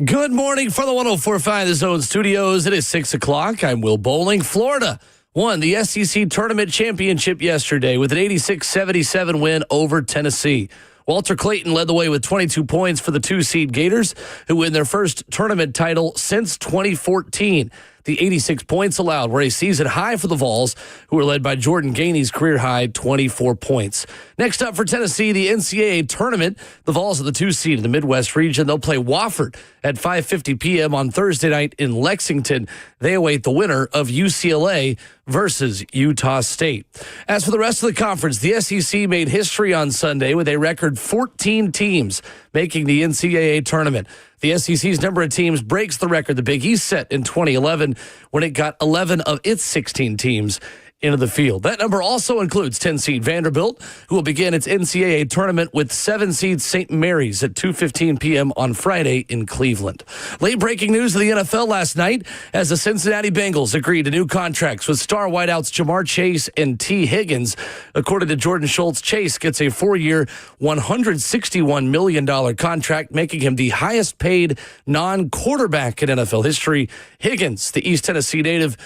Good morning from the 104.5 The Zone Studios. It is 6 o'clock. I'm Will Bowling. Florida won the SEC Tournament Championship yesterday with an 86-77 win over Tennessee. Walter Clayton led the way with 22 points for the two-seed Gators, who win their first tournament title since 2014. The 86 points allowed were a season high for the Vols, who were led by Jordan Gainey's career-high 24 points. Next up for Tennessee, the NCAA tournament. The Vols are the two-seed in the Midwest region. They'll play Wofford at 5:50 p.m. on Thursday night in Lexington. They await the winner of UCLA versus Utah State. As for the rest of the conference, the SEC made history on Sunday with a record 14 teams making the NCAA tournament. The SEC's number of teams breaks the record the Big East set in 2011 when it got 11 of its 16 teams into the field. That number also includes 10-seed Vanderbilt, who will begin its NCAA tournament with 7-seed St. Mary's at 2:15 p.m. on Friday in Cleveland. Late breaking news of the NFL last night as the Cincinnati Bengals agreed to new contracts with star wideouts Jamar Chase and T. Higgins. According to Jordan Schultz, Chase gets a 4-year, $161 million contract, making him the highest paid non-quarterback in NFL history. Higgins, the East Tennessee native,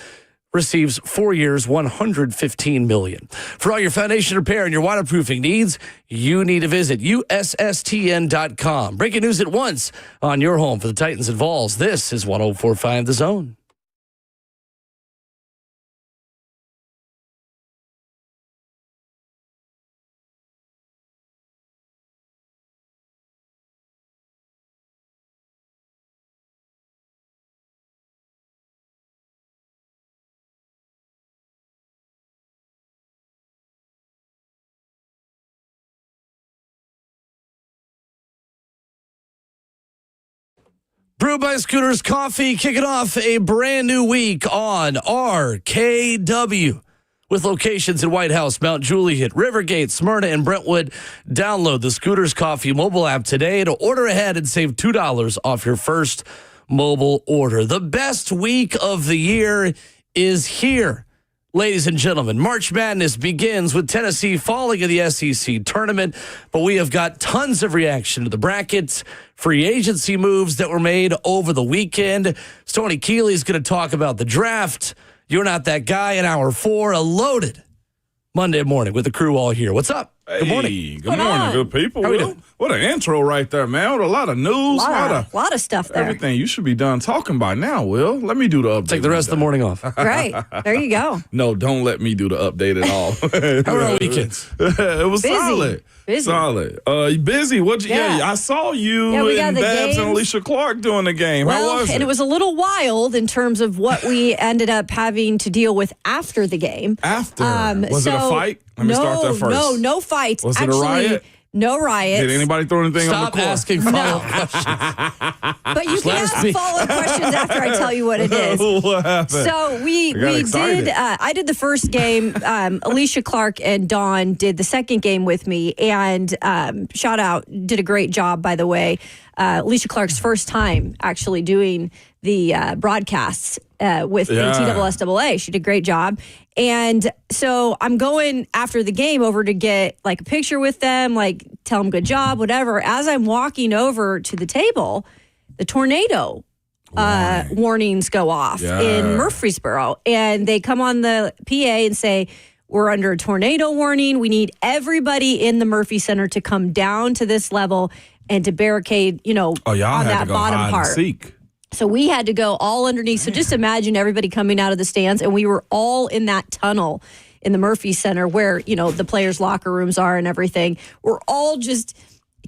receives 4 years, $115 million. For all your foundation repair and your waterproofing needs, you need to visit USSTN.com. Breaking news at once on your home for the Titans and Vols. This is 104.5 The Zone. Brewed by Scooters Coffee, kicking off a brand new week on RKW. With locations in White House, Mount Juliet, Rivergate, Smyrna, and Brentwood, download the Scooters Coffee mobile app today to order ahead and save $2 off your first mobile order. The best week of the year is here. Ladies and gentlemen, March Madness begins with Tennessee falling in the SEC tournament, but we have got tons of reaction to the brackets, free agency moves that were made over the weekend. Stoney Kelley is going to talk about the draft. You're Not That Guy in Hour 4, a loaded Monday morning with the crew all here. What's up? Hey, good morning. Good morning, good people. How we doing? What an intro right there, man. With a lot of news. A lot of stuff there. Everything you should be done talking by now, Will. Let me do the update. Take the rest of the morning off. Right. There you go. No, don't let me do the update at all. How were our weekends? It was Busy. solid. Busy. Solid. Busy. Yeah, I saw you we got and the Babs games. and Alicia Clark doing the game. How was it? And it was a little wild in terms of what we ended up having to deal with after the game. After? Was it a fight? Let me start there first. No fights. Was it a riot? No riots. Did anybody throw anything on the Stop court? asking follow-up questions. But you can ask follow-up questions after I tell you what it is. What happened? So we excited. did. I did the first game. Alicia Clark and Dawn did the second game with me, and shout out, did a great job, by the way. Alicia Clark's first time actually doing the broadcasts with the NCAA. She did a great job. And so I'm going after the game over to get like a picture with them, like tell them good job, whatever. As I'm walking over to the table, the tornado warnings go off in Murfreesboro. And they come on the PA and say, we're under a tornado warning. We need everybody in the Murphy Center to come down to this level and to barricade, on that bottom part. Seek. So we had to go all underneath. So just imagine everybody coming out of the stands, and we were all in that tunnel in the Murphy Center where, the players' locker rooms are and everything. We're all just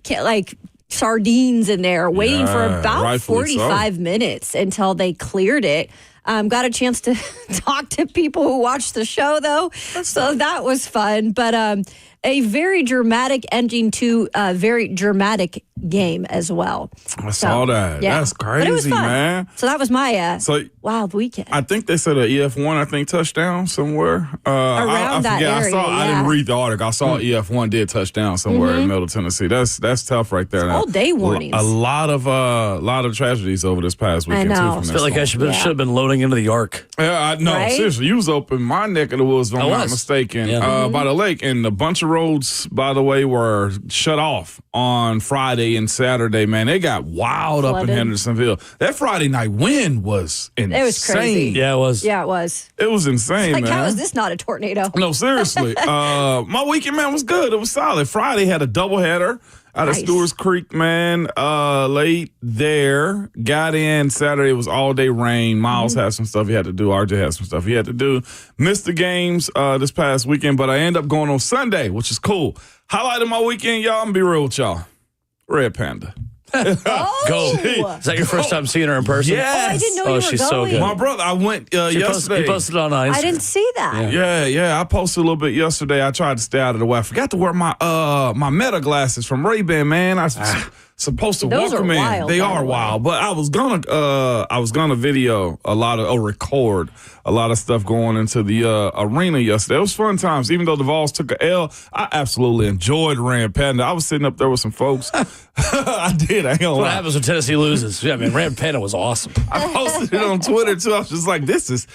like sardines in there waiting for about 45 minutes until they cleared it. Got a chance to talk to people who watched the show, though. So that was fun. But a very dramatic ending to a very dramatic game as well. I saw that. Yeah. That's crazy, but it was fun. Man. So that was my wild weekend. I think they said a EF1, touchdown somewhere. Around that area, I didn't read the article. I saw EF1 did touchdown somewhere in Middle Tennessee. That's tough right there. All day warnings. A lot of tragedies over this past weekend, I know. too. I feel like I should have been loading going into the Arc. Yeah, no, Right? seriously. You was up in my neck of the woods, if I'm not mistaken, by the lake. And a bunch of roads, by the way, were shut off on Friday and Saturday, man. They got wild up in Hendersonville. That Friday night wind was insane. It was crazy. Yeah, it was. Yeah, it was. It was insane, Like, man. how is this not a tornado? No, seriously. My weekend, man, was good. It was solid. Friday had a doubleheader out of Stewart's Creek, man. Late there. Got in Saturday. It was all day rain. Miles had some stuff he had to do. RJ had some stuff he had to do. Missed the games this past weekend, but I ended up going on Sunday, which is cool. Highlight of my weekend, y'all, I'm going to be real with y'all. Red Panda. Go. Is that your first time seeing her in person? Yes. Oh, I didn't know you were she's going. so good. My brother, I went yesterday. He posted on Instagram. I didn't see that. Yeah. I posted a little bit yesterday. I tried to stay out of the way. I forgot to wear my my Meta glasses from Ray-Ban, man. I was supposed to Those walk them are in. wild, They by are the way. wild, but I was gonna video a lot of record a lot of stuff going into the arena yesterday. It was fun times. Even though the Vols took a L, I absolutely enjoyed Ram Panda. I was sitting up there with some folks. I did. I ain't gonna What lie. happens when Tennessee loses? Yeah, man, Ram Panda was awesome. I posted it on Twitter too. I was just like, this is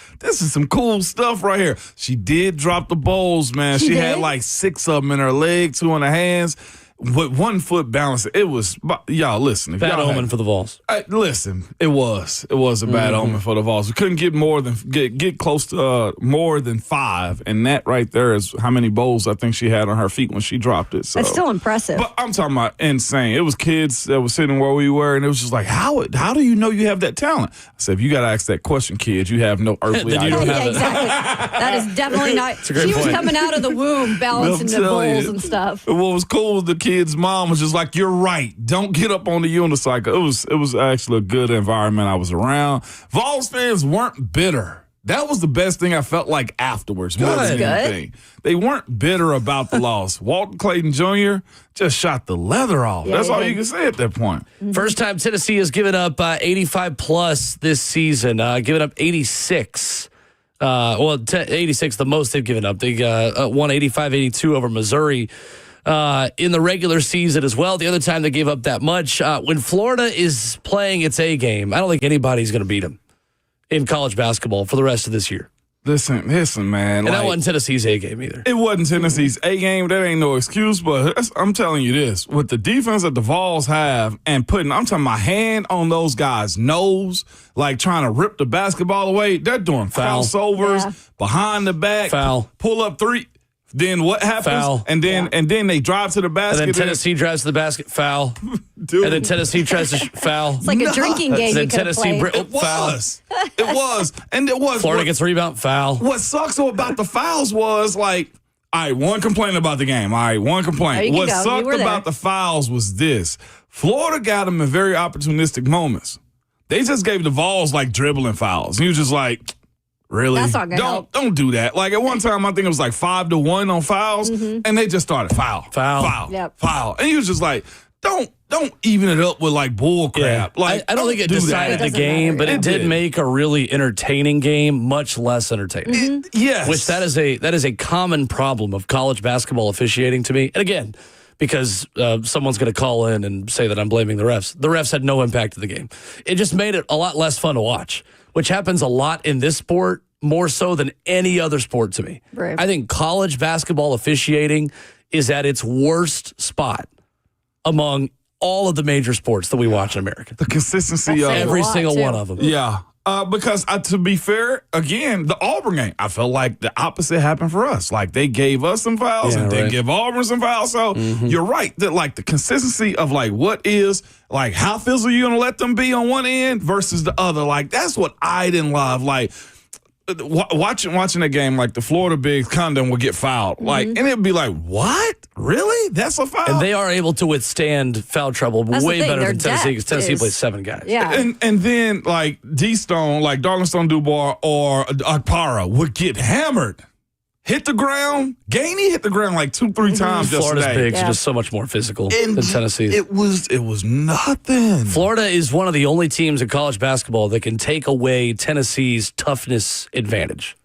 some cool stuff right here. She did drop the bowls, man. She had did? like 6 of them in her leg, 2 in her hands, with 1 foot balance. It was, y'all listen. If Bad y'all omen for the Vols. listen, it was a bad omen for the Vols. We couldn't get close to more than 5, and that right there is how many bowls I think she had on her feet when she dropped it. So. That's still impressive. But I'm talking about insane. It was kids that were sitting where we were, and it was just like, how do you know you have that talent? I said, if you got to ask that question, kids, you have no earthly Then you idea. don't have it. Exactly. That is definitely not. a great She was point. coming out of the womb balancing the I'm telling bowls you. and stuff. What was cool was the kid's mom was just like, you're right. Don't get up on the unicycle. It was actually a good environment I was around. Vols fans weren't bitter. That was the best thing I felt like afterwards. More than Good. anything. They weren't bitter about the loss. Walton Clayton Jr. just shot the leather off. Yeah, That's he all did. you can say at that point. First time Tennessee has given up 85 plus this season, given up 86. 86, the most they've given up. They won 85-82 over Missouri in the regular season as well. The other time they gave up that much. When Florida is playing its A game, I don't think anybody's going to beat them in college basketball for the rest of this year. Listen, man. And that wasn't Tennessee's A game either. It wasn't Tennessee's A game. That ain't no excuse. But I'm telling you this: with the defense that the Vols have, and I'm talking my hand on those guys' nose, like trying to rip the basketball away. They're doing Foul. crossover, behind the back, Foul. pull up 3. Then what happens? Foul. And then they drive to the And basket. then Tennessee drives to the basket, foul. Dude, And then Tennessee tries to foul. It's like a drinking game. Then You could have Tennessee played. it foul. was. It was. And it was. Florida gets rebound, foul. What sucks about the fouls was like, all right, one complaint about the game. All right, one There complaint. you What go. You sucked were there. about the fouls was this. Florida got them in very opportunistic moments. They just gave the Vols like dribbling fouls. And he was just like, really? That's not gonna help. Don't do that. Like at one time, I think it was like 5-1 on fouls, and they just started foul. Yep. And he was just like, don't even it up with like bull crap. Like I don't think it decided that. the Doesn't game, matter, but yeah. it did make a really entertaining game much less entertaining. Yes. Which that is a common problem of college basketball officiating to me. And again, because someone's going to call in and say that I'm blaming the refs. The refs had no impact in the game. It just made it a lot less fun to watch, which happens a lot in this sport, more so than any other sport to me. Right. I think college basketball officiating is at its worst spot among all of the major sports that we watch in America. The consistency of That's Every a lot, single too. one of them. Yeah. Because to be fair, again, the Auburn game, I felt like the opposite happened for us. Like they gave us some fouls Yeah, and didn't right. give Auburn some fouls. So you're right that like the consistency of like what is like how physical you gonna let them be on one end versus the other. Like that's what I didn't love. Like watching that game, like the Florida bigs Condon would get fouled, like, and it'd be like, what? Really? That's a foul? And they are able to withstand foul trouble That's the way thing, better their than Tennessee, because depth Tennessee is- plays 7 guys. Yeah. And then like D-Stone, like Darlington Dubois or Akpara would get hammered. Hit the ground. Gainey hit the ground like 2-3 times Florida's yesterday. bigs Yeah. are just so much more physical And than Tennessee's. It was nothing. Florida is one of the only teams in college basketball that can take away Tennessee's toughness advantage.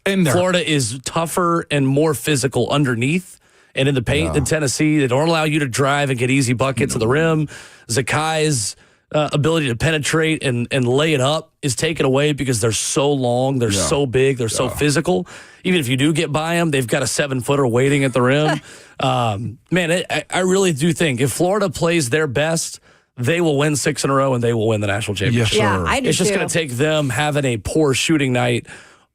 And Florida is tougher and more physical underneath and in the paint than Tennessee. They don't allow you to drive and get easy buckets at the rim. Zakai's ability to penetrate and lay it up is taken away because they're so long, they're so big, they're so physical. Even if you do get by them, they've got a 7-footer waiting at the rim. I really do think if Florida plays their best, they will win 6 in a row and they will win the national championship. Yes, Yeah, I do It's just too. going to take them having a poor shooting night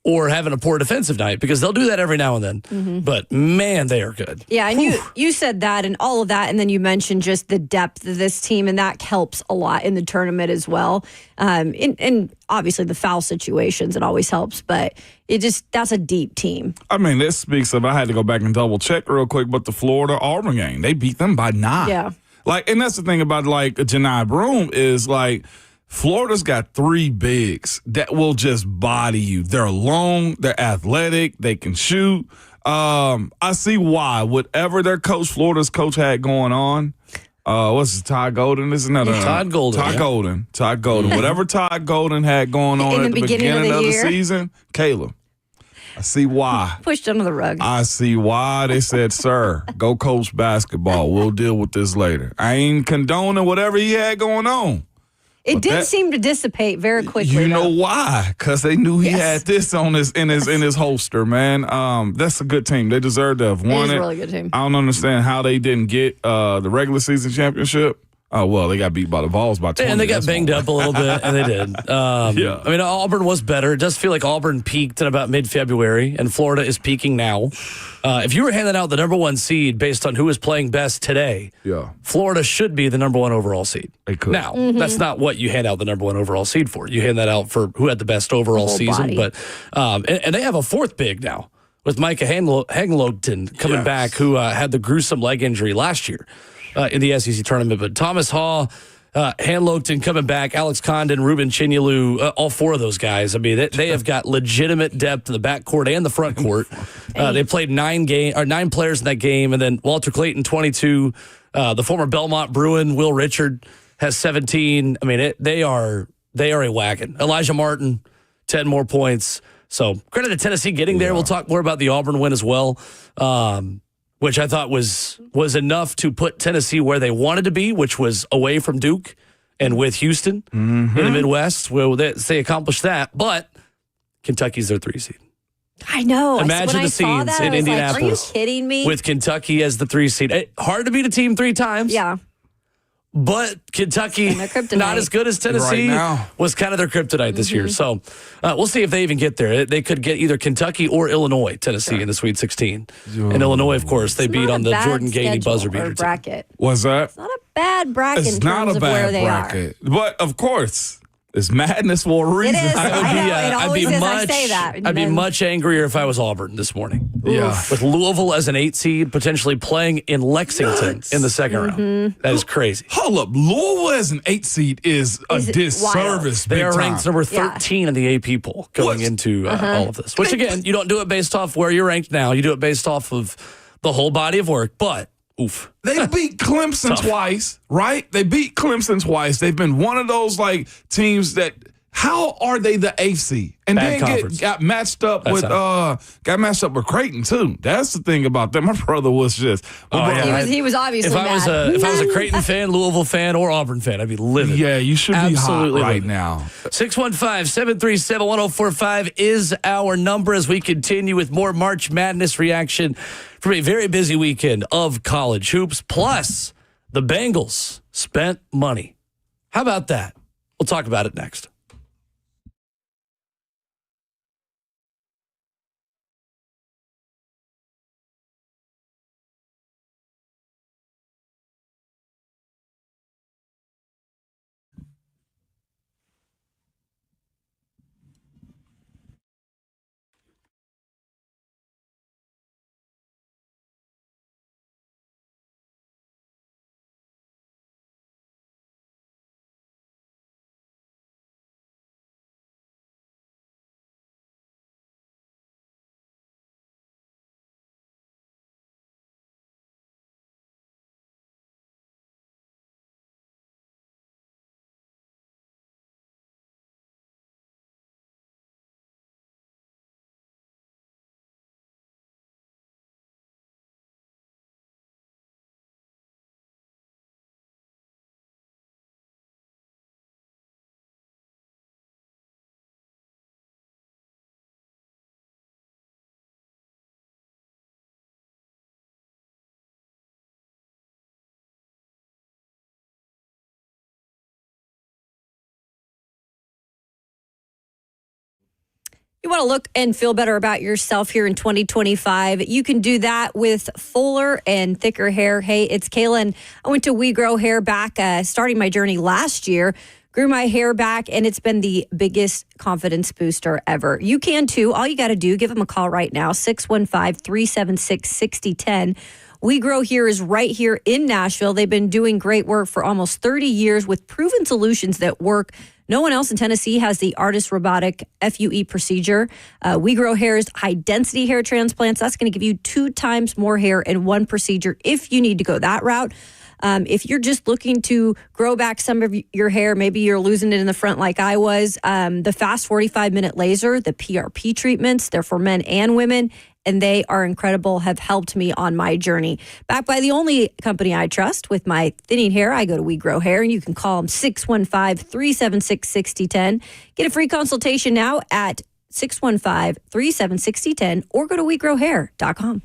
or having a poor defensive night because they'll do that every now and then. But, man, they are good. Yeah, and you said that and all of that, and then you mentioned just the depth of this team, and that helps a lot in the tournament as well. And obviously the foul situations, it always helps, but that's a deep team. I mean, this speaks of, I had to go back and double check real quick, but the Florida-Auburn game, they beat them by 9. Yeah. And that's the thing about, Janai Broome is, Florida's got 3 bigs that will just body you. They're long, they're athletic, they can shoot. I see why. Whatever Florida's coach had going on, what's his, Todd Golden? This is another Todd Golden. Todd Golden. Whatever Todd Golden had going on at the beginning of the season, Caleb. I see why. Pushed under the rug. I see why they said, sir, go coach basketball. We'll deal with this later. I ain't condoning whatever he had going on. It did seem to dissipate very quickly. You know why? Because they knew he had this in his holster, man. That's a good team. They deserve to have won it. It is a really good team. I don't understand how they didn't get the regular season championship. Oh, well, they got beat by the Vols by 20. And they got banged up a little bit, and they did. Auburn was better. It does feel like Auburn peaked in about mid-February, and Florida is peaking now. If you were handing out the number 1 seed based on who is playing best today, Florida should be the number 1 overall seed. They could. Now, that's not what you hand out the number 1 overall seed for. You hand that out for who had the best overall season. Body. But and they have a 4th big now with Micah Hanglogton coming back, who had the gruesome leg injury last year. In the SEC tournament, but Thomas Haw, Hanlogton coming back, Alex Condon, Ruben Chinyelu, all 4 of those guys. I mean, they have got legitimate depth in the backcourt and the front court. They played 9 players in that game, and then Walter Clayton, 22. The former Belmont Bruin, Will Richard, has 17. I mean, they are a wagon. Elijah Martin, 10 more points. So credit to Tennessee getting there. We'll talk more about the Auburn win as well. Which I thought was enough to put Tennessee where they wanted to be, which was away from Duke and with Houston in the Midwest, where they accomplished that. But Kentucky's their 3 seed. I know. Imagine the scenes in Indianapolis. Like, are you kidding me? With Kentucky as the 3 seed. Hard to beat a team 3 times. Yeah. But Kentucky, not as good as Tennessee, was kind of their kryptonite this year. So we'll see if they even get there. They could get either Kentucky or Illinois, Tennessee in the Sweet 16. And Illinois, of course, they beat on the Jordan Gainey buzzer beater bracket. What's that? It's not a bad bracket in terms of where they are. But, of course, it's madness for a reason. It is. I'd be much angrier if I was Auburn this morning. Yeah. With Louisville as an 8 seed, potentially playing in Lexington in the second round. That is crazy. Hold up. Louisville as an 8 seed is a disservice. They are ranked number 13 in the AP poll going into all of this. Which, again, you don't do it based off where you're ranked now. You do it based off of the whole body of work. But, oof. They beat Clemson twice, right? They beat Clemson twice. They've been one of those teams that. How are they the 8th seed? And Bad then got matched up with Creighton too. That's the thing about them. My brother was just he was obviously if I was a Creighton fan, Louisville fan, or Auburn fan, I'd be livid. Yeah, you should absolutely be hot right livid. now. 615-737-1045 is our number as we continue with more March Madness reaction from a very busy weekend of college hoops. Plus, the Bengals spent money. How about that? We'll talk about it next. You want to look and feel better about yourself here in 2025. You can do that with fuller and thicker hair. Hey, it's Kayla, and I went to We Grow Hair back, starting my journey last year. Grew my hair back, and it's been the biggest confidence booster ever. You can too. All you got to do, give them a call right now, 615-376-6010. We Grow Here is right here in Nashville. They've been doing great work for almost 30 years with proven solutions that work. No one else in Tennessee has the ARTIS robotic FUE procedure. We Grow Hair's high-density hair transplants. That's going to give you 2 times more hair in one procedure if you need to go that route. If you're just looking to grow back some of your hair, maybe you're losing it in the front like I was, the fast 45-minute laser, the PRP treatments, they're for men and women, and they are incredible, have helped me on my journey. Backed by the only company I trust with my thinning hair, I go to We Grow Hair, and you can call them 615-376-6010. Get a free consultation now at 615-376-6010 or go to WeGrowHair.com.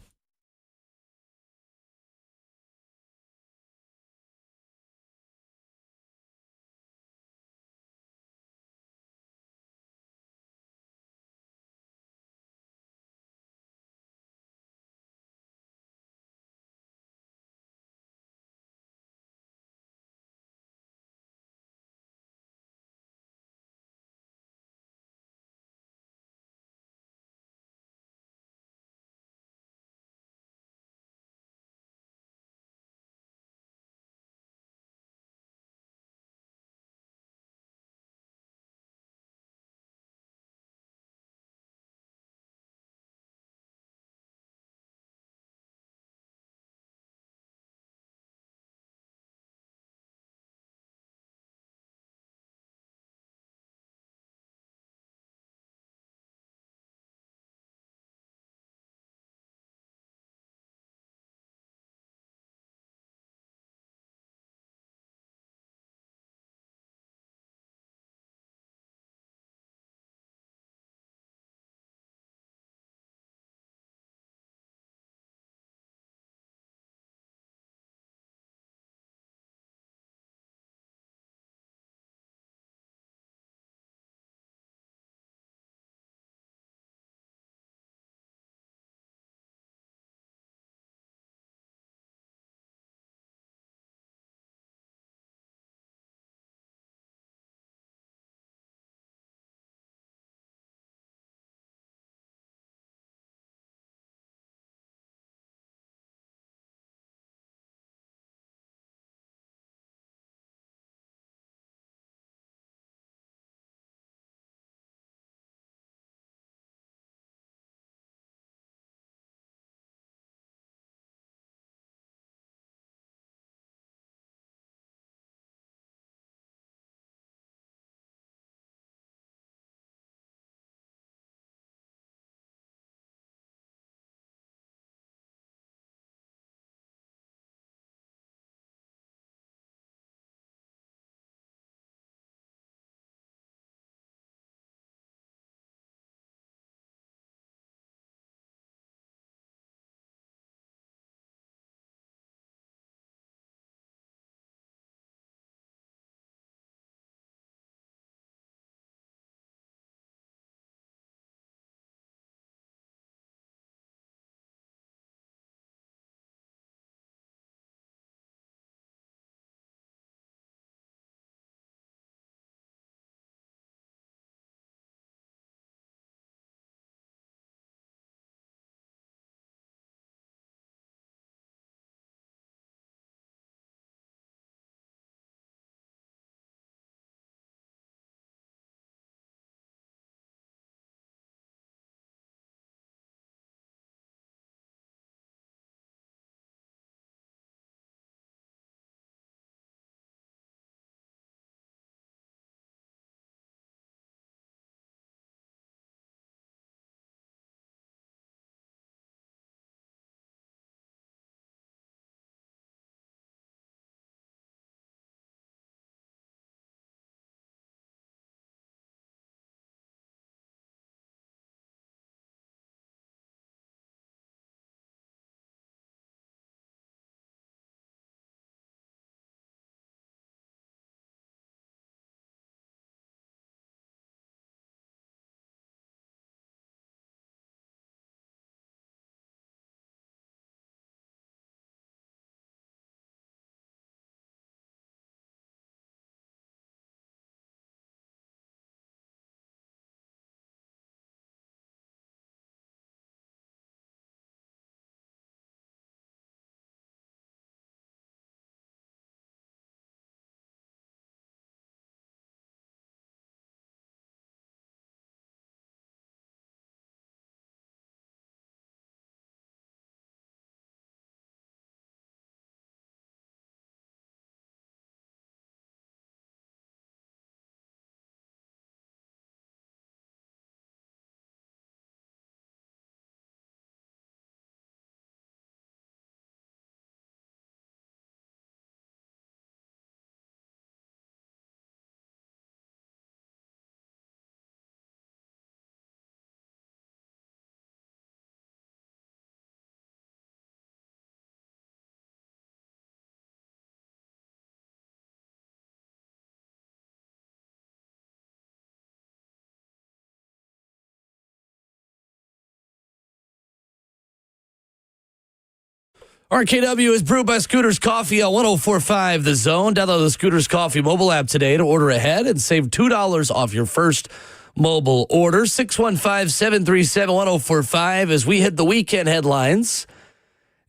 RKW is brewed by Scooters Coffee on 104.5 The Zone. Download the Scooters Coffee mobile app today to order ahead and save $2 off your first mobile order. 615-737-1045 as we hit the weekend headlines.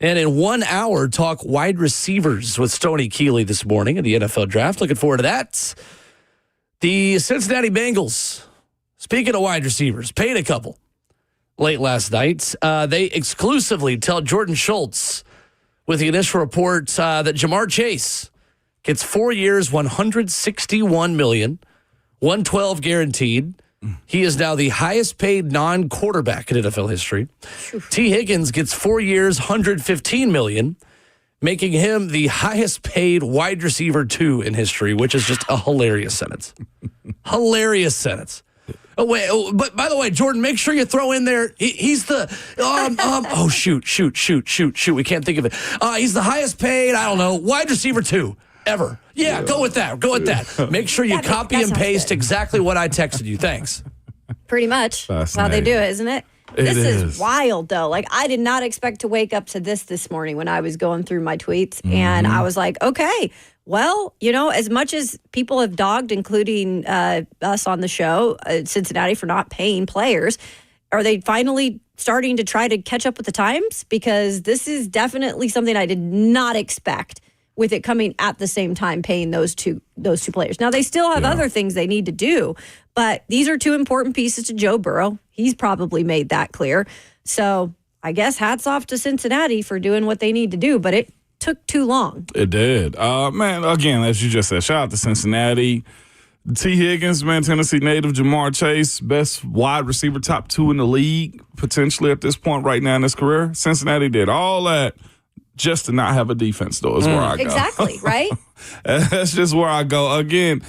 And in 1 hour, talk wide receivers with Stoney Kelley this morning in the NFL draft. Looking forward to that. The Cincinnati Bengals, speaking of wide receivers, paid a couple late last night. They exclusively tell Jordan Schultz with the initial report that Jamar Chase gets 4 years, $161 million, $112 guaranteed. He is now the highest paid non-quarterback in NFL history. T. Higgins gets 4 years, $115 million, making him the highest paid wide receiver 2 in history, which is just a hilarious sentence. Hilarious sentence. Oh, wait. Oh, but by the way, Jordan, make sure you throw in there. He's the oh shoot. We can't think of it. He's the highest paid, I don't know, wide receiver 2 ever. Yeah, go with that. Make sure you copy and paste exactly what I texted you. Thanks. Pretty much. That's how they do it, isn't it? This is wild, though. Like, I did not expect to wake up to this morning when I was going through my tweets. And I was like, okay, well, as much as people have dogged, including us on the show, Cincinnati, for not paying players, are they finally starting to try to catch up with the times? Because this is definitely something I did not expect, with it coming at the same time paying those two players. Now, they still have other things they need to do, but these are 2 important pieces to Joe Burrow. He's probably made that clear. So I guess hats off to Cincinnati for doing what they need to do, but it took too long. It did. Man, again, as you just said, shout out to Cincinnati. T. Higgins, man, Tennessee native, Jamar Chase, best wide receiver, top 2 in the league, potentially at this point right now in his career. Cincinnati did all that just to not have a defense, though, is where I go. Exactly, right? That's just where I go. Again,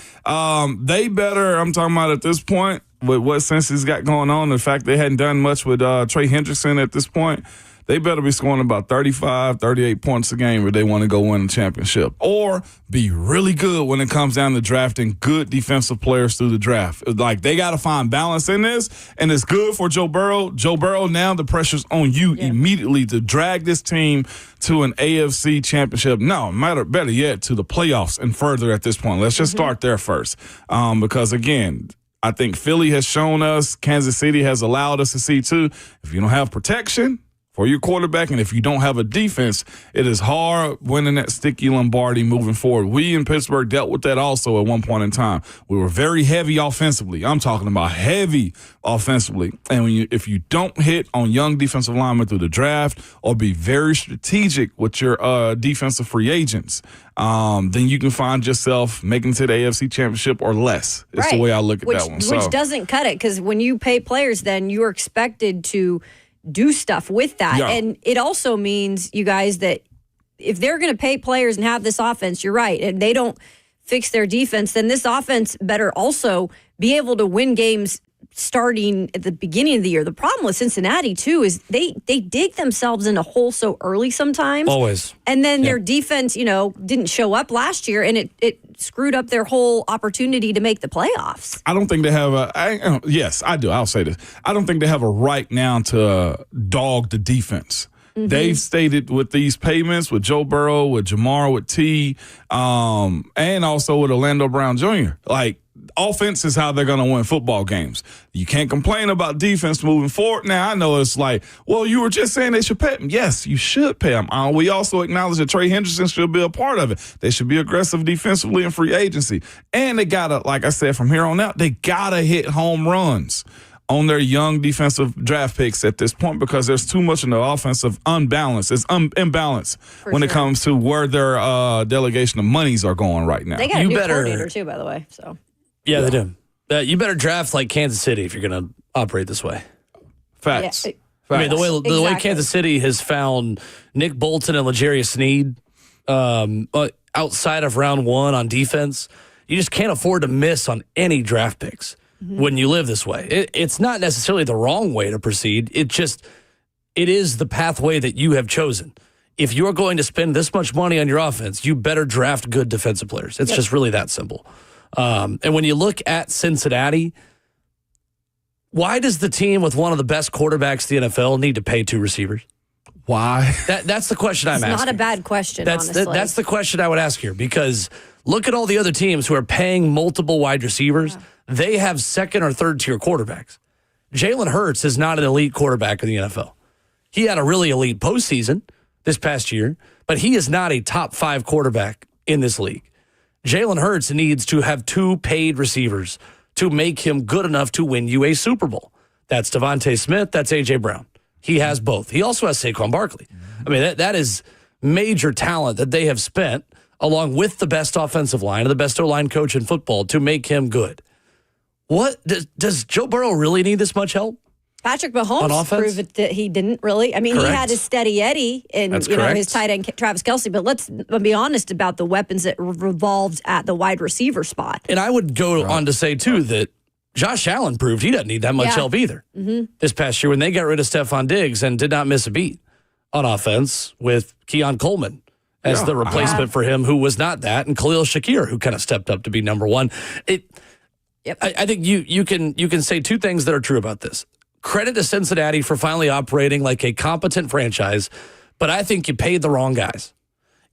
they better, I'm talking about at this point, with what Cincy's got going on, the fact they hadn't done much with Trey Hendrickson at this point, they better be scoring about 35, 38 points a game if they want to go win a championship. Or be really good when it comes down to drafting good defensive players through the draft. Like, they got to find balance in this, and it's good for Joe Burrow. Joe Burrow, now the pressure's on you immediately to drag this team to an AFC championship. No, better yet, to the playoffs and further at this point. Let's just start there first. Because, again, I think Philly has shown us, Kansas City has allowed us to see, too, if you don't have protection for your quarterback, and if you don't have a defense, it is hard winning that sticky Lombardi moving forward. We in Pittsburgh dealt with that also at one point in time. We were very heavy offensively. I'm talking about heavy offensively. And if you don't hit on young defensive linemen through the draft or be very strategic with your defensive free agents, then you can find yourself making it to the AFC Championship or less. It's the way I look at that one. Which doesn't cut it, because when you pay players, then you're expected to do stuff with that. Yeah. And it also means, you guys, that if they're going to pay players and have this offense, you're right, and they don't fix their defense, then this offense better also be able to win games starting at the beginning of the year. The problem with Cincinnati, too, is they dig themselves in a hole so early sometimes. Always. And then their defense, didn't show up last year, and it screwed up their whole opportunity to make the playoffs. I don't think they have yes, I do. I'll say this. I don't think they have a right now to dog the defense. They've stated with these payments, with Joe Burrow, with Jamar, with T, and also with Orlando Brown Jr., like, offense is how they're going to win football games. You can't complain about defense moving forward. Now, I know it's like, well, you were just saying they should pay them. Yes, you should pay them. We also acknowledge that Trey Hendrickson should be a part of it. They should be aggressive defensively in free agency. And they got to, like I said, from here on out, they got to hit home runs on their young defensive draft picks at this point, because there's too much in the offensive unbalance. It's imbalance when it comes to where their delegation of monies are going right now. They got a new coordinator, too, by the way, so. Yeah, they do. You better draft like Kansas City if you're going to operate this way. Facts. Yeah. I mean, the way Kansas City has found Nick Bolton and L'Jarius Sneed outside of round 1 on defense, you just can't afford to miss on any draft picks when you live this way. It's not necessarily the wrong way to proceed. It is the pathway that you have chosen. If you're going to spend this much money on your offense, you better draft good defensive players. It's just really that simple. And when you look at Cincinnati, why does the team with one of the best quarterbacks in the NFL need to pay 2 receivers? Why? That's the question I'm asking. It's not a bad question, honestly. That's the question I would ask here, because look at all the other teams who are paying multiple wide receivers. Yeah. They have second or third tier quarterbacks. Jalen Hurts is not an elite quarterback in the NFL. He had a really elite postseason this past year, but he is not a top 5 quarterback in this league. Jalen Hurts needs to have 2 paid receivers to make him good enough to win you a Super Bowl. That's Devontae Smith. That's A.J. Brown. He has both. He also has Saquon Barkley. I mean, that is major talent that they have spent along with the best offensive line and the best O-line coach in football to make him good. What does Joe Burrow really need this much help? Patrick Mahomes proved that he didn't really. I mean, Correct. He had his steady Eddie and his tight end Travis Kelley, but let's be honest about the weapons that revolved at the wide receiver spot. And I would go on to say, too, that Josh Allen proved he doesn't need that much help either. This past year when they got rid of Stephon Diggs and did not miss a beat on offense with Keon Coleman as the replacement for him, who was not that, and Khalil Shakir, who kind of stepped up to be number one. I think you can say 2 things that are true about this. Credit to Cincinnati for finally operating like a competent franchise, but I think you paid the wrong guys.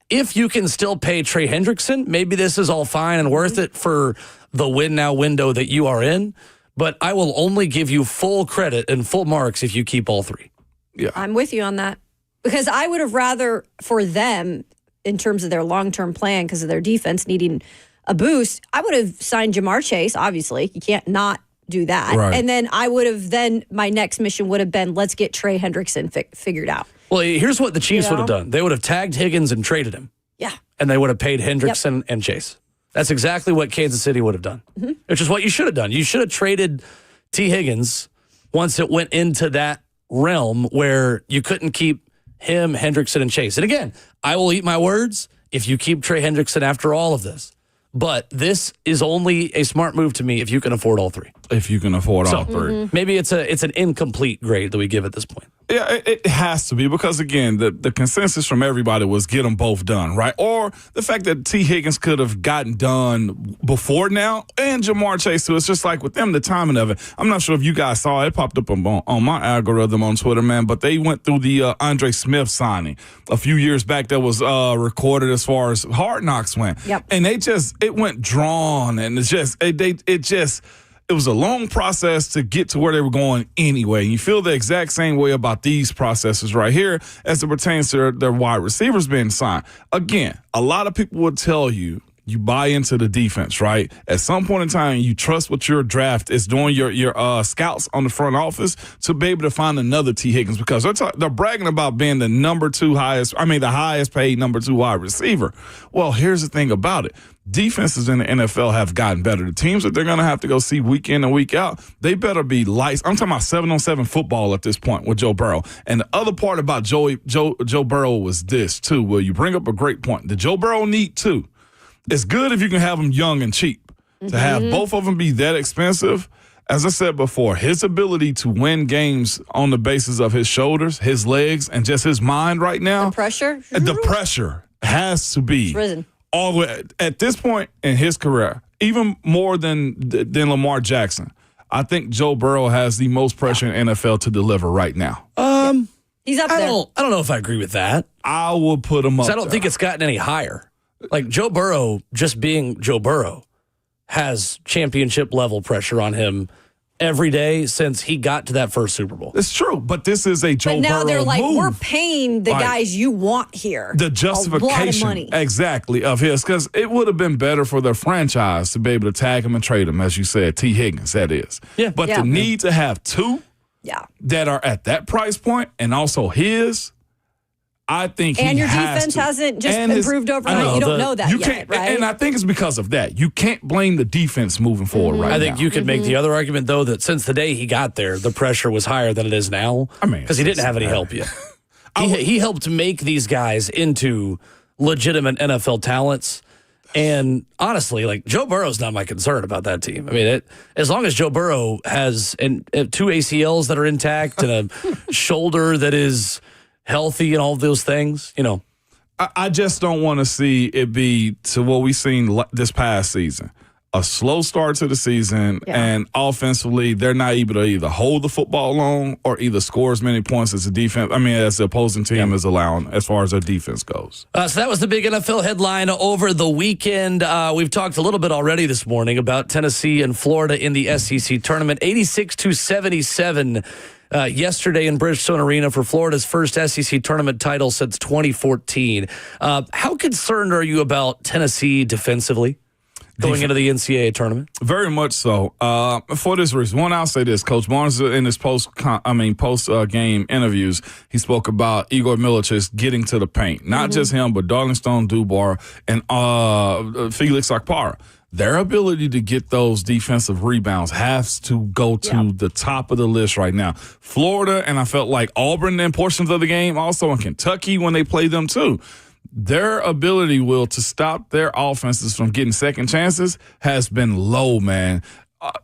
If you can still pay Trey Hendrickson, maybe this is all fine and worth it for the win now window that you are in, but I will only give you full credit and full marks if you keep all 3. Yeah, I'm with you on that, because I would have rather for them in terms of their long-term plan because of their defense needing a boost. I would have signed Jamar Chase. Obviously, you can't not do that. Right. And then my next mission would have been, let's get Trey Hendrickson figured out. Well, here's what the Chiefs would have done. They would have tagged Higgins and traded him. Yeah. And they would have paid Hendrickson and Chase. That's exactly what Kansas City would have done, which is what you should have done. You should have traded T. Higgins once it went into that realm where you couldn't keep him, Hendrickson, and Chase. And again, I will eat my words if you keep Trey Hendrickson after all of this. But this is only a smart move to me if you can afford all 3. If you can afford all 3. Maybe it's an incomplete grade that we give at this point. Yeah, it has to be, because, again, the consensus from everybody was get them both done, right? Or the fact that T. Higgins could have gotten done before now, and Jamar Chase, too. It's just like with them, the timing of it. I'm not sure if you guys saw it. It popped up on my algorithm on Twitter, man, but they went through the Andre Smith signing a few years back that was recorded as far as Hard Knocks went. Yep. And it went drawn, and it was a long process to get to where they were going anyway. You feel the exact same way about these processes right here as it pertains to their wide receivers being signed. Again, a lot of people would tell you buy into the defense, right? At some point in time, you trust what your draft is doing, your scouts on the front office, to be able to find another T. Higgins, because they're bragging about being the the highest paid number 2 wide receiver. Well, here's the thing about it. Defenses in the NFL have gotten better. The teams that they're going to have to go see week in and week out, they better be lights. I'm talking about 7-on-7 football at this point with Joe Burrow. And the other part about Joe Burrow was this, too. Well, you bring up a great point. Did Joe Burrow need 2? It's good if you can have them young and cheap. To have both of them be that expensive, as I said before, his ability to win games on the basis of his shoulders, his legs, and just his mind right now. The pressure has to be risen. All the way at this point in his career, even more than Lamar Jackson. I think Joe Burrow has the most pressure in NFL to deliver right now. He's up there. I don't know if I agree with that. I will put him up. I don't think it's gotten any higher. Like Joe Burrow, just being Joe Burrow, has championship level pressure on him every day since he got to that first Super Bowl. It's true, but this is a Joe Burrow move. But now they're like, move. We're paying the guys you want here. The justification, a lot of money. Exactly, of his, because it would have been better for their franchise to be able to tag him and trade him, as you said, T. Higgins, that is. Yeah. But the need to have 2 that are at that price point and also his, I think and he your has defense to. hasn't just improved overnight. You don't know that yet, right? And I think it's because of that. You can't blame the defense moving forward right now. I think you could make the other argument, though, that since the day he got there, the pressure was higher than it is now. I mean, because he didn't have any help yet. He helped make these guys into legitimate NFL talents. And honestly, like, Joe Burrow's not my concern about that team. I mean, as long as Joe Burrow has 2 ACLs that are intact and a shoulder that is healthy and all of those things, I just don't want to see it be to what we've seen this past season. a slow start to the season, and offensively, they're not able to either hold the football long or either score as many points as the defense. I mean, as the opposing team is allowing, as far as their defense goes. So that was the big NFL headline over the weekend. We've talked a little bit already this morning about Tennessee and Florida in the SEC tournament, 86-77. Yesterday in Bridgestone Arena for Florida's first SEC tournament title since 2014. How concerned are you about Tennessee defensively going into the NCAA tournament? Very much so. For this reason, one, I'll say this: Coach Barnes in his post game interviews, he spoke about Igor Milicic getting to the paint. Not just him, but Darling Stone Dubar and Felix Akpara. Their ability to get those defensive rebounds has to go to the top of the list right now. Florida, and I felt like Auburn in portions of the game, also in Kentucky when they play them too. Their ability, Will, to stop their offenses from getting second chances has been low, man.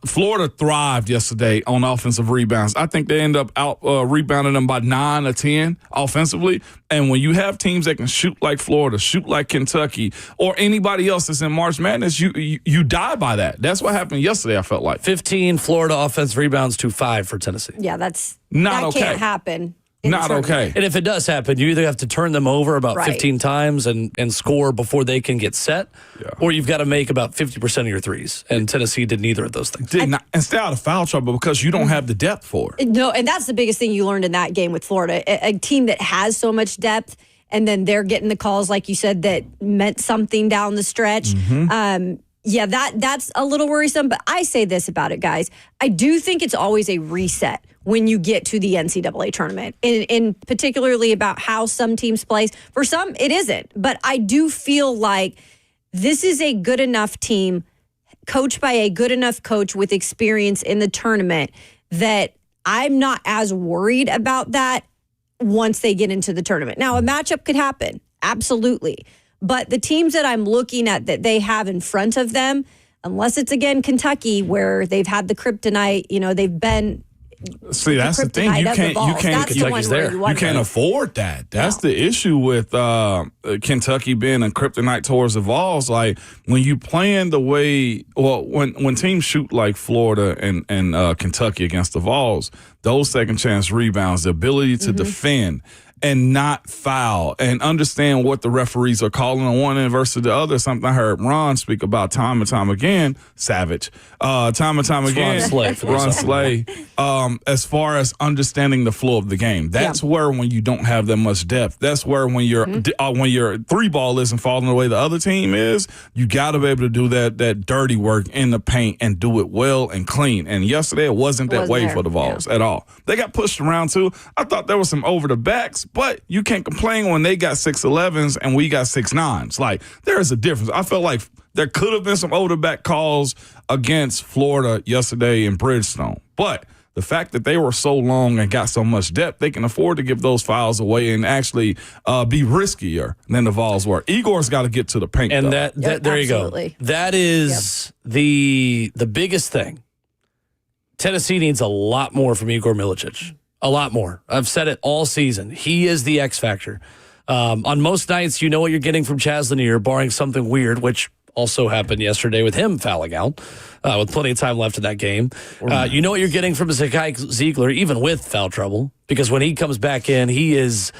Florida thrived yesterday on offensive rebounds. I think they end up out rebounding them by 9 or 10 offensively. And when you have teams that can shoot like Florida, shoot like Kentucky, or anybody else that's in March Madness, you die by that. That's what happened yesterday, I felt like. 15 Florida offensive rebounds to 5 for Tennessee. Yeah, that okay. can't happen. Not okay. And if it does happen, you either have to turn them over about 15 times and score before they can get set, or you've got to make about 50% of your threes. And Tennessee did neither of those things. And stay out of foul trouble because you don't have the depth for it. No, and that's the biggest thing you learned in that game with Florida. A team that has so much depth, and then they're getting the calls, like you said, that meant something down the stretch. That's a little worrisome. But I say this about it, guys. I do think it's always a reset when you get to the NCAA tournament, and particularly about how some teams play. For some, it isn't. But I do feel like this is a good enough team, coached by a good enough coach with experience in the tournament, that I'm not as worried about that once they get into the tournament. Now, a matchup could happen. Absolutely. But the teams that I'm looking at that they have in front of them, unless it's, again, Kentucky, where they've had the kryptonite, they've been... See, that's the thing. You can't afford that. That's the issue with Kentucky being a kryptonite towards the Vols. Like, when you playing the way, when teams shoot like Florida and Kentucky against the Vols, those second chance rebounds, the ability to defend and not foul and understand what the referees are calling on one end versus the other. Something I heard Ron speak about time and time again. Savage. Time and time again. Ron Slay. As far as understanding the flow of the game. That's where when you don't have that much depth. That's where when your three ball isn't falling the way the other team is, you got to be able to do that dirty work in the paint and do it well and clean. And yesterday it wasn't that way for the Vols at all. They got pushed around too. I thought there was some over the backs. But you can't complain when they got 6'11s and we got 6'9s. Like, there is a difference. I felt like there could have been some over-the-back calls against Florida yesterday in Bridgestone. But the fact that they were so long and got so much depth, they can afford to give those fouls away and actually be riskier than the Vols were. Igor's got to get to the paint. And there you go. That is the biggest thing. Tennessee needs a lot more from Igor Milicic. A lot more. I've said it all season. He is the X factor. On most nights, you know what you're getting from Chaz Lanier, barring something weird, which also happened yesterday with him fouling out with plenty of time left in that game. You know what you're getting from Zakai Ziegler, even with foul trouble, because when he comes back in, he is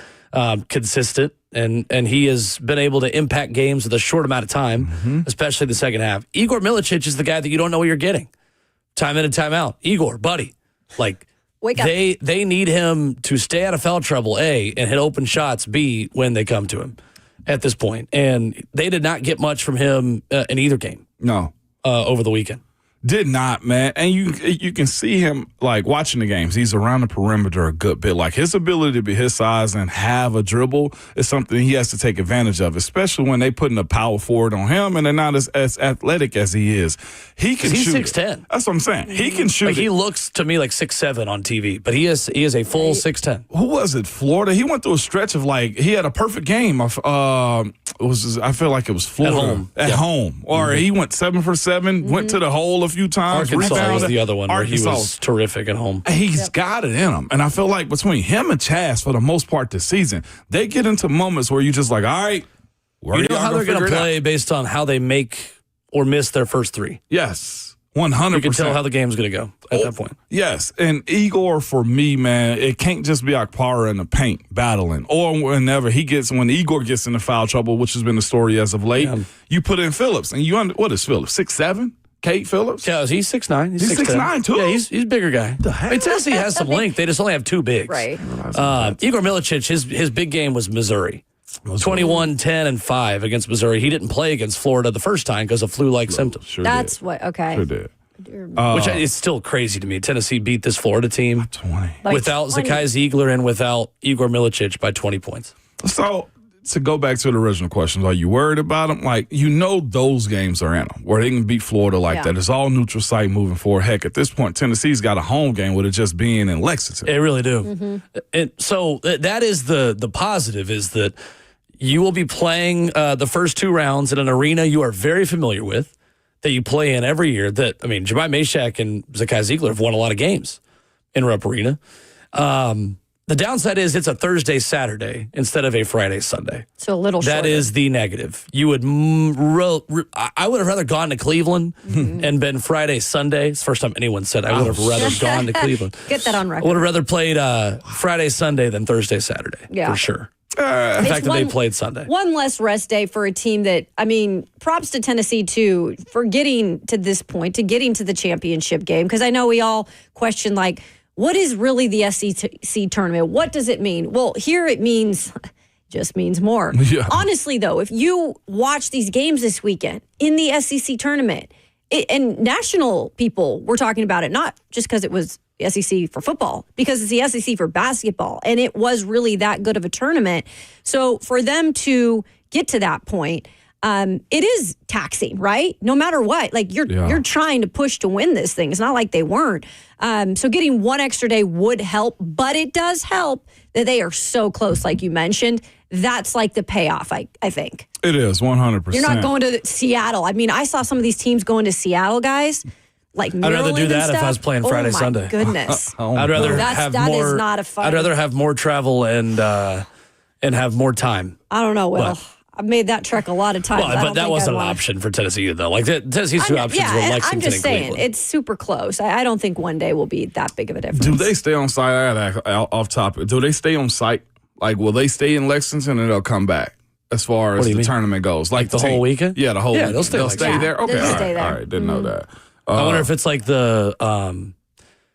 consistent, and he has been able to impact games with a short amount of time, especially the second half. Igor Milicic is the guy that you don't know what you're getting. Time in and time out. Igor, buddy, like... Wake up. They need him to stay out of foul trouble, A, and hit open shots, B, when they come to him at this point. And they did not get much from him in either game. No. Over the weekend. Did not, man. And you can see him, like, watching the games. He's around the perimeter a good bit. Like, his ability to be his size and have a dribble is something he has to take advantage of, especially when they putting a power forward on him and they're not as athletic as he is. He can shoot. He's 6'10". That's what I'm saying. He can shoot. Like, he looks to me like 6'7" on TV, but he is a full 6'10". Who was it? Florida? He went through a stretch of, like, he had a perfect game. I feel like it was Florida. At home. Or he went 7 for 7, went to the hole a few times. Arkansas was the other one where he was terrific at home. He's got it in him. And I feel like between him and Chaz, for the most part this season, they get into moments where you just like, all right, you know how they're going to play based on how they make or miss their first 3. Yes, 100%. You can tell how the game's going to go at that point. Yes, and Igor, for me, man, it can't just be Akpara in the paint battling. Or when Igor gets into foul trouble, which has been the story as of late, you put in Phillips. And what is Phillips, 6'7"? Kate Phillips? Yeah, he's 6'9". He's 6'9", too? Yeah, he's a bigger guy. I mean, Tennessee has some length. They just only have 2 bigs. Right. Igor Milicic, his big game was Missouri. 21, 10, and 5 against Missouri. He didn't play against Florida the first time because of flu-like symptoms. Sure That's did. what, okay. Sure did. Which is still crazy to me. Tennessee beat this Florida team 20. without 20. Zakai Ziegler and without Igor Milicic by 20 points. So, to go back to the original questions, are you worried about them? Like, those games are in them, where they can beat Florida like that. It's all neutral site moving forward. Heck, at this point, Tennessee's got a home game with it just being in Lexington. They really do. And so that is the positive, is that you will be playing the first 2 rounds in an arena you are very familiar with, that you play in every year. Jemai Mashak and Zakai Ziegler have won a lot of games in Rupp Arena. The downside is it's a Thursday, Saturday instead of a Friday, Sunday. So a little shorter. That is the negative. You would, I would have rather gone to Cleveland and been Friday, Sunday. It's the first time anyone said I would have rather gone to Cleveland. Get that on I record. would have rather played Friday, Sunday than Thursday, Saturday. Yeah. For sure. The fact that they played Sunday. One less rest day for a team that, props to Tennessee, too, for getting to this point, to getting to the championship game. Because I know we all question, what is really the SEC tournament? What does it mean? Well, here it just means more. Yeah. Honestly, though, if you watch these games this weekend in the SEC tournament, and national people were talking about it, not just because it was SEC for football, because it's the SEC for basketball, and it was really that good of a tournament. So for them to get to that point, it is taxing, right? No matter what, you're trying to push to win this thing. It's not like they weren't. So getting 1 extra day would help, but it does help that they are so close, like you mentioned. That's like the payoff, I think. It is, 100%. You're not going to Seattle. I saw some of these teams going to Seattle, guys. Like I'd rather do that if I was playing Friday, Sunday. Goodness. I'd rather have that more. is not a fun. I'd rather have more travel and have more time. I don't know, Will. I've made that trek a lot of times. But that wasn't an option for Tennessee, though. Tennessee's 2 options were Lexington I'm just and saying, Cleveland. it's super close. I don't think one day will be that big of a difference. Do they stay on site? Off topic. Do they stay on site? Will they stay in Lexington and they'll come back? As far as the tournament goes, the whole weekend? Yeah, the whole weekend. They'll stay there. Okay, they'll stay there. All right. Didn't know that. I wonder if it's like the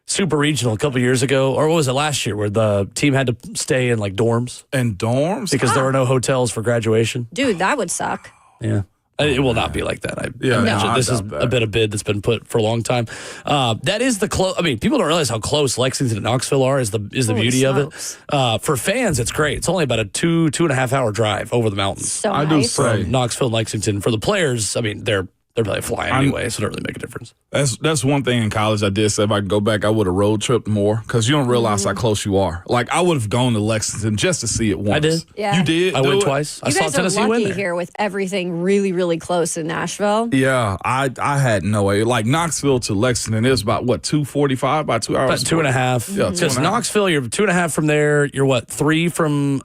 Super Regional a couple years ago, or what was it last year, where the team had to stay in dorms in dorms because there were no hotels for graduation. Dude, that would suck. Yeah. It will not be like that. I imagine no, this is a bid that's been put for a long time. That is the close. People don't realize how close Lexington and Knoxville are. Is the beauty smokes. of it. For fans, it's great. It's only about a 2.5 hour drive over the mountains. So I nice. do say from Knoxville and Lexington. For the players, they're probably flying anyway, so it doesn't really make a difference. that's one thing in college I did say if I could go back, I would have road tripped more because you don't realize how close you are. I would have gone to Lexington just to see it once. I did. Yeah. You did? I went twice. I You saw guys are Tennessee win lucky there. here with everything really, really close in Nashville. Yeah, I had no way. Knoxville to Lexington is about, 2:45 by 2 hours? About 2.5. Yeah, Because 2.5. Knoxville, you're 2.5 from there. You're 3 from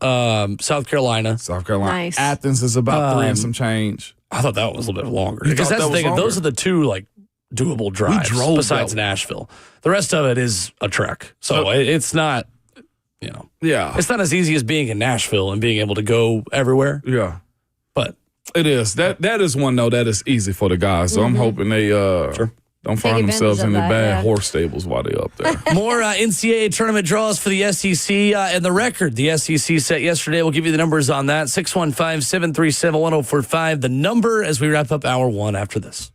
South Carolina. South Carolina. Nice. Athens is about 3 and some change. I thought that was a little bit longer. You Because thought that's that the thing. was Those are the 2 doable drives drove besides that. Nashville. The rest of it is a trek. So it's not, Yeah. it's not as easy as being in Nashville and being able to go everywhere. Yeah. But It is. That is one, though, that is easy for the guys. So I'm hoping they don't find advantage themselves of in the that, bad yeah. horse stables while they're up there. more NCAA tournament draws for the SEC and the record the SEC set yesterday. We'll give you the numbers on that. 615-737-1045. The number as we wrap up hour 1 after this.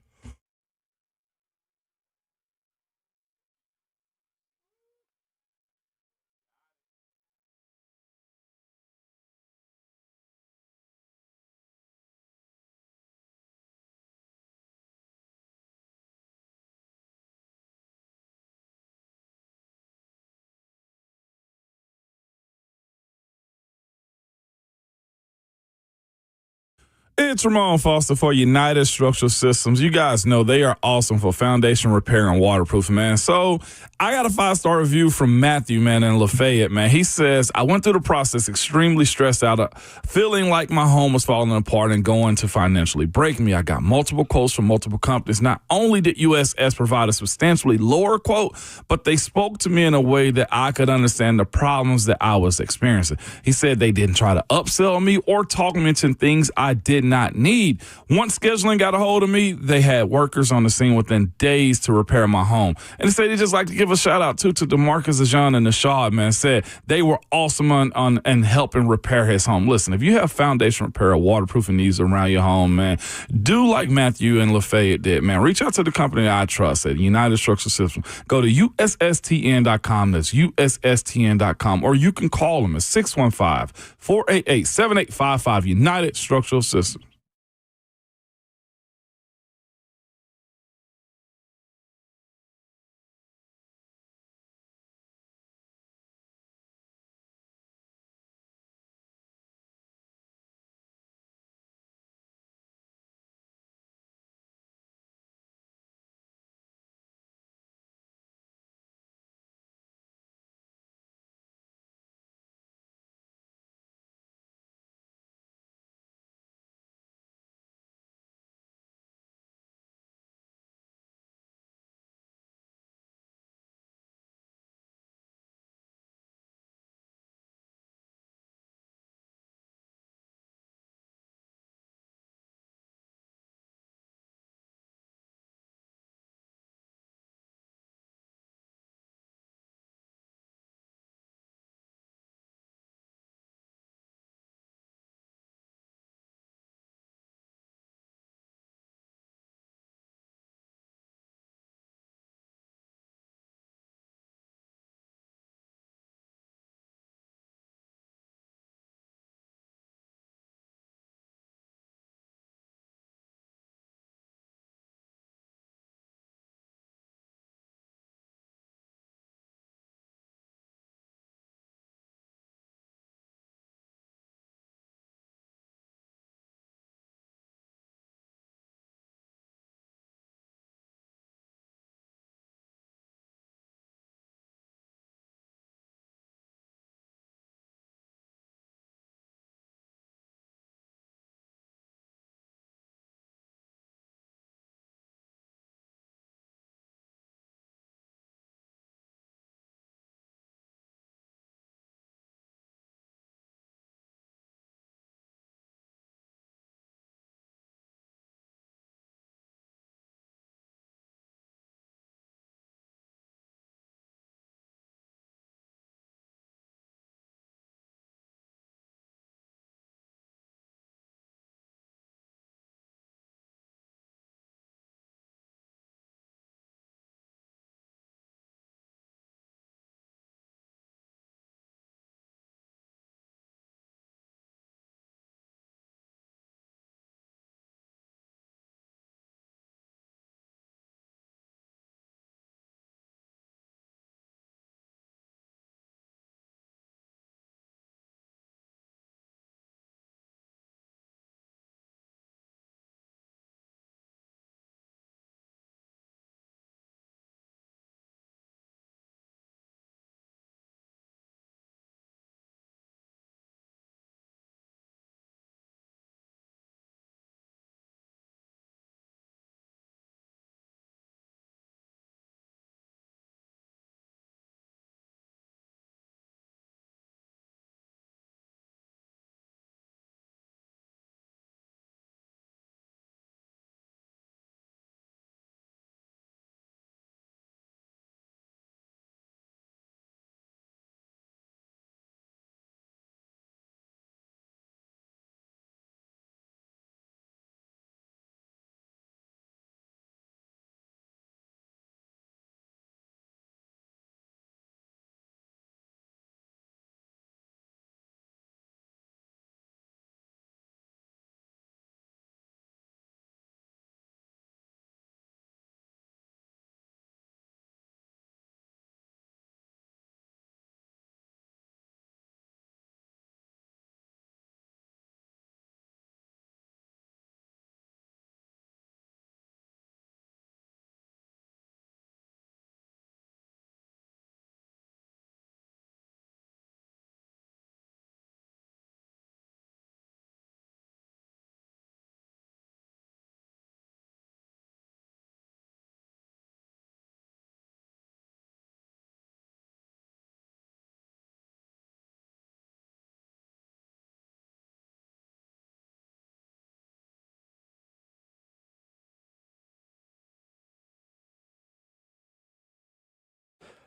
It's Ramon Foster for United Structural Systems. You guys know they are awesome for foundation repair and waterproofing, man. So I got a 5-star review from Matthew, man, in Lafayette, man. He says, I went through the process extremely stressed out, feeling like my home was falling apart and going to financially break me. I got multiple quotes from multiple companies. Not only did USS provide a substantially lower quote, but they spoke to me in a way that I could understand the problems that I was experiencing. He said they didn't try to upsell me or talk me into things I did not need. Once scheduling got a hold of me, they had workers on the scene within days to repair my home. And they said they just like to give a shout out to DeMarcus, Ajan, and Nashad, man. Said they were awesome on and helping repair his home. Listen, if you have foundation repair or waterproofing needs around your home, man, do like Matthew and Lafayette did, man. Reach out to the company I trust at United Structural Systems. Go to USSTN.com. That's USSTN.com. Or you can call them at 615-488-7855. United Structural Systems.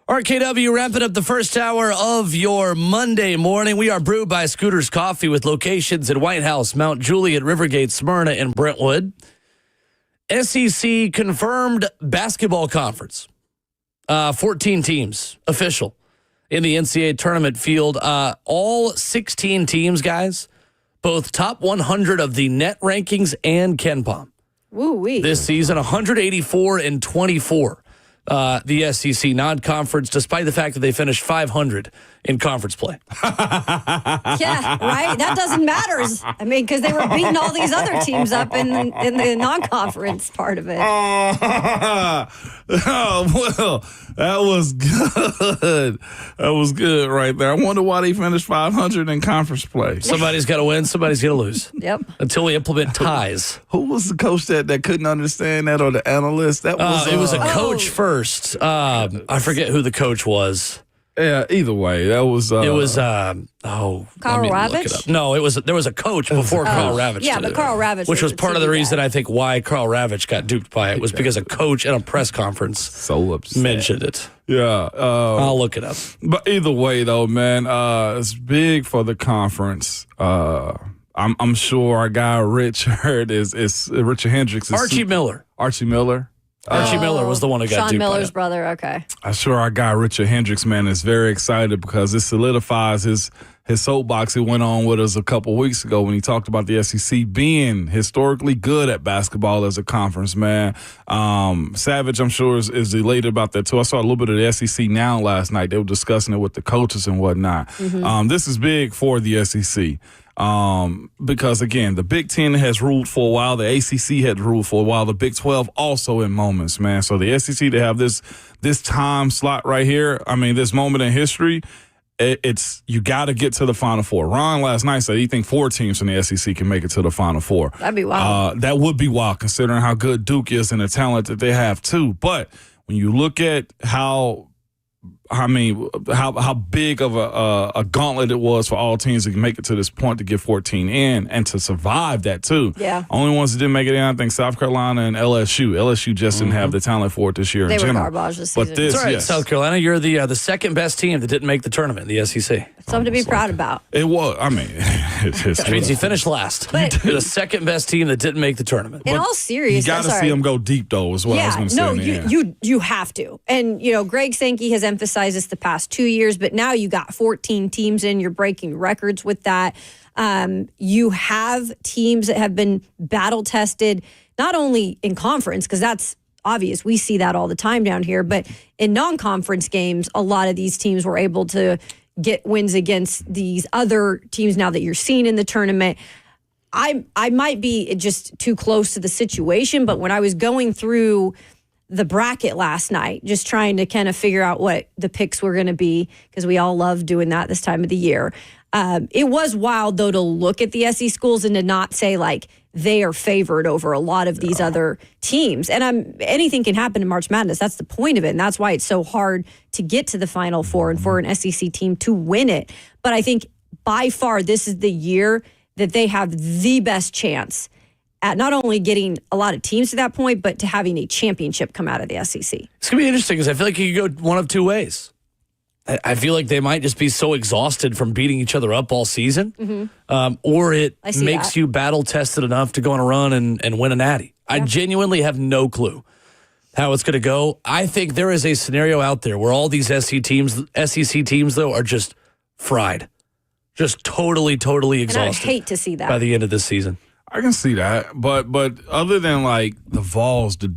RKW wrapping up the first hour of your Monday morning. We are brewed by Scooter's Coffee with locations in White House, Mount Juliet, Rivergate, Smyrna, and Brentwood. SEC confirmed basketball conference. 14 teams official in the NCAA tournament field. All 16 teams, guys, both top 100 of the net rankings and KenPom. Woo-wee. This season, 184 and 24. The SEC non-conference, despite the fact that they finished 500 in conference play. Yeah, right? That doesn't matter. I mean, because they were beating all these other teams up in the non-conference part of it. Oh, well, that was good. That was good right there. I wonder why they finished 500 in conference play. Somebody's got to win, somebody's got to lose. Yep. Until we implement ties. Who was the coach that couldn't understand that, or the analyst? That was It was a coach first. I forget who the coach was. Yeah, either way, that was. It was Carl Ravitch? No, there was a coach before Carl Ravitch. Yeah, did but it, Carl Ravitch which was part of the reason that. I think why Carl Ravitch got duped by it was because a coach at a press conference so upset. mentioned it. Yeah, I'll look it up. But either way, though, man, it's big for the conference. I'm sure our guy Richard is Richard Hendricks. Archie Miller. Archie Miller. Archie Miller was the one who got Sean duped by Miller's it. brother, okay. I'm sure our guy Richard Hendricks, man, is very excited because this solidifies his soapbox he went on with us a couple weeks ago when he talked about the SEC being historically good at basketball as a conference, man. Savage, I'm sure, is elated about that, too. I saw a little bit of the SEC Now last night. They were discussing it with the coaches and whatnot. Mm-hmm. This is big for the SEC. Because again, the Big Ten has ruled for a while, the ACC had ruled for a while, the Big 12 also in moments, man. So the SEC to have this time slot right here, I mean, this moment in history, it's you got to get to the Final Four. Ron last night said he think 4 teams from the SEC can make it to the Final Four. That'd be wild. That would be wild considering how good Duke is and the talent that they have too. But when you look at how big of a gauntlet it was for all teams to make it to this point to get 14 in and to survive that too. Yeah. Only ones that didn't make it in, I think, South Carolina and LSU. LSU just didn't have the talent for it this year They in were general. garbage this season. But this, That's right, yes. South Carolina, you're the second best team that didn't make the tournament in the SEC. Something to be proud about. It was. I mean, it's Which means you finished last. But- You're the second best team that didn't make the tournament. In all You seriousness, got to see them go deep, though, is what I was going to say. no, in the end. you have to. And, Greg Sankey has emphasized this the past 2 years, but now you got 14 teams in. You're breaking records with that. You have teams that have been battle tested, not only in conference, because that's obvious. We see that all the time down here. But in non-conference games, a lot of these teams were able to get wins against these other teams now that you're seeing in the tournament. I might be just too close to the situation, but when I was going through the bracket last night, just trying to kind of figure out what the picks were going to be, because we all love doing that this time of the year. It was wild, though, to look at the SEC schools and to not say, like, they are favored over a lot of these other teams. And anything can happen in March Madness. That's the point of it. And that's why it's so hard to get to the Final Four and for an SEC team to win it. But I think by far this is the year that they have the best chance at not only getting a lot of teams to that point, but to having a championship come out of the SEC. It's going to be interesting because I feel like you could go one of two ways. I feel like they might just be so exhausted from beating each other up all season, or it makes you battle-tested enough to go on a run and win a natty. Yeah. I genuinely have no clue how it's going to go. I think there is a scenario out there where all these SEC teams, though, are just fried. Just totally exhausted. And I hate to see that. By the end of this season. I can see that, but other than like the Vols, the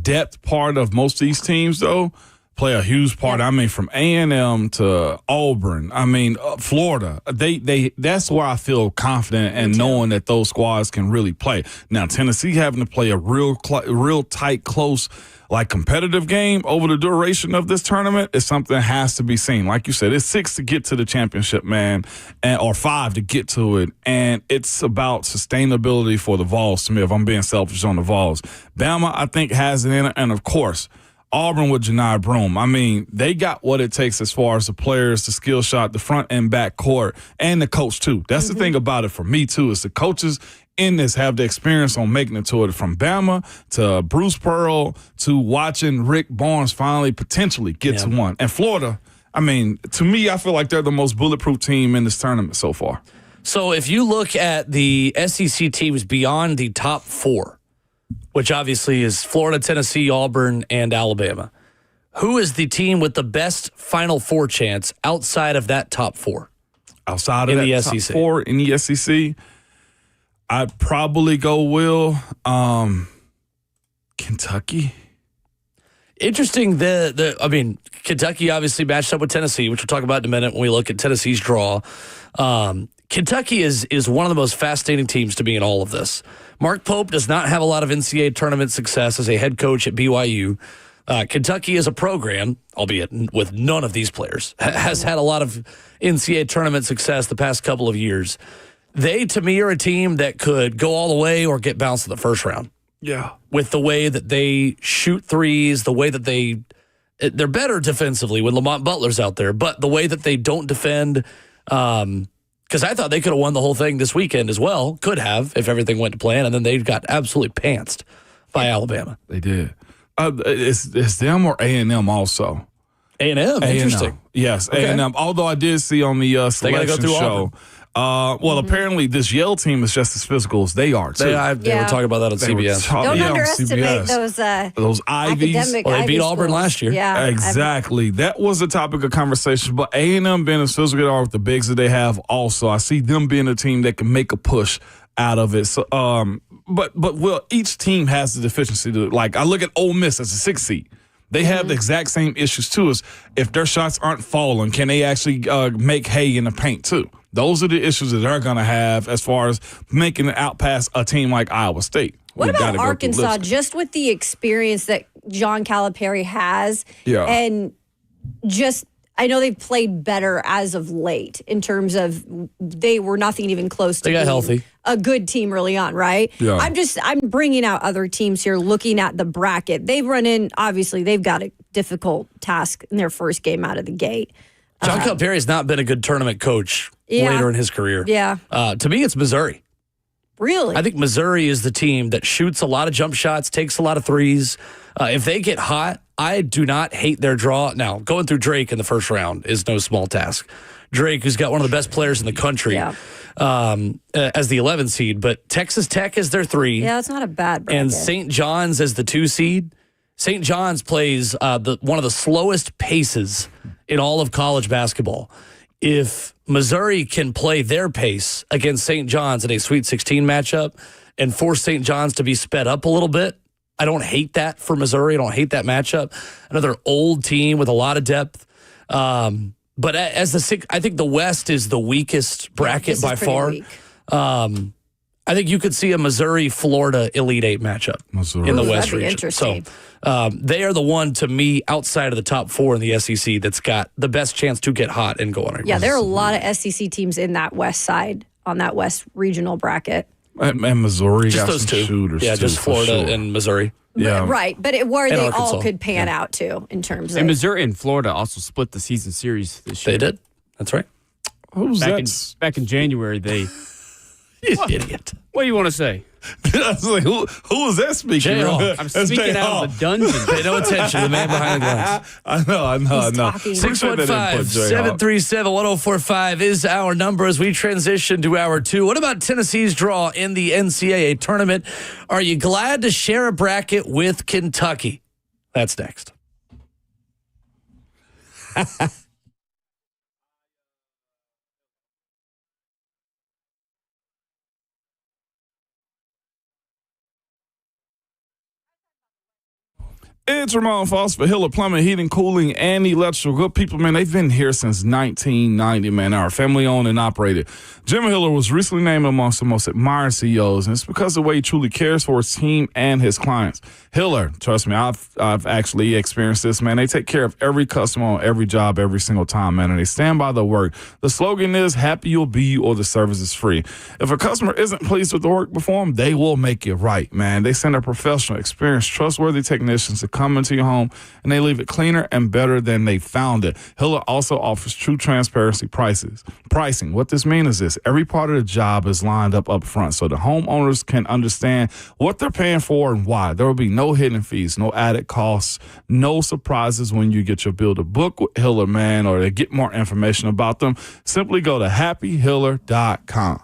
depth part of most of these teams though play a huge part. Yep. I mean, from A&M to Auburn, I mean Florida, they that's where I feel confident and knowing that those squads can really play. Now Tennessee having to play a real tight, close, like competitive game over the duration of this tournament is something that has to be seen. Like you said, it's 6 to get to the championship, man, or 5 to get to it. And it's about sustainability for the Vols to me, if I'm being selfish on the Vols. Bama, I think, has it in it. And, of course, Auburn with Janai Broome. I mean, they got what it takes as far as the players, the skill shot, the front and back court, and the coach, too. That's the thing about it for me, too, is the coaches in this have the experience on making it to it, from Bama to Bruce Pearl to watching Rick Barnes finally potentially get to one. And Florida, I mean, to me, I feel like they're the most bulletproof team in this tournament so far. So if you look at the SEC teams beyond the top 4, which obviously is Florida, Tennessee, Auburn, and Alabama, who is the team with the best Final Four chance outside of that top 4? Outside of the SEC. top 4 in the SEC, I'd probably go Kentucky. Interesting. Kentucky obviously matched up with Tennessee, which we'll talk about in a minute when we look at Tennessee's draw. Kentucky is one of the most fascinating teams to me in all of this. Mark Pope does not have a lot of NCAA tournament success as a head coach at BYU. Kentucky as a program, albeit with none of these players, has had a lot of NCAA tournament success the past couple of years. They, to me, are a team that could go all the way or get bounced in the first round. Yeah. With the way that they shoot threes, the way that they're better defensively when Lamont Butler's out there, but the way that they don't defend, because I thought they could have won the whole thing this weekend as well, could have if everything went to plan, and then they got absolutely pantsed by Alabama. They did. It's them or A&M also. A&M, interesting. Yes, okay. A&M. Although I did see on the selection show. Apparently this Yale team is just as physical as they are, too. They were talking about that on CBS. Don't underestimate those Ivies. They beat Auburn last year. Yeah, exactly. That was a topic of conversation. But A&M being as physical they are with the bigs that they have also, I see them being a team that can make a push out of it. So, but each team has the deficiency to, like, I look at Ole Miss as a 6th seed. They have the exact same issues, too, as if their shots aren't falling, can they actually make hay in the paint, too? Those are the issues that they're going to have as far as making it out past a team like Iowa State. What about Arkansas, just with the experience that John Calipari has? Yeah. And just, I know they've played better as of late in terms of they were nothing even close to they got being healthy. A good team early on, right? Yeah. I'm bringing out other teams here, looking at the bracket. They've run in, obviously, they've got a difficult task in their first game out of the gate. John Calipari has not been a good tournament coach later in his career. Yeah. To me, it's Missouri. Really? I think Missouri is the team that shoots a lot of jump shots, takes a lot of threes. If they get hot, I do not hate their draw. Now, going through Drake in the first round is no small task. Drake, who's got one of the best players in the country as the 11 seed, but Texas Tech is their 3. Yeah, it's not a bad bracket. And St. John's as the 2 seed. St. John's plays one of the slowest paces in all of college basketball. If Missouri can play their pace against St. John's in a Sweet 16 matchup and force St. John's to be sped up a little bit, I don't hate that for Missouri. I don't hate that matchup. Another old team with a lot of depth. But I think the West is the weakest bracket by far. I think you could see a Missouri-Florida Elite 8 matchup in the West region. Interesting. So they are the one, to me, outside of the top 4 in the SEC that's got the best chance to get hot and go on. Yeah, there are a lot of SEC teams in that West side, on that West regional bracket. And Missouri just got those some 2 shooters. Yeah, just Florida and Missouri. Yeah. Right, but where they Arkansas. all could pan out to in terms of. And Missouri and Florida also split the season series this year. They did. That's right. Who's back in January, they. You idiot. What do you want to say? I was like, who is that speaking? Jayhawk. I'm speaking out of the dungeon. Pay no attention to the man behind the glass. I know. 615-737-1045 is our number as we transition to hour 2. What about Tennessee's draw in the NCAA tournament? Are you glad to share a bracket with Kentucky? That's next. It's Ramon Foss for Hiller Plumbing, Heating, Cooling, and Electrical. Good people, man, they've been here since 1990, man. Our family-owned and operated. Jim Hiller was recently named amongst the most admired CEOs, and it's because of the way he truly cares for his team and his clients. Hiller, trust me, I've actually experienced this, man. They take care of every customer on every job every single time, man, and they stand by their work. The slogan is, happy you'll be or the service is free. If a customer isn't pleased with the work performed, they will make it right, man. They send a professional, experienced, trustworthy technicians to come come into your home and they leave it cleaner and better than they found it. Hiller also offers true transparency pricing. What this means is this: every part of the job is lined up front so the homeowners can understand what they're paying for and why. There will be no hidden fees, no added costs, no surprises when you get your bill. To book with Hiller, man, or to get more information about them, simply go to happyhiller.com.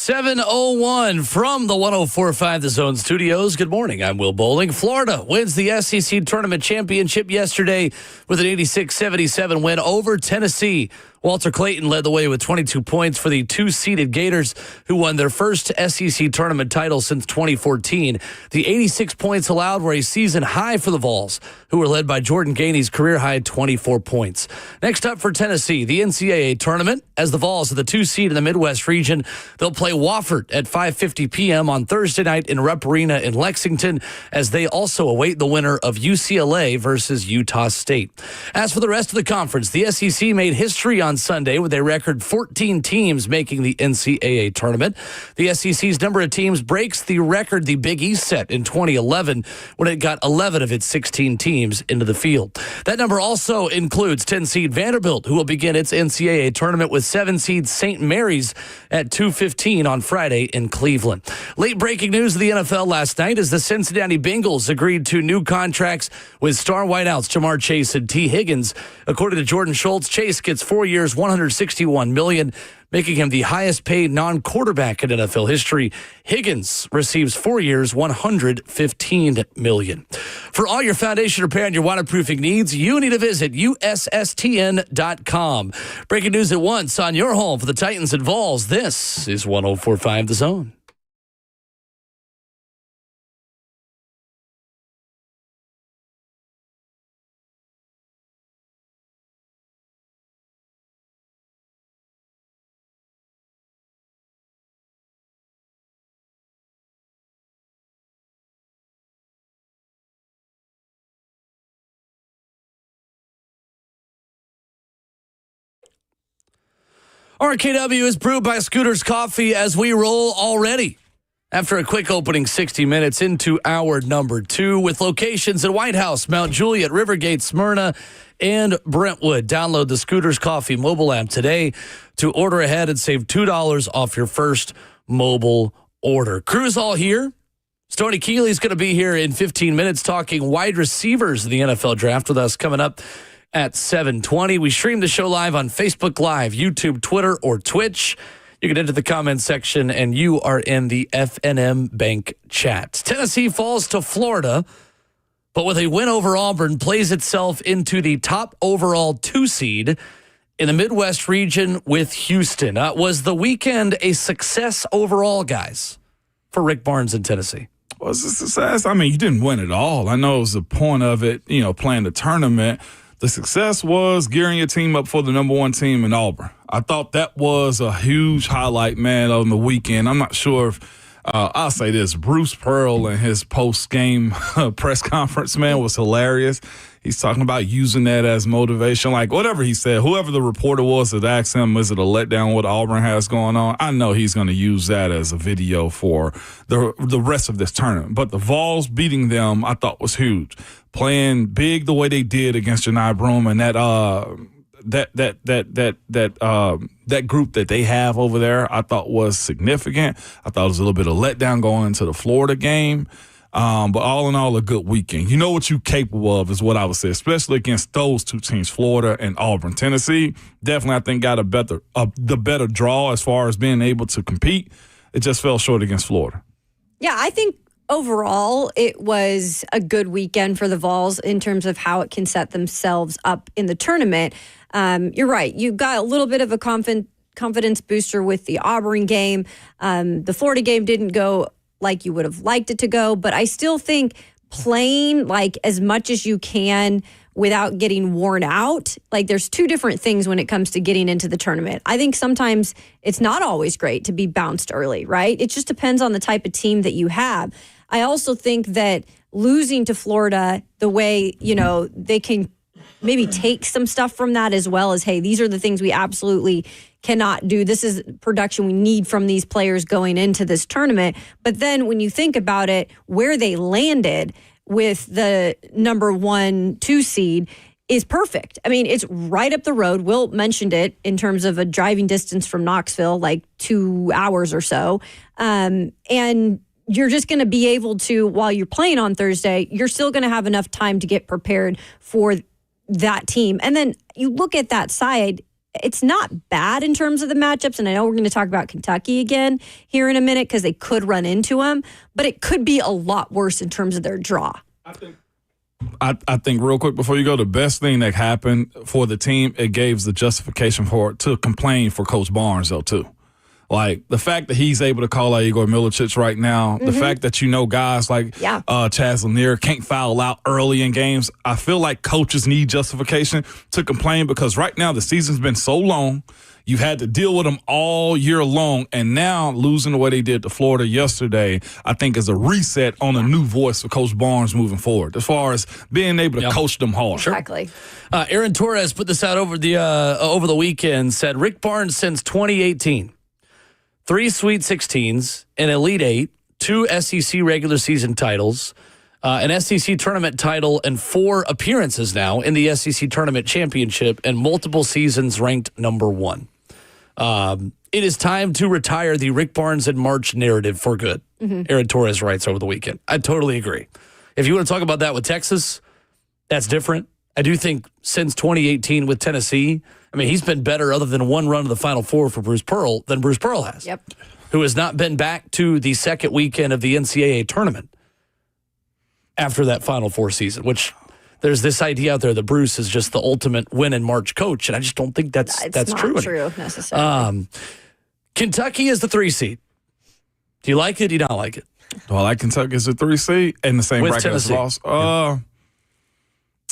7:01 from the 104.5 The Zone Studios. Good morning. I'm Will Bowling. Florida wins the SEC Tournament Championship yesterday with an 86-77 win over Tennessee. Walter Clayton led the way with 22 points for the two-seeded Gators, who won their first SEC tournament title since 2014. The 86 points allowed were a season high for the Vols, who were led by Jordan Gainey's career-high 24 points. Next up for Tennessee, the NCAA tournament. As the Vols are the two-seed in the Midwest region, they'll play Wofford at 5:50 p.m. on Thursday night in Rupp Arena in Lexington, as they also await the winner of UCLA versus Utah State. As for the rest of the conference, the SEC made history on Sunday with a record 14 teams making the NCAA tournament. The SEC's number of teams breaks the record the Big East set in 2011 when it got 11 of its 16 teams into the field. That number also includes 10-seed Vanderbilt, who will begin its NCAA tournament with 7-seed St. Mary's at 2:15 on Friday in Cleveland. Late breaking news of the NFL last night as the Cincinnati Bengals agreed to new contracts with star wideouts Jamar Chase and T. Higgins. According to Jordan Schultz, Chase gets 4 years, $161 million, making him the highest paid non-quarterback in NFL history. Higgins receives 4 years, $115 million. For all your foundation repair and your waterproofing needs, you need to visit USSTN.com. Breaking news at once on your home for the Titans and Vols. This is 104.5 The Zone. RKW is brewed by Scooter's Coffee as we roll already. After a quick opening 60 minutes into hour number 2 with locations at White House, Mount Juliet, Rivergate, Smyrna, and Brentwood. Download the Scooter's Coffee mobile app today to order ahead and save $2 off your first mobile order. Crew's all here. Stoney Kelley's going to be here in 15 minutes talking wide receivers in the NFL draft with us coming up at 7:20. We stream the show live on Facebook Live, YouTube, Twitter, or Twitch. You can enter the comment section, and you are in the FNM Bank chat. Tennessee falls to Florida, but with a win over Auburn, plays itself into the top overall 2-seed in the Midwest region with Houston. Was the weekend a success overall, guys, for Rick Barnes in Tennessee? Well, it's a success. I mean, you didn't win it all. I know it was the point of it, playing the tournament. The success was gearing your team up for the number 1 team in Auburn. I thought that was a huge highlight, man, on the weekend. I'm not sure if I'll say this. Bruce Pearl in his post-game press conference, man, was hilarious. He's talking about using that as motivation. Like, whatever he said, whoever the reporter was that asked him, is it a letdown what Auburn has going on? I know he's going to use that as a video for the rest of this tournament. But the Vols beating them, I thought was huge. Playing big the way they did against Janai Broom and that group that they have over there, I thought was significant. I thought it was a little bit of letdown going into the Florida game. But all in all, a good weekend. You know what you're capable of is what I would say, especially against those two teams, Florida and Auburn. Tennessee definitely, I think, got the better draw as far as being able to compete. It just fell short against Florida. Yeah, I think overall it was a good weekend for the Vols in terms of how it can set themselves up in the tournament. You're right. You got a little bit of a confidence booster with the Auburn game. The Florida game didn't go like you would have liked it to go, but I still think playing like as much as you can without getting worn out, like there's two different things when it comes to getting into the tournament. I think sometimes it's not always great to be bounced early, right? It just depends on the type of team that you have. I also think that losing to Florida, the way, they can maybe take some stuff from that as well as, hey, these are the things we absolutely cannot do. This is production we need from these players going into this tournament. But then when you think about it, where they landed with the number 1-2 seed is perfect. I mean, it's right up the road. Will mentioned it in terms of a driving distance from Knoxville, like 2 hours or so. And you're just going to be able to, while you're playing on Thursday, you're still going to have enough time to get prepared for that team. And then you look at that side, it's not bad in terms of the matchups. And I know we're going to talk about Kentucky again here in a minute because they could run into them, but it could be a lot worse in terms of their draw. I think real quick before you go, the best thing that happened for the team, it gave the justification for it to complain for Coach Barnes, though, too. Like, the fact that he's able to call out Igor Milicic right now, the fact that guys like Chaz Lanier can't foul out early in games, I feel like coaches need justification to complain because right now the season's been so long. You've had to deal with them all year long, and now losing the way they did to Florida yesterday, I think is a reset on a new voice for Coach Barnes moving forward as far as being able to coach them hard. Exactly. Aaron Torres put this out over the weekend, said Rick Barnes since 2018. 3 Sweet 16s, an Elite 8, 2 SEC regular season titles, an SEC tournament title, and 4 appearances now in the SEC tournament championship, and multiple seasons ranked number 1. It is time to retire the Rick Barnes in March narrative for good. Aaron Torres writes over the weekend. I totally agree. If you want to talk about that with Texas, that's different. I do think since 2018 with Tennessee, I mean, he's been better other than one run to the Final Four for Bruce Pearl than Bruce Pearl has. Yep. Who has not been back to the second weekend of the NCAA tournament after that Final Four season, which there's this idea out there that Bruce is just the ultimate win in March coach, and I just don't think that's true. It's not true necessarily. Kentucky is the 3 seed. Do you like it? Do you not like it? Do I like Kentucky as a 3 seed in the same With bracket as Tennessee. Vols?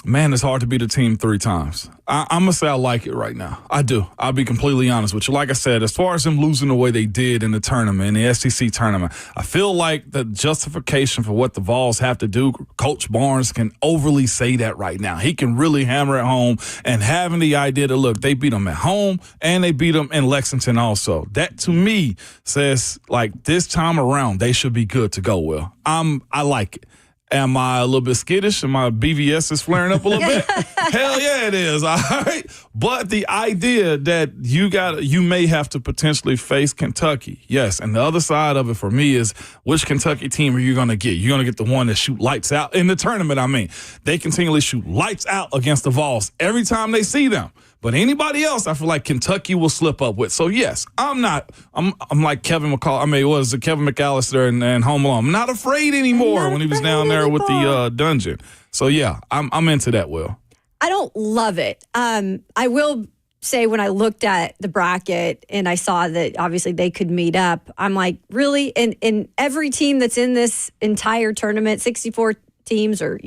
Man, it's hard to beat a team 3 times. I'm going to say I like it right now. I do. I'll be completely honest with you. Like I said, as far as them losing the way they did in the tournament, in the SEC tournament, I feel like the justification for what the Vols have to do, Coach Barnes can overly say that right now. He can really hammer it home, and having the idea that, look, they beat them at home and they beat them in Lexington also. That, to me, says, like, this time around, they should be good to go, Will. I like it. Am I a little bit skittish? Am my BVS is flaring up a little bit? Hell yeah, it is. All right. But the idea that you may have to potentially face Kentucky. Yes. And the other side of it for me is, which Kentucky team are you going to get? You're going to get the one that shoot lights out in the tournament. I mean, they continually shoot lights out against the Vols every time they see them. But anybody else, I feel like Kentucky will slip up with. So, yes, I'm like Kevin McAllister and Home Alone. I'm not afraid anymore when he was down there with the dungeon. So, yeah, I'm into that, Will. I don't love it. I will say when I looked at the bracket and I saw that obviously they could meet up, I'm like, really? In every team that's in this entire tournament, 64 teams or,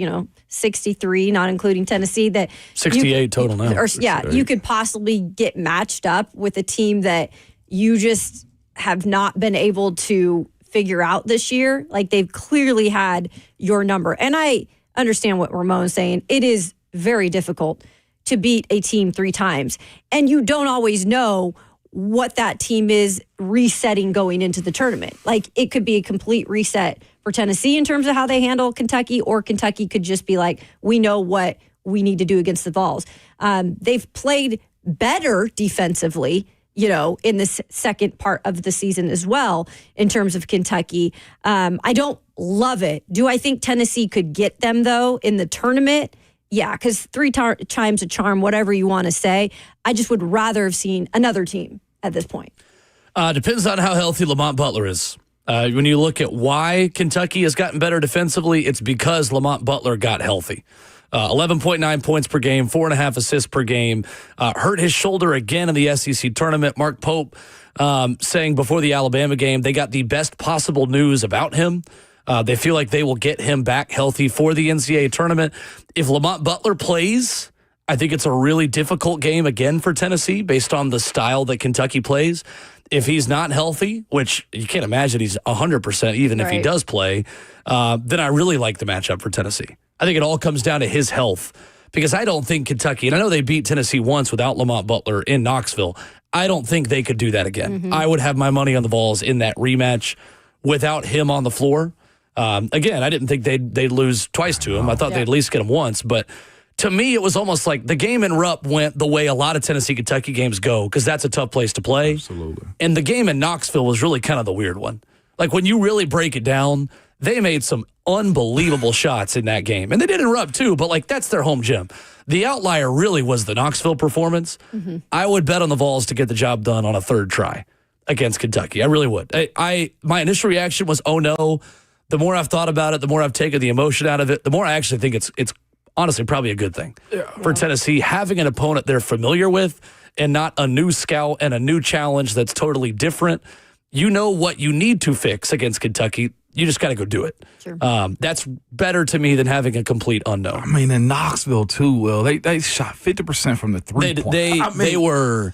63, not including Tennessee, that 68 total now. Or, you could possibly get matched up with a team that you just have not been able to figure out this year. Like, they've clearly had your number. And I understand what Ramon's saying. It is very difficult to beat a team 3 times. And you don't always know what that team is resetting going into the tournament. Like, it could be a complete reset for Tennessee in terms of how they handle Kentucky, or Kentucky could just be like, we know what we need to do against the Vols. They've played better defensively, in this second part of the season as well, in terms of Kentucky. I don't love it. Do I think Tennessee could get them, though, in the tournament? Yeah, because 3 times a charm, whatever you want to say. I just would rather have seen another team at this point. Depends on how healthy Lamont Butler is. When you look at why Kentucky has gotten better defensively, it's because Lamont Butler got healthy. 11.9 points per game, 4.5 assists per game. Hurt his shoulder again in the SEC tournament. Mark Pope saying before the Alabama game, they got the best possible news about him. They feel like they will get him back healthy for the NCAA tournament. If Lamont Butler plays, I think it's a really difficult game again for Tennessee based on the style that Kentucky plays. If he's not healthy, which you can't imagine he's 100% even if he does play, then I really like the matchup for Tennessee. I think it all comes down to his health, because I don't think Kentucky, and I know they beat Tennessee once without Lamont Butler in Knoxville, I don't think they could do that again. I would have my money on the Vols in that rematch without him on the floor. Again, I didn't think they'd lose twice to him. I thought they'd at least get him once, but to me, it was almost like the game in Rupp went the way a lot of Tennessee-Kentucky games go, because that's a tough place to play. Absolutely. And the game in Knoxville was really kind of the weird one. Like, when you really break it down, they made some unbelievable shots in that game. And they did erupt too, but like that's their home gym. The outlier really was the Knoxville performance. I would bet on the Vols to get the job done on a third try against Kentucky. I really would. My initial reaction was, oh no. The more I've thought about it, the more I've taken the emotion out of it, the more I actually think it's honestly probably a good thing for Tennessee, having an opponent they're familiar with and not a new scout and a new challenge that's totally different. You know what you need to fix against Kentucky. You just got to go do it. Sure. That's better to me than having a complete unknown. I mean, in Knoxville too, Will, they shot 50% from the three-point. They were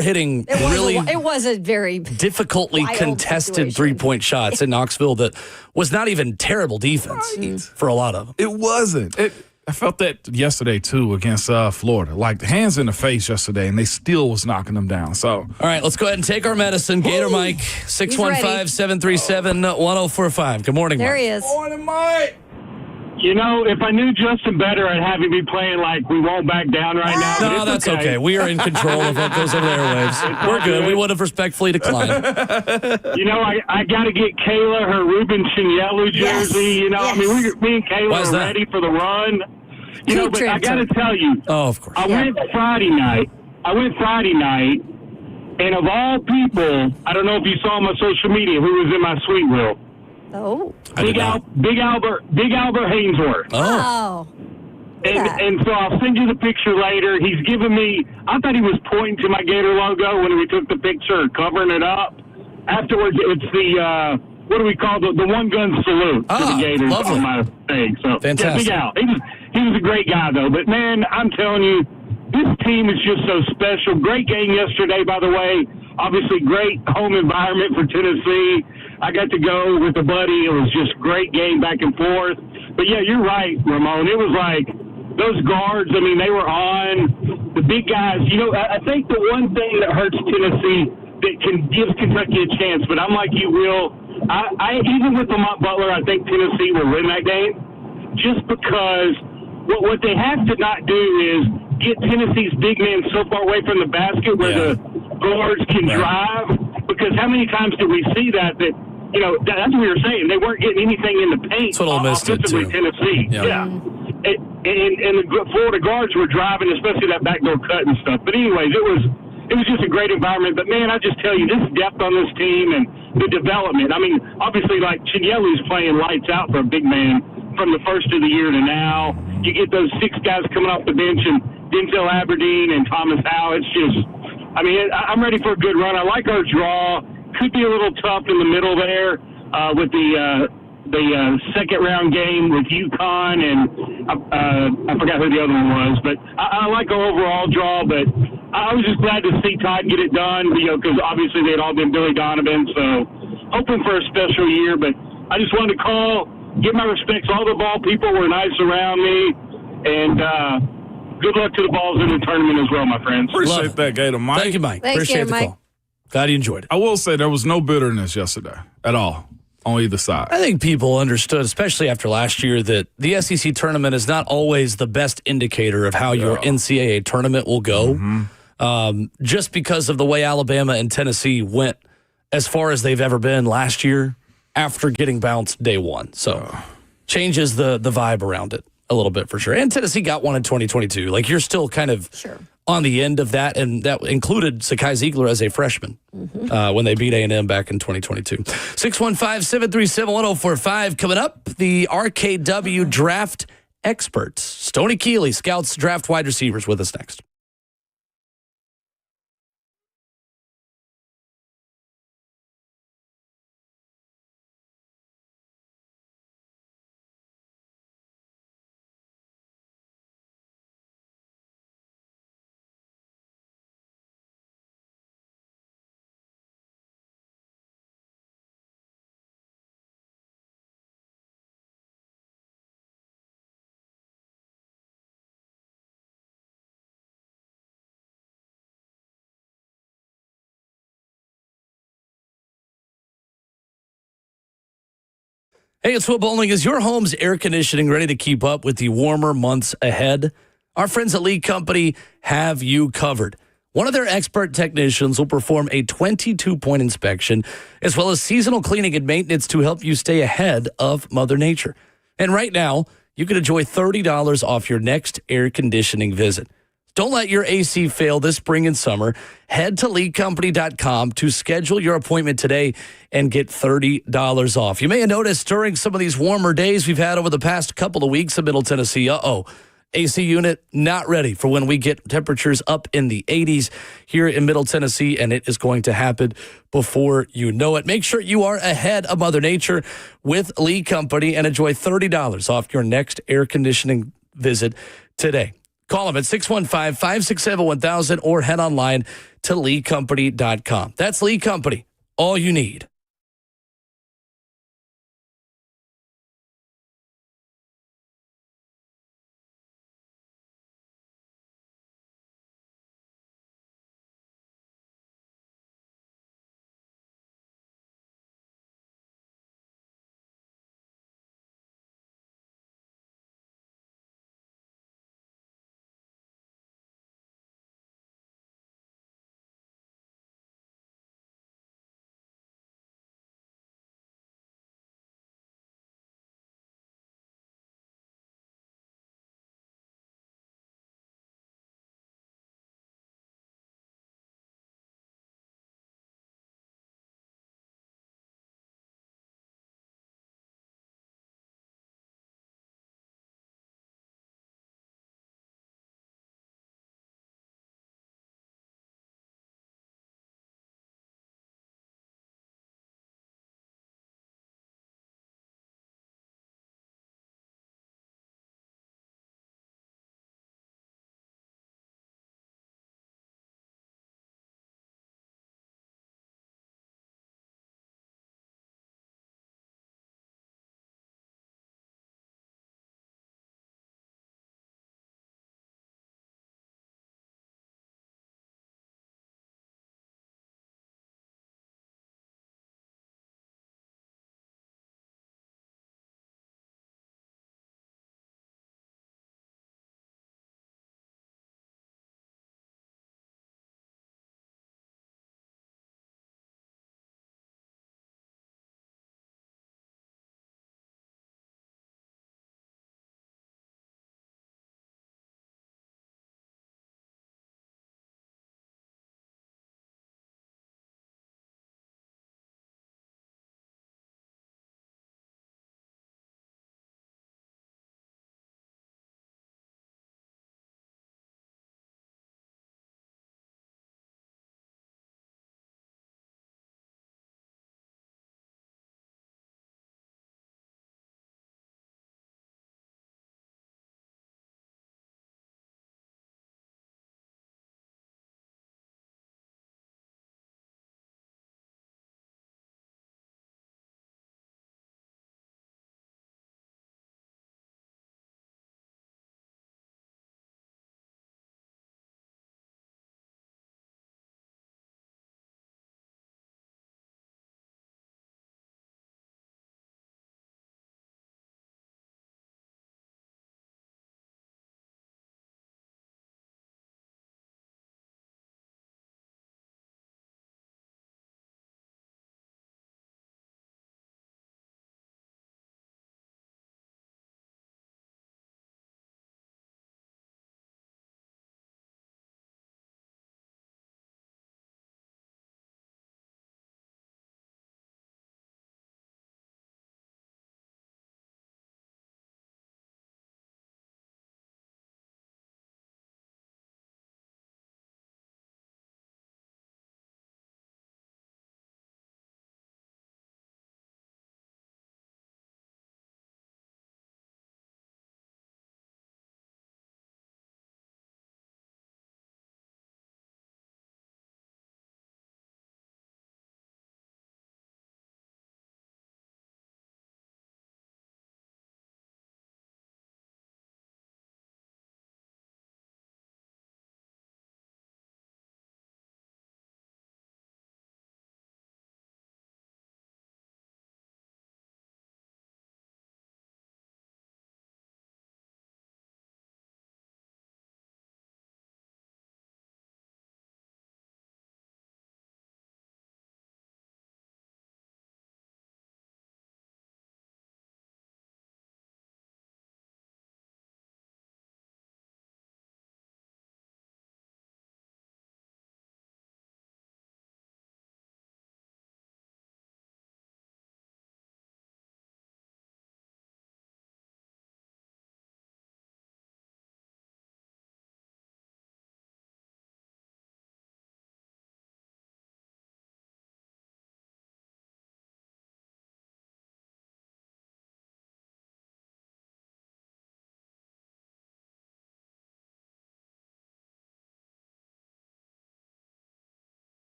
hitting it was a very difficultly contested 3-point shots in Knoxville that was not even terrible defense for a lot of them. It wasn't. I felt that yesterday too against Florida. Like hands in the face yesterday, and they still was knocking them down. So, all right, let's go ahead and take our medicine. Gator Mike, 615-737-1045. Good morning, there Mike. he is. Good morning, Mike. You know, if I knew Justin better, I'd have him be playing like we won't back down right now. No, that's okay. We are in control of what goes over the airwaves. We're good. We would have respectfully declined. You know, I got to get Kayla her Ruben Chinyelu jersey. Yes. You know, Yes. I mean, me and Kayla Why is are that? ready for the run. You know, but I got to tell you, Oh, of course. I went Friday night, and of all people, I don't know if you saw my social media, who was in my suite, Will. Oh. I did not. Big Albert Hainsworth. Oh. And so I'll send you the picture later. He's giving me, I thought he was pointing to my Gator logo when we took the picture, covering it up. Afterwards, it's the, what do we call the one gun salute to the Gators lovely. on my thing. So, Fantastic. Yeah, Big Al. He was a great guy, though. But, man, I'm telling you, this team is just so special. Great game yesterday, by the way. Obviously, great home environment for Tennessee. I got to go with a buddy. It was just a great game back and forth. But, yeah, you're right, Ramon. It was like those guards, I mean, they were on. The big guys, you know, I think the one thing that hurts Tennessee that can give Kentucky a chance, but I'm like you, Will, I even with Lamont Butler, I think Tennessee will win that game just because what they have to not do is get Tennessee's big men so far away from the basket where the guards can drive. Because how many times did we see that, you know, that's what we were saying. They weren't getting anything in the paint. That's what Ole Miss did, too. Tennessee. Yeah. And the Florida guards were driving, especially that backdoor cut and stuff. But anyways, it was just a great environment. But, man, I just tell you, this depth on this team and the development. I mean, obviously, like, Chinyelu's playing lights out for a big man from the first of the year to now. You get those 6 guys coming off the bench and Denzel Aberdeen and Thomas Howe. It's just, I mean, I'm ready for a good run. I like our draw. Could be a little tough in the middle there with the second round game with UConn and I forgot who the other one was. But I like our overall draw. But I was just glad to see Todd get it done, you know, because obviously they had all been Billy Donovan. So hoping for a special year. But I just wanted to call, give my respects. All the ball people were nice around me. And good luck to the Vols in the tournament as well, my friends. Appreciate that, Gator Mike. Thank you, Mike. Thanks, Appreciate Gator the Mike. call. Glad you enjoyed it. I will say there was no bitterness yesterday at all on either side. I think people understood, especially after last year, that the SEC tournament is not always the best indicator of how your NCAA tournament will go. Just because of the way Alabama and Tennessee went as far as they've ever been last year after getting bounced day one. So changes the vibe around it a little bit for sure. And Tennessee got one in 2022. Like, you're still kind of on the end of that, and that included Sakai Ziegler as a freshman when they beat A&M back in 2022. 615-737-1045. Coming up, the RKW draft experts. Stoney Kelley scouts draft wide receivers with us next. Hey, it's Will Bowling. Is your home's air conditioning ready to keep up with the warmer months ahead? Our friends at Lee Company have you covered. One of their expert technicians will perform a 22-point inspection, as well as seasonal cleaning and maintenance to help you stay ahead of Mother Nature. And right now, you can enjoy $30 off your next air conditioning visit. Don't let your AC fail this spring and summer. Head to leecompany.com to schedule your appointment today and get $30 off. You may have noticed during some of these warmer days we've had over the past couple of weeks in Middle Tennessee, AC unit not ready for when we get temperatures up in the 80s here in Middle Tennessee, and it is going to happen before you know it. Make sure you are ahead of Mother Nature with Lee Company and enjoy $30 off your next air conditioning visit today. Call them at 615-567-1000 or head online to leecompany.com. That's Lee Company, all you need.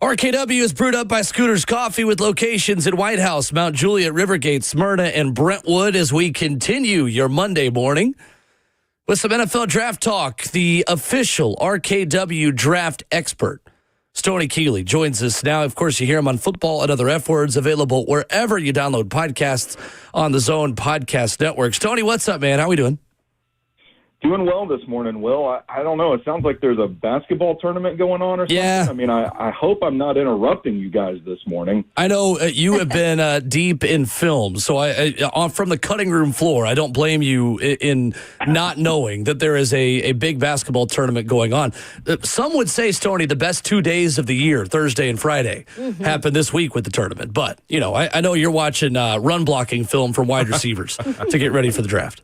RKW is brewed up by Scooter's Coffee with locations in White House, Mount Juliet, Rivergate, Smyrna, and Brentwood as we continue your Monday morning with some NFL draft talk. The official RKW draft expert, Stoney Kelley, joins us now. Of course, you hear him on Football and Other F Words, available wherever you download podcasts on the Zone Podcast Network. Stoney, what's up, man? How we doing? Doing well this morning, Will. I don't know. It sounds like there's a basketball tournament going on or something. Yeah. I mean, I hope I'm not interrupting you guys this morning. I know you have been deep in film, so I from the cutting room floor, I don't blame you in not knowing that there is a big basketball tournament going on. Some would say, Stoney, the best 2 days of the year, Thursday and Friday, happened this week with the tournament. But, you know, I know you're watching run blocking film from wide receivers to get ready for the draft.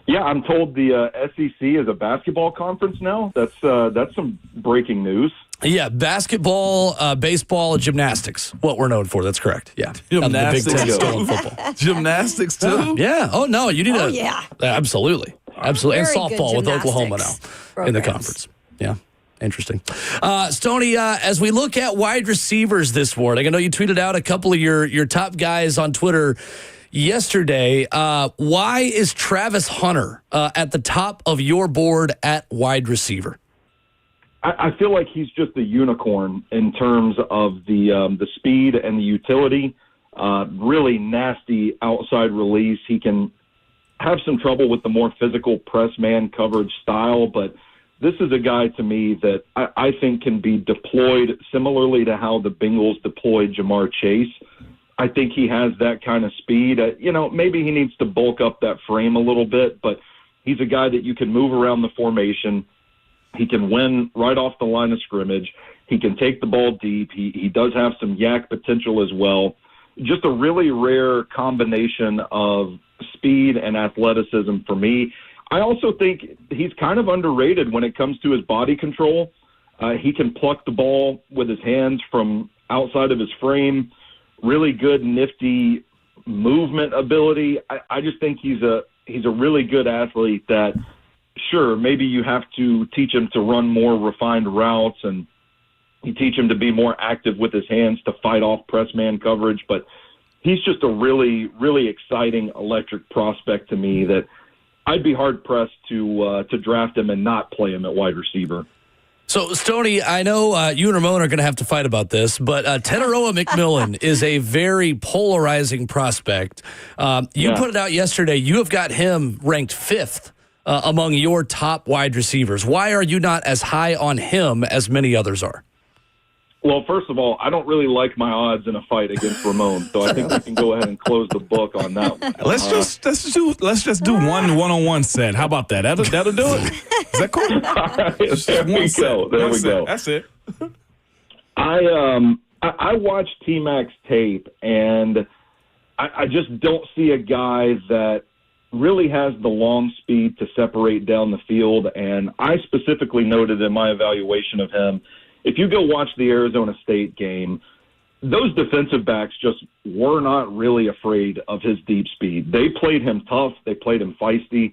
Yeah, I'm told the SEC is a basketball conference now. That's some breaking news. Yeah, basketball, baseball, gymnastics, what we're known for. That's correct. Yeah. Gymnastics. The Big Ten still in football. Gymnastics, too? Yeah. Oh, no, you need to. Yeah. Absolutely. Absolutely. And Very good softball with Oklahoma now gymnastics in the programs. conference. Yeah. Interesting. Stoney, as we look at wide receivers this morning, I know you tweeted out a couple of your top guys on Twitter yesterday. Why is Travis Hunter at the top of your board at wide receiver? I feel like he's just a unicorn in terms of the speed and the utility. Really nasty outside release. He can have some trouble with the more physical press man coverage style, but this is a guy to me that I think can be deployed similarly to how the Bengals deployed Jamar Chase. I think he has that kind of speed. Maybe he needs to bulk up that frame a little bit, but he's a guy that you can move around the formation. He can win right off the line of scrimmage. He can take the ball deep. He does have some yak potential as well. Just a really rare combination of speed and athleticism for me. I also think he's kind of underrated when it comes to his body control. He can pluck the ball with his hands from outside of his frame. Really good, nifty movement ability. I just think he's a really good athlete that, sure, maybe you have to teach him to run more refined routes and you teach him to be more active with his hands to fight off press man coverage. But he's just a really, really exciting electric prospect to me that I'd be hard-pressed to draft him and not play him at wide receiver. So, Stoney, I know you and Ramon are going to have to fight about this, but Tenaroa McMillan is a very polarizing prospect. You put it out yesterday. You have got him ranked 5th among your top wide receivers. Why are you not as high on him as many others are? Well, first of all, I don't really like my odds in a fight against Ramon, so I think we can go ahead and close the book on that one. Let's just do one-on-one set. How about that? That'll do it. Is that cool? All right, there we go. There we go. That's it. I watched T-Mac's tape, and I just don't see a guy that really has the long speed to separate down the field. And I specifically noted in my evaluation of him, if you go watch the Arizona State game, those defensive backs just were not really afraid of his deep speed. They played him tough. They played him feisty.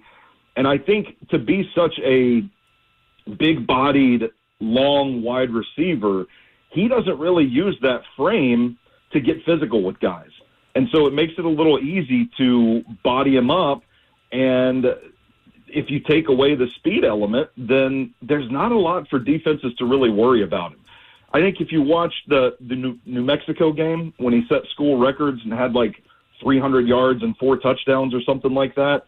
And I think to be such a big-bodied, long, wide receiver, he doesn't really use that frame to get physical with guys. And so it makes it a little easy to body him up. And if you take away the speed element, then there's not a lot for defenses to really worry about him. I think if you watch the New Mexico game when he set school records and had like 300 yards and 4 touchdowns or something like that,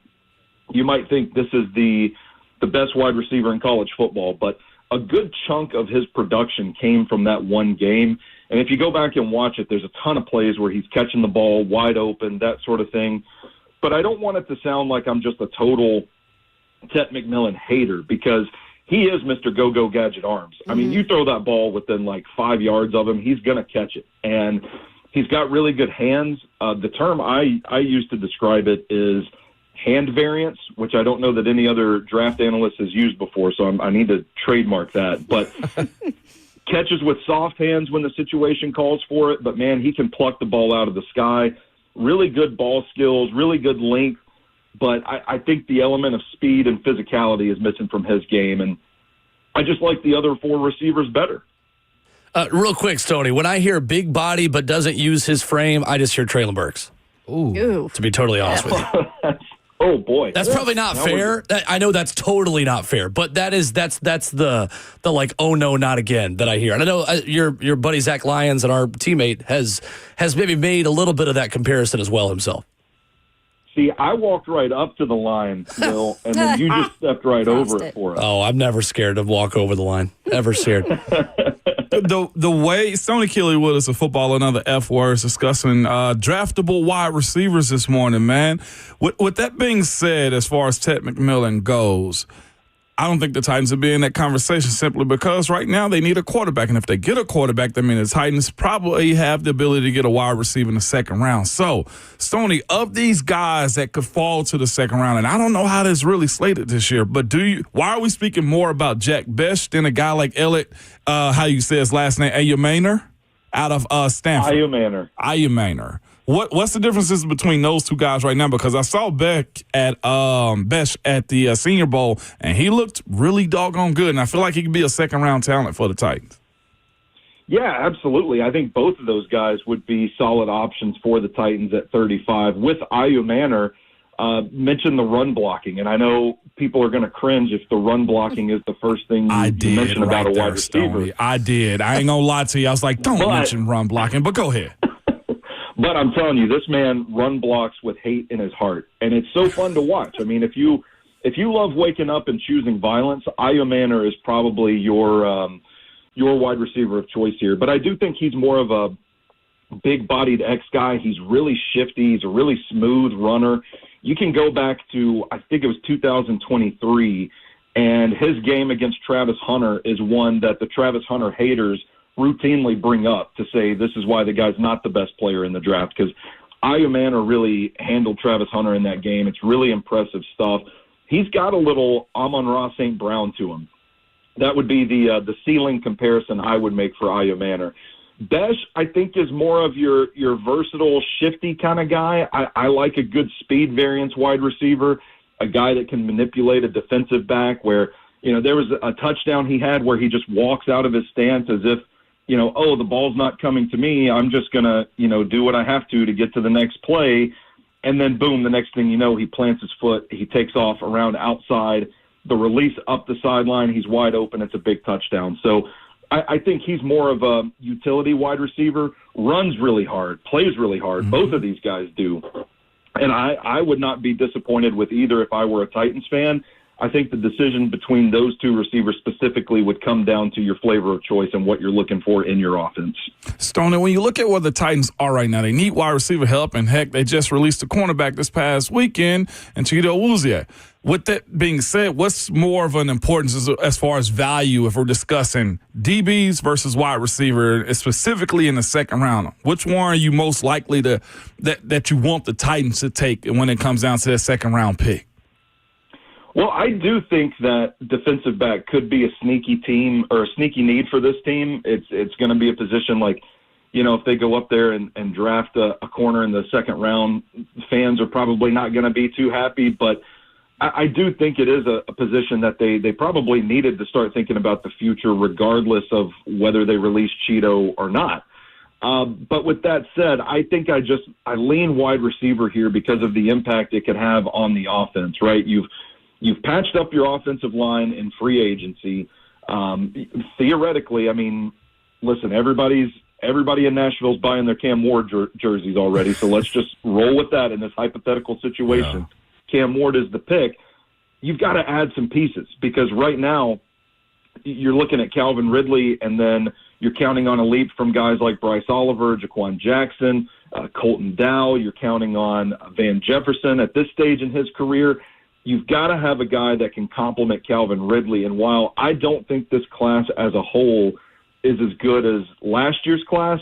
you might think this is the best wide receiver in college football. But a good chunk of his production came from that one game. And if you go back and watch it, there's a ton of plays where he's catching the ball wide open, that sort of thing. But I don't want it to sound like I'm just a total Tet McMillan hater, because he is Mr. Go-Go Gadget Arms. I mean, you throw that ball within like 5 yards of him, he's going to catch it. And he's got really good hands. The term I use to describe it is hand variance, which I don't know that any other draft analyst has used before, so I need to trademark that. But catches with soft hands when the situation calls for it. But, man, he can pluck the ball out of the sky. Really good ball skills, really good length. But I think the element of speed and physicality is missing from his game, and I just like the other 4 receivers better. Real quick, Stoney, when I hear big body but doesn't use his frame, I just hear Traylon Burks. Ooh. To be totally honest with you. Oh boy, That's probably not fair. I know that's totally not fair, but that's the like, oh no, not again that I hear. And I know your buddy Zach Lyons and our teammate has maybe made a little bit of that comparison as well himself. See, I walked right up to the line, Will, and then you just stepped right over it for us. Oh, I'm never scared to walk over the line. Never scared. The way Stoney Kelley with us, a football and other F words, discussing draftable wide receivers this morning, man. With that being said, as far as Ted McMillan goes, I don't think the Titans will be in that conversation simply because right now they need a quarterback. And if they get a quarterback, that means the Titans probably have the ability to get a wide receiver in the second round. So, Stoney, of these guys that could fall to the second round, and I don't know how this really slated this year, but why are we speaking more about Jack Bech than a guy like Elliott, how you say his last name, Ayumanor, out of Stanford? Ayumanor. What's the differences between those two guys right now? Because I saw Bech at the Senior Bowl, and he looked really doggone good, and I feel like he could be a second-round talent for the Titans. Yeah, absolutely. I think both of those guys would be solid options for the Titans at 35. With Ayumanor, mention the run blocking, and I know people are going to cringe if the run blocking is the first thing you mention about a wide receiver. Stoney. I did. I ain't going to lie to you. I was like, don't mention run blocking, but go ahead. But I'm telling you, this man run blocks with hate in his heart, and it's so fun to watch. I mean, if you love waking up and choosing violence, Ayumanor is probably your wide receiver of choice here. But I do think he's more of a big-bodied X guy. He's really shifty. He's a really smooth runner. You can go back to, I think it was 2023, and his game against Travis Hunter is one that the Travis Hunter haters routinely bring up to say this is why the guy's not the best player in the draft, because Ayumanor really handled Travis Hunter in that game. It's really impressive stuff. He's got a little Amon-Ra St. Brown to him. That would be the ceiling comparison I would make for Ayumanor. Bech, I think, is more of your versatile, shifty kind of guy. I like a good speed variance wide receiver, a guy that can manipulate a defensive back where, there was a touchdown he had where he just walks out of his stance as if, the ball's not coming to me. I'm just going to, do what I have to get to the next play. And then, boom, the next thing you know, he plants his foot. He takes off around outside. The release up the sideline, he's wide open. It's a big touchdown. So I think he's more of a utility wide receiver, runs really hard, plays really hard. Mm-hmm. Both of these guys do. And I would not be disappointed with either if I were a Titans fan. I think the decision between those two receivers specifically would come down to your flavor of choice and what you're looking for in your offense. Stoney, when you look at where the Titans are right now, they need wide receiver help, and heck, they just released a cornerback this past weekend, and Chido Awuzie. With that being said, what's more of an importance as far as value if we're discussing DBs versus wide receiver, specifically in the second round? Which one are you most likely that you want the Titans to take when it comes down to that second round pick? Well, I do think that defensive back could be a sneaky team or a sneaky need for this team. It's going to be a position like, if they go up there and draft a corner in the second round, fans are probably not going to be too happy. But I do think it is a position that they probably needed to start thinking about the future, regardless of whether they release Cheeto or not. But with that said, I think I lean wide receiver here because of the impact it could have on the offense, right? You've patched up your offensive line in free agency. Theoretically, I mean, listen, everybody in Nashville's buying their Cam Ward jerseys already, so let's just roll with that in this hypothetical situation. Yeah. Cam Ward is the pick. You've got to add some pieces because right now you're looking at Calvin Ridley, and then you're counting on a leap from guys like Bryce Oliver, Jaquan Jackson, Colton Dow. You're counting on Van Jefferson at this stage in his career. You've got to have a guy that can complement Calvin Ridley. And while I don't think this class as a whole is as good as last year's class,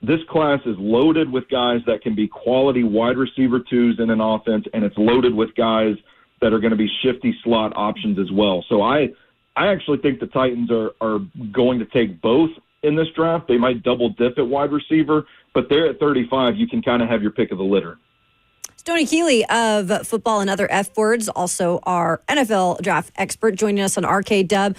this class is loaded with guys that can be quality wide receiver twos in an offense, and it's loaded with guys that are going to be shifty slot options as well. So I actually think the Titans are going to take both in this draft. They might double dip at wide receiver, but there at 35, you can kind of have your pick of the litter. Stoney Kelley of Football and Other F Words, also our NFL draft expert, joining us on RKW.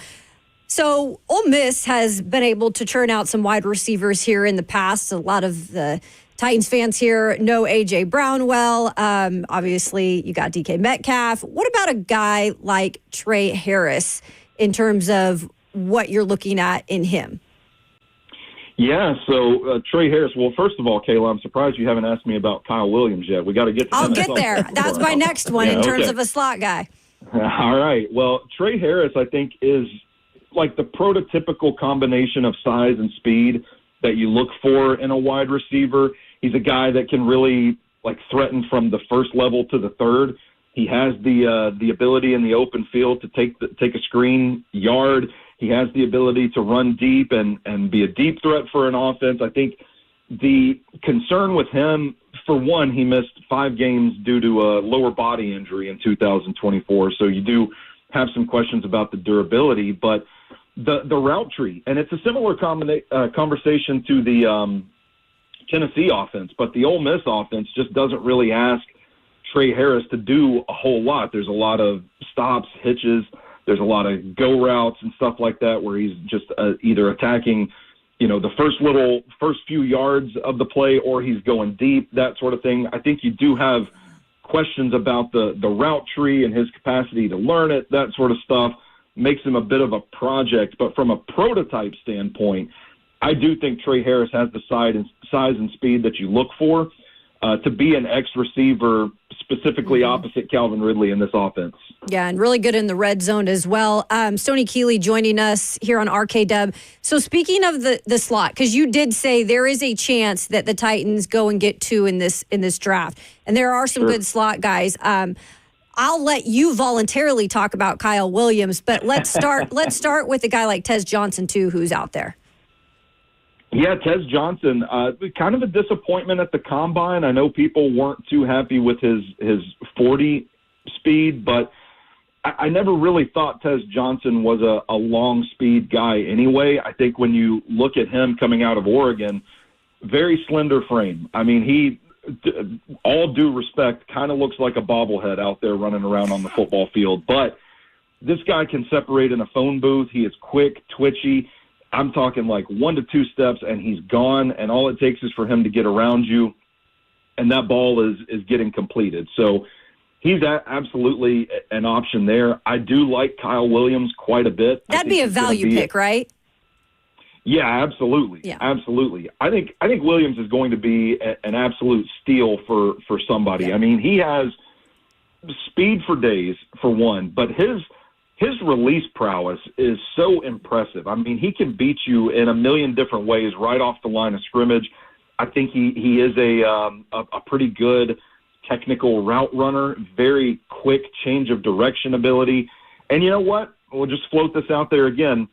So Ole Miss has been able to churn out some wide receivers here in the past. A lot of the Titans fans here know A.J. Brown well. Obviously, you got DK Metcalf. What about a guy like Trey Harris in terms of what you're looking at in him? Yeah, so Trey Harris. Well, first of all, Kayla, I'm surprised you haven't asked me about Kyle Williams yet. We got to get to I'll him. get there. That's my next one in terms of a slot guy. All right. Well, Trey Harris, I think, is like the prototypical combination of size and speed that you look for in a wide receiver. He's a guy that can really like threaten from the first level to the third. He has the ability in the open field to take a screen yard. He has the ability to run deep and be a deep threat for an offense. I think the concern with him, for one, he missed 5 games due to a lower body injury in 2024. So you do have some questions about the durability, but the route tree, and it's a similar conversation to the Tennessee offense, but the Ole Miss offense just doesn't really ask Trey Harris to do a whole lot. There's a lot of stops, hitches. There's a lot of go routes and stuff like that where he's just either attacking, the first few yards of the play, or he's going deep, that sort of thing. I think you do have questions about the route tree and his capacity to learn it, that sort of stuff. Makes him a bit of a project. But from a prototype standpoint, I do think Trey Harris has the size and speed that you look for to be an X receiver, specifically opposite Calvin Ridley in this offense. Yeah, and really good in the red zone as well. Stoney Kelley joining us here on RKW. So speaking of the slot, because you did say there is a chance that the Titans go and get 2 in this draft, and there are some good slot guys. I'll let you voluntarily talk about Kyle Williams, but let's start with a guy like Tez Johnson too, who's out there. Yeah, Tez Johnson, kind of a disappointment at the combine. I know people weren't too happy with his 40 speed, but I never really thought Tez Johnson was a long speed guy anyway. I think when you look at him coming out of Oregon, very slender frame. I mean, he, all due respect, kind of looks like a bobblehead out there running around on the football field. But this guy can separate in a phone booth. He is quick, twitchy. I'm talking like 1 to 2 steps, and he's gone, and all it takes is for him to get around you, and that ball is getting completed. So he's absolutely an option there. I do like Kyle Williams quite a bit. That'd be a value pick, right? Yeah, absolutely. Yeah. Absolutely. I think Williams is going to be an absolute steal for somebody. Yeah. I mean, he has speed for days, for one, but his release prowess is so impressive. I mean, he can beat you in a million different ways right off the line of scrimmage. I think he is a pretty good technical route runner, very quick change of direction ability. And you know what? We'll just float this out there again.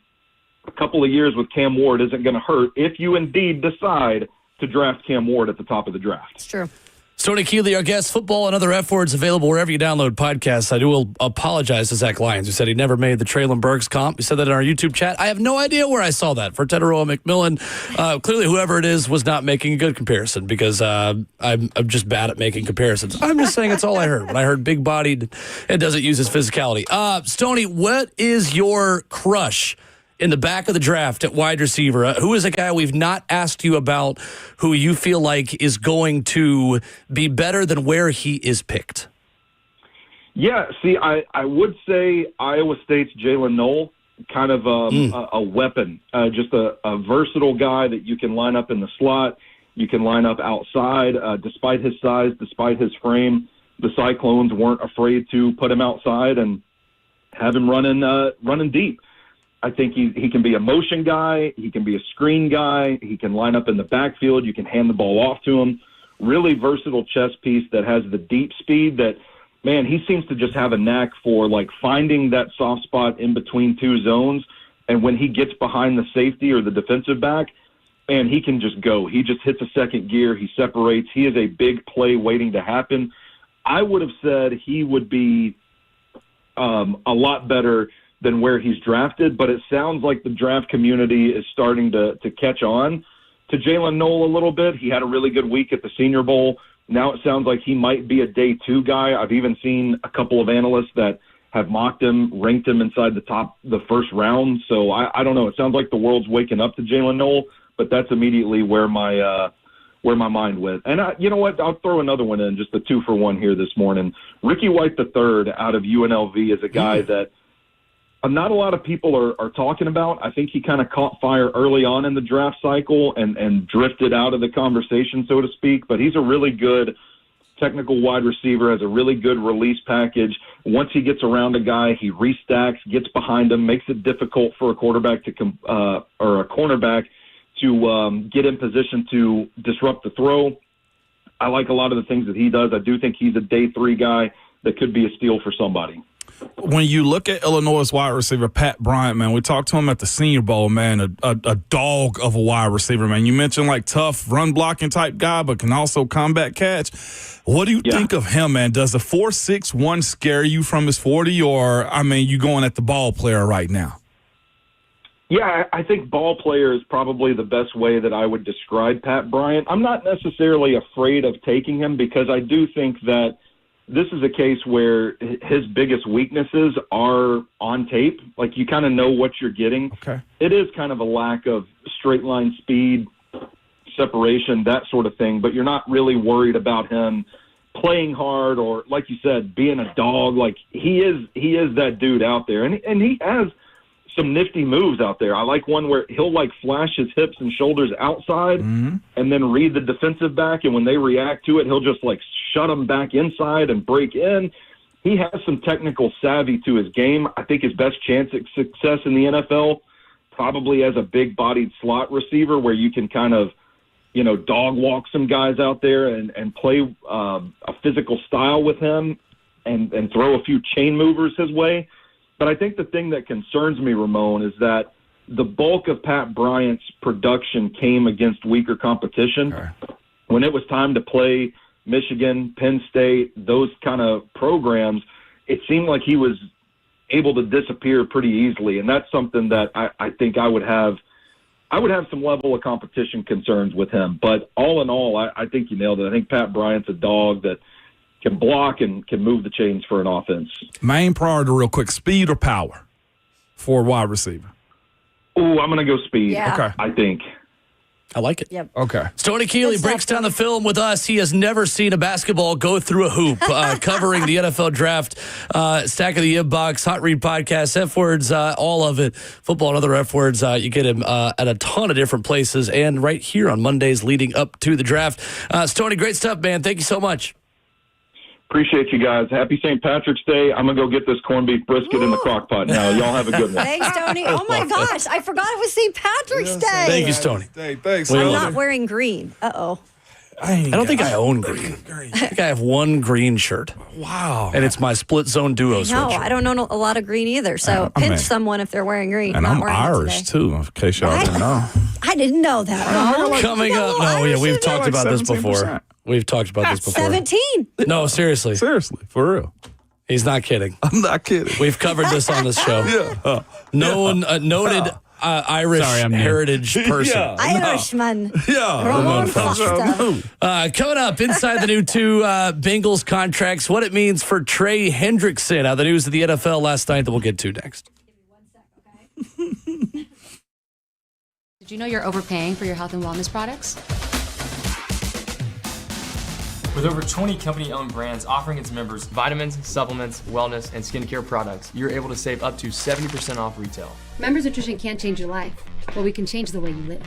A couple of years with Cam Ward isn't going to hurt if you indeed decide to draft Cam Ward at the top of the draft. It's true. Stoney Kelley, our guest. Football and other F words available wherever you download podcasts. I will apologize to Zach Lyons, who said he never made the Traylon Burks comp. He said that in our YouTube chat. I have no idea where I saw that. For Teteroa McMillan, clearly whoever it is was not making a good comparison because I'm just bad at making comparisons. I'm just saying it's all I heard. When I heard big-bodied and doesn't use his physicality. Stoney, what is your crush in the back of the draft at wide receiver? Who is a guy we've not asked you about who you feel like is going to be better than where he is picked? Yeah, see, I would say Iowa State's Jalen Noel, kind of a weapon, just a versatile guy that you can line up in the slot. You can line up outside. Despite his size, despite his frame, the Cyclones weren't afraid to put him outside and have him running deep. I think he can be a motion guy. He can be a screen guy. He can line up in the backfield. You can hand the ball off to him. Really versatile chess piece that has the deep speed that, man, he seems to just have a knack for, like, finding that soft spot in between two zones. And when he gets behind the safety or the defensive back, man, he can just go. He just hits a second gear. He separates. He is a big play waiting to happen. I would have said he would be a lot better than where he's drafted, but it sounds like the draft community is starting to catch on to Jalen Noel a little bit. He had a really good week at the Senior Bowl. Now it sounds like he might be a day 2 guy. I've even seen a couple of analysts that have mocked him, ranked him inside the first round. So I don't know. It sounds like the world's waking up to Jalen Noel, but that's immediately where my mind went. And you know what? I'll throw another one in, just a 2-for-1 here this morning. Ricky White III out of UNLV is a guy that not a lot of people are talking about. I think he kind of caught fire early on in the draft cycle and drifted out of the conversation, so to speak. But he's a really good technical wide receiver, has a really good release package. Once he gets around a guy, he restacks, gets behind him, makes it difficult for a quarterback or a cornerback to get in position to disrupt the throw. I like a lot of the things that he does. I do think he's a day 3 guy that could be a steal for somebody. When you look at Illinois' wide receiver, Pat Bryant, man, we talked to him at the Senior Bowl, man, a dog of a wide receiver, man. You mentioned, like, tough run-blocking type guy, but can also combat catch. What do you think of him, man? Does the 4.61 scare you from his 40, or, I mean, you going at the ball player right now? Yeah, I think ball player is probably the best way that I would describe Pat Bryant. I'm not necessarily afraid of taking him because I do think that this is a case where his biggest weaknesses are on tape. Like, you kind of know what you're getting. Okay. It is kind of a lack of straight line speed, separation, that sort of thing, but you're not really worried about him playing hard or, like you said, being a dog. Like, he is that dude out there. And he has some nifty moves out there. I like one where he'll, like, flash his hips and shoulders outside and then read the defensive back, and when they react to it, he'll just, like, shut them back inside and break in. He has some technical savvy to his game. I think his best chance at success in the NFL probably as a big-bodied slot receiver where you can kind of, you know, dog walk some guys out there and play a physical style with him and throw a few chain movers his way. But I think the thing that concerns me, Ramon, is that the bulk of Pat Bryant's production came against weaker competition. Okay. When it was time to play Michigan, Penn State, those kind of programs, it seemed like he was able to disappear pretty easily. And that's something that I think I would have some level of competition concerns with him. But all in all, I think you nailed it. I think Pat Bryant's a dog that can block and can move the chains for an offense. Main priority, real quick, speed or power for a wide receiver? Ooh, I'm going to go speed, Yeah. Okay. I think. I like it. Yep. Okay. Stoney Kelley Good stuff, breaks down the film with us. He has never seen a basketball go through a hoop. Covering the NFL draft, Stack of the Inbox, Hot Read Podcast, F Words, all of it. Football and other F Words. You get him at a ton of different places and right here on Mondays leading up to the draft. Stoney, great stuff, man. Thank you so much. Appreciate you guys. Happy St. Patrick's Day. I'm going to go get this corned beef brisket in the crock pot now. Y'all have a good one. Thanks, Tony. Oh, my gosh. I forgot it was St. Patrick's Day. Thank you, Stoney. Hey, thanks. I'm Well, not wearing green. Uh-oh. I don't think I own green. I think I have one green shirt. Wow. And it's my split zone duo No, sweatshirt. I don't know a lot of green either. So I pinch mean- someone if they're wearing green. And Not I'm wearing it Irish, today. too, in case y'all didn't know. I didn't know that. Ron. Coming You got a up, little no, Irish yeah, we've in talked like about this 17%. before. We've talked about this before. 17. No, seriously. Seriously, for real. He's not kidding. I'm not kidding. We've covered this on this show. Yeah. Noted Irish Sorry, I'm new. heritage person. Yeah. Irishman. Yeah. Ramon Foster. Coming up, inside the new two Bengals contracts, what it means for Trey Hendrickson. The news of the NFL last night that we'll get to next. Did you know you're overpaying for your health and wellness products? With over 20 company-owned brands offering its members vitamins, supplements, wellness, and skincare products, you're able to save up to 70% off retail. Members Nutrition can't change your life, but we can change the way you live.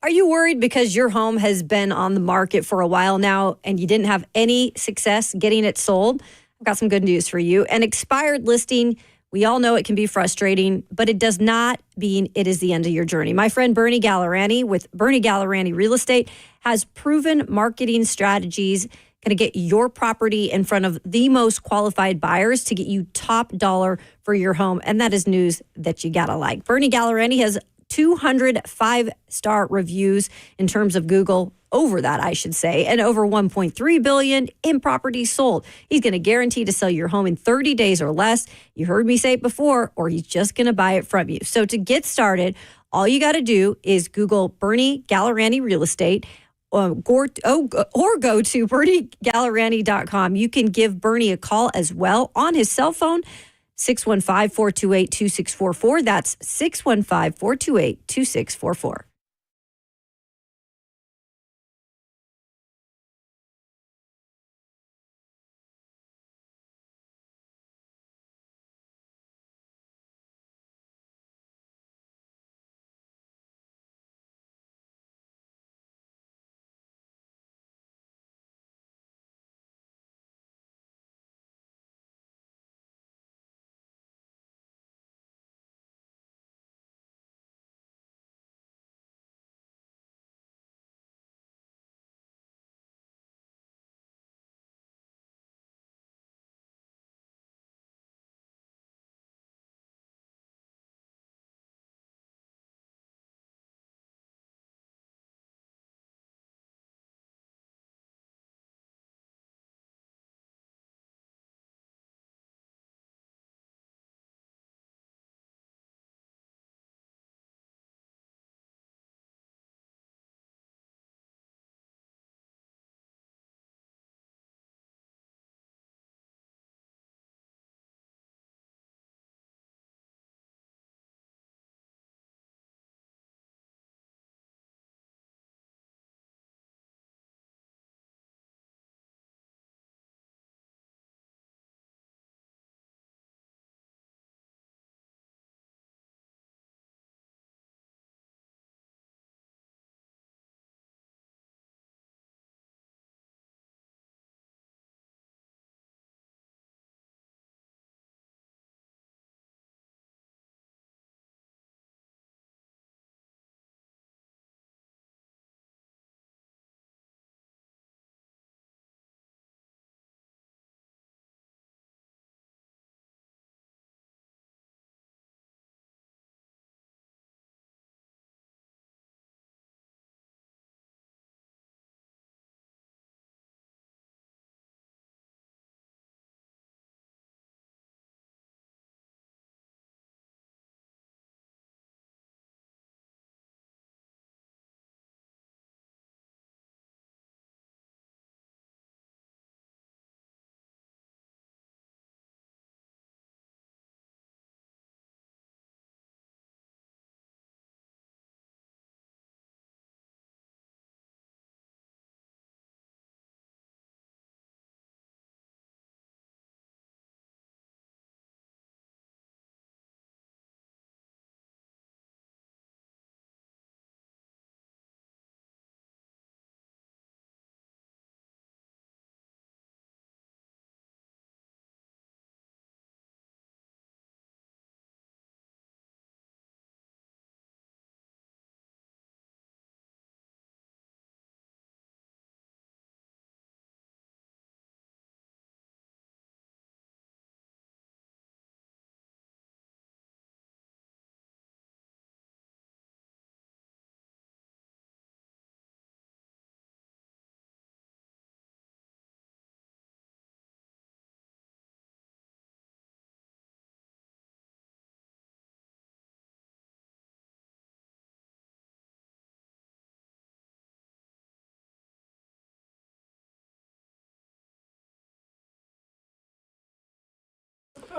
Are you worried because your home has been on the market for a while now and you didn't have any success getting it sold? I've got some good news for you. An expired listing, we all know it can be frustrating, but it does not mean it is the end of your journey. My friend Bernie Gallerani with Bernie Gallerani Real Estate has proven marketing strategies going to get your property in front of the most qualified buyers to get you top dollar for your home. And that is news that you got to like. Bernie Gallerani has 205-star reviews in terms of Google, over that, I should say, and over $1.3 billion in properties sold. He's going to guarantee to sell your home in 30 days or less. You heard me say it before, or he's just going to buy it from you. So to get started, all you got to do is Google Bernie Gallerani Real Estate or go to BernieGallerani.com. You can give Bernie a call as well on his cell phone, 615-428-2644. That's 615-428-2644.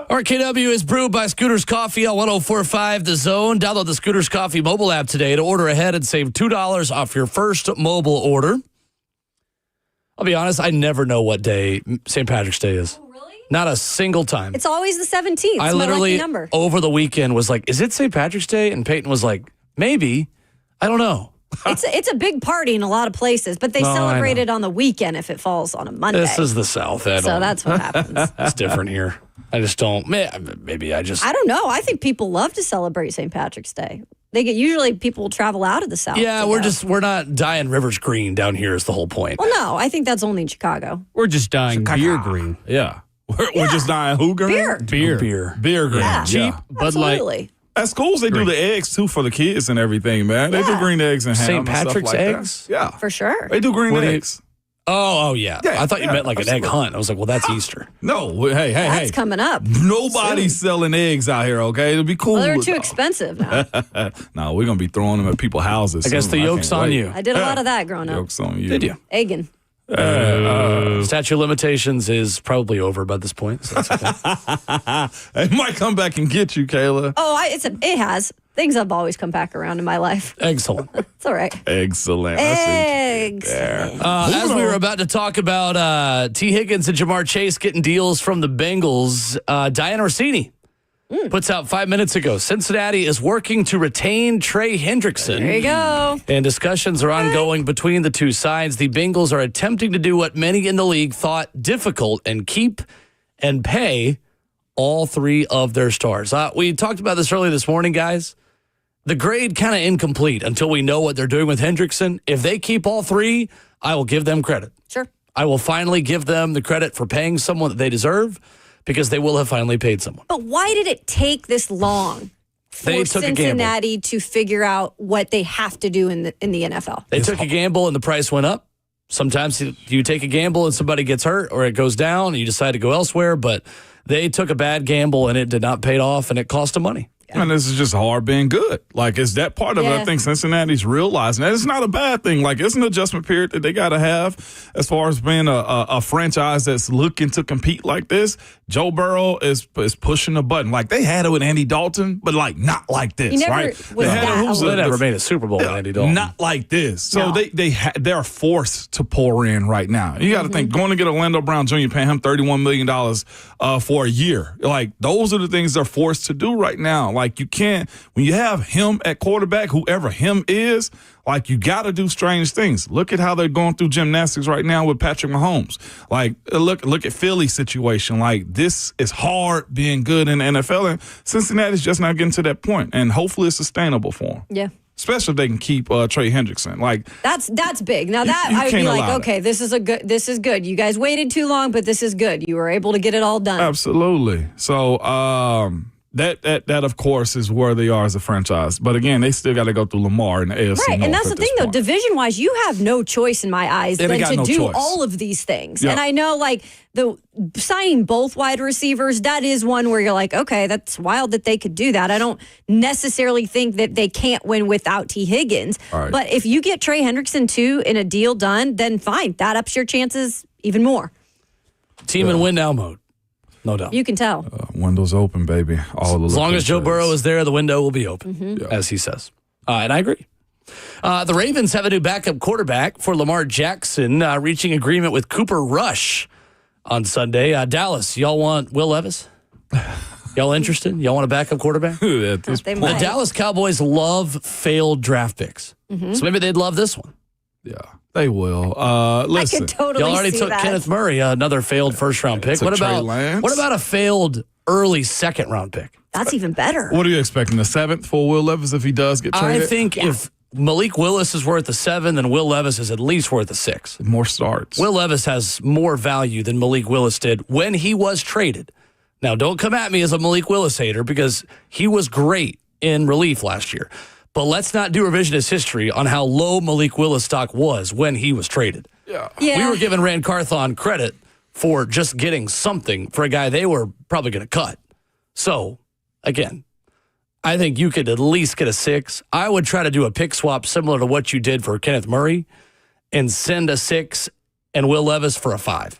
RKW is brewed by Scooters Coffee on 104.5 The Zone. Download the Scooters Coffee mobile app today to order ahead and save $2 off your first mobile order. I'll be honest, I never know what day St. Patrick's Day is. Oh, really? Not a single time. It's always the 17th. I It's my literally, lucky number. over the weekend, was like, is it St. Patrick's Day? And Peyton was like, maybe. I don't know. It's a big party in a lot of places, but they celebrate it on the weekend if it falls on a Monday. This is the South. So that's what happens. It's different here. I just don't. Maybe I don't know. I think people love to celebrate St. Patrick's Day. Usually people will travel out of the South. Yeah, we're not dyeing rivers green down here is the whole point. Well, no, I think that's only in Chicago. We're just dyeing beer green. Yeah. We're just dying who green? Beer. Beer green. Yeah. Cheap. Bud Light. Absolutely. At schools, they do the eggs, too, for the kids and everything, man. They do green eggs and ham St. and stuff Patrick's like eggs? that. Yeah. For sure. They do green eggs. Oh, yeah. Yeah, I thought you meant like an egg absolutely. hunt. I was like, well, that's Easter. No, hey. That's coming up. Nobody's selling eggs out here, okay? It'll be cool. Well, they're too expensive now. No, we're going to be throwing them at people's houses. I guess soon. the yoke's can't on wait. you. I did a lot of that growing up. Yoke's on you. Did you? Egging. Statute of limitations is probably over by this point. So that's okay. They might come back and get you, Kayla. Oh, it has. Things have always come back around in my life. Excellent. It's all right. Excellent. Excellent. As we were about to talk about T. Higgins and Jamar Chase getting deals from the Bengals, Diane Orsini puts out 5 minutes ago, Cincinnati is working to retain Trey Hendrickson. There you go. And discussions are ongoing between the two sides. The Bengals are attempting to do what many in the league thought difficult and keep and pay all three of their stars. We talked about this earlier this morning, guys. The grade kind of incomplete until we know what they're doing with Hendrickson. If they keep all three, I will give them credit. Sure. I will finally give them the credit for paying someone that they deserve because they will have finally paid someone. But why did it take this long for They took a gamble. Cincinnati to figure out what they have to do in the NFL? They took a gamble and the price went up. Sometimes you take a gamble and somebody gets hurt or it goes down and you decide to go elsewhere, but they took a bad gamble and it did not pay off and it cost them money. And this is just hard being good. Like, it's that part of it. I think Cincinnati's realizing that it's not a bad thing. Like, it's an adjustment period that they got to have as far as being a franchise that's looking to compete like this. Joe Burrow is pushing the button. Like, they had it with Andy Dalton, but, like, not like this, He never right? was They never made a Super Bowl with Andy Dalton. Not like this. So they're forced to pour in right now. You got to think, going to get Orlando Brown Jr., paying him $31 million for a year. Like, those are the things they're forced to do right now. Like, you can't, when you have him at quarterback, whoever him is, like, you got to do strange things. Look at how they're going through gymnastics right now with Patrick Mahomes. Like, look at Philly's situation. Like, this is hard being good in the NFL, and Cincinnati's just not getting to that point. And hopefully it's sustainable for them. Yeah. Especially if they can keep Trey Hendrickson. Like, that's big. Now that I would be like, okay, this is good. You guys waited too long, but this is good. You were able to get it all done. Absolutely. So that of course is where they are as a franchise. But again, they still got to go through Lamar and the AFC Right, North and that's the thing though. Division wise, you have no choice in my eyes than to do all of these things. Yep. And I know, like, the signing both wide receivers, that is one where you're like, okay, that's wild that they could do that. I don't necessarily think that they can't win without T. Higgins. Right. But if you get Trey Hendrickson too in a deal done, then fine, that ups your chances even more. Team in win now mode. No doubt. You can tell. Windows open, baby. As long as Joe Burrow is there, the window will be open, as he says. And I agree. The Ravens have a new backup quarterback for Lamar Jackson, reaching agreement with Cooper Rush on Sunday. Dallas, y'all want Will Levis? Y'all interested? Y'all want a backup quarterback? They The might. Dallas Cowboys love failed draft picks. So maybe they'd love this one. Yeah, they will. Listen, I could totally Y'all already see took that. Kenneth Murray, another failed first-round pick. Took Trey Lance. What about a failed early second-round pick? That's even better. what are you expecting? The 7th for Will Levis if he does get traded? I think if Malik Willis is worth a 7, then Will Levis is at least worth a 6. More starts. Will Levis has more value than Malik Willis did when he was traded. Now, don't come at me as a Malik Willis hater because he was great in relief last year. But let's not do revisionist history on how low Malik Willis stock was when he was traded. Yeah. Yeah. We were giving Rand Carthon credit for just getting something for a guy they were probably going to cut. So, again, I think you could at least get a 6. I would try to do a pick swap similar to what you did for Kenneth Murray and send a 6 and Will Levis for a 5.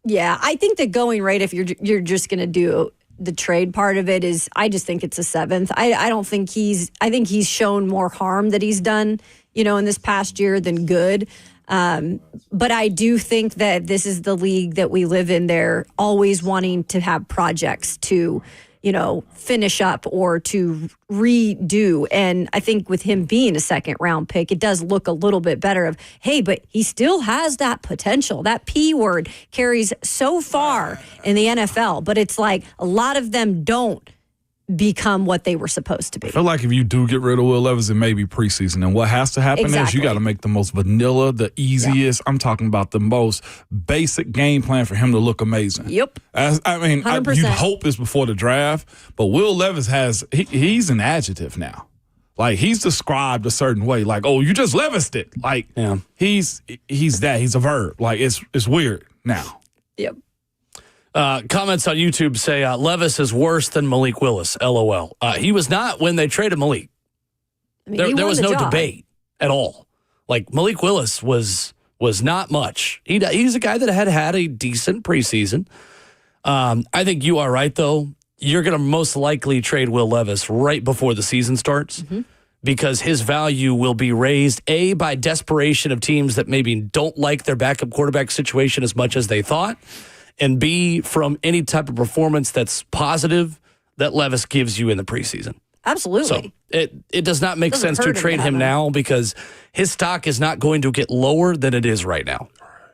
Yeah, I think the going rate, if you're just going to do the trade part of it, is I just think it's a 7th. I don't think I think he's shown more harm that he's done, in this past year than good. But I do think that this is the league that we live in. They're always wanting to have projects to, finish up or to redo. And I think with him being a second round pick, it does look a little bit better of, hey, but he still has that potential. That P word carries so far in the NFL, but it's like a lot of them don't become what they were supposed to be. I feel like if you do get rid of Will Levis, it may be preseason. And what has to happen is you got to make the most vanilla, the easiest. I'm talking about the most basic game plan for him to look amazing. Yep. You'd hope it's before the draft, but Will Levis he's an adjective now. Like, he's described a certain way. Like, oh, you just Levis'd it. Like, he's that. He's a verb. Like, it's weird now. Yep. Comments on YouTube say Levis is worse than Malik Willis. LOL. He was not when they traded Malik. There was no debate at all. Like, Malik Willis was not much. He's a guy that had a decent preseason. I think you are right, though. You're going to most likely trade Will Levis right before the season starts because his value will be raised, A, by desperation of teams that maybe don't like their backup quarterback situation as much as they thought, and B, from any type of performance that's positive that Levis gives you in the preseason. Absolutely. So it does not make sense to trade him now because his stock is not going to get lower than it is right now.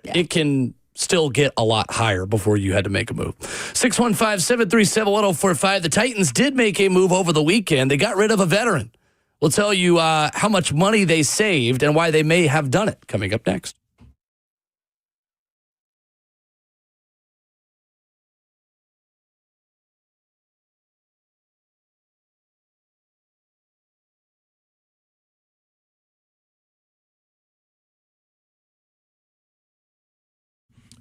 Yeah. It can still get a lot higher before you had to make a move. 615-737-1045. The Titans did make a move over the weekend. They got rid of a veteran. We'll tell you how much money they saved and why they may have done it coming up next.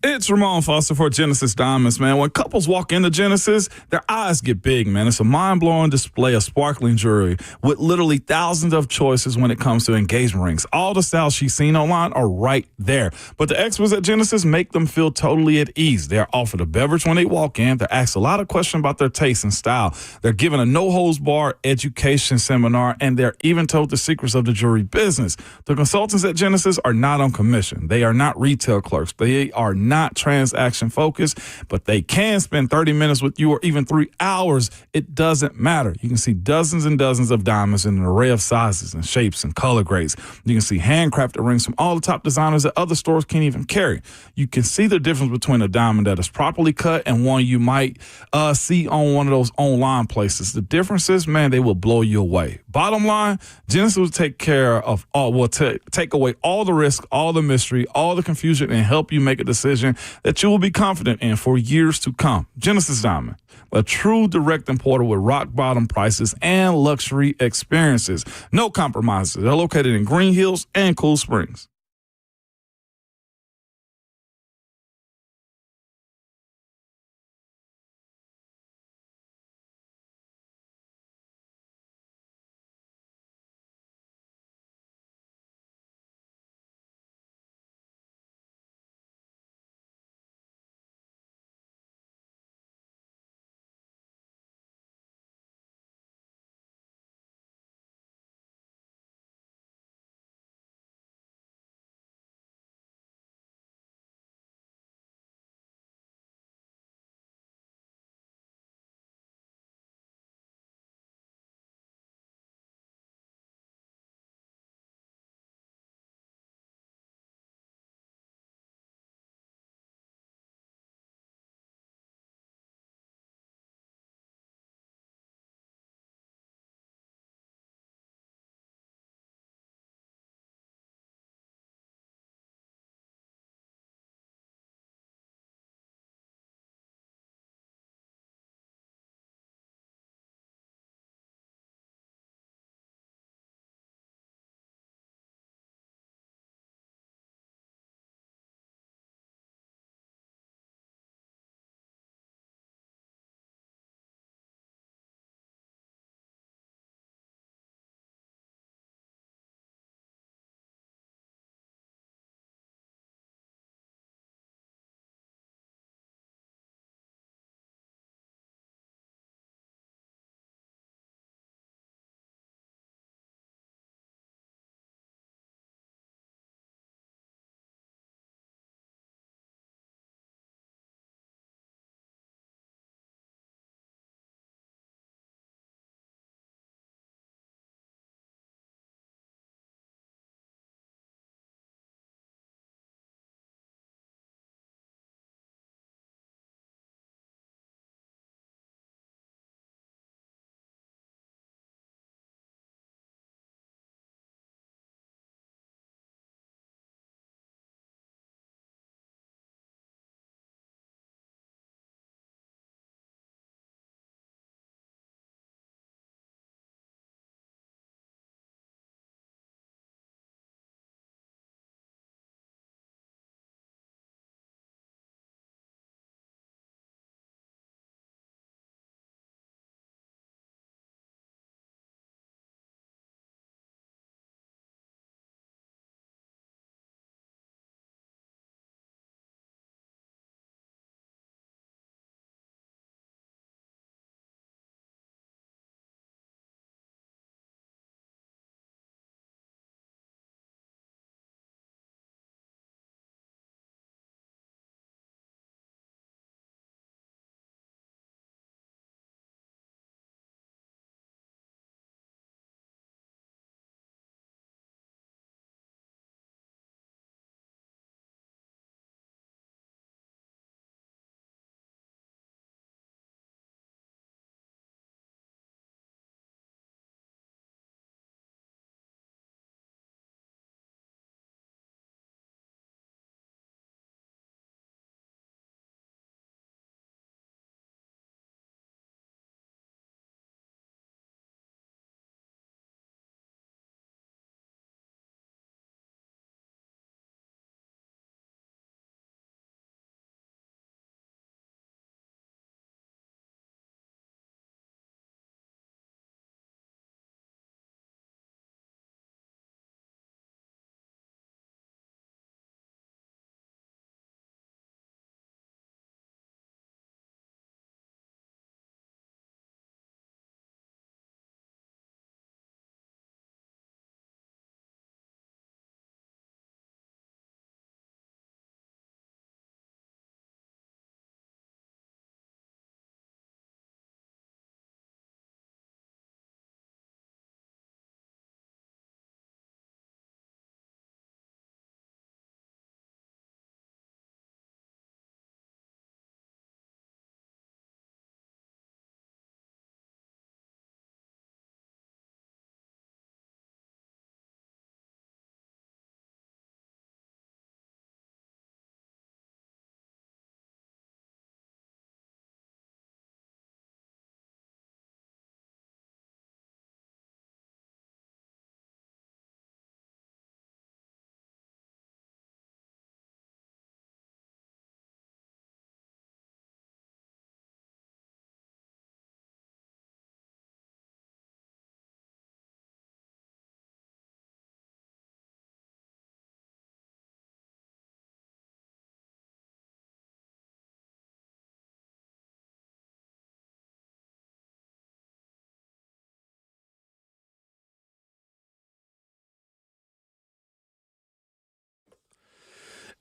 It's Ramon Foster for Genesis Diamonds, man. When couples walk into Genesis, their eyes get big, man. It's a mind-blowing display of sparkling jewelry with literally thousands of choices when it comes to engagement rings. All the styles she's seen online are right there. But the experts at Genesis make them feel totally at ease. They're offered a beverage when they walk in. They're asked a lot of questions about their taste and style. They're given a no-holds-barred education seminar, and they're even told the secrets of the jewelry business. The consultants at Genesis are not on commission. They are not retail clerks. They are not transaction focused, but they can spend 30 minutes with you or even 3 hours. It doesn't matter. You can see dozens and dozens of diamonds in an array of sizes and shapes and color grades. You can see handcrafted rings from all the top designers that other stores can't even carry. You can see the difference between a diamond that is properly cut and one you might see on one of those online places. The differences, man, they will blow you away. Bottom line, Genesis will take care of all, will take away all the risk, all the mystery, all the confusion, and help you make a decision that you will be confident in for years to come. Genesis Diamond, a true direct importer with rock-bottom prices and luxury experiences. No compromises. They're located in Green Hills and Cool Springs.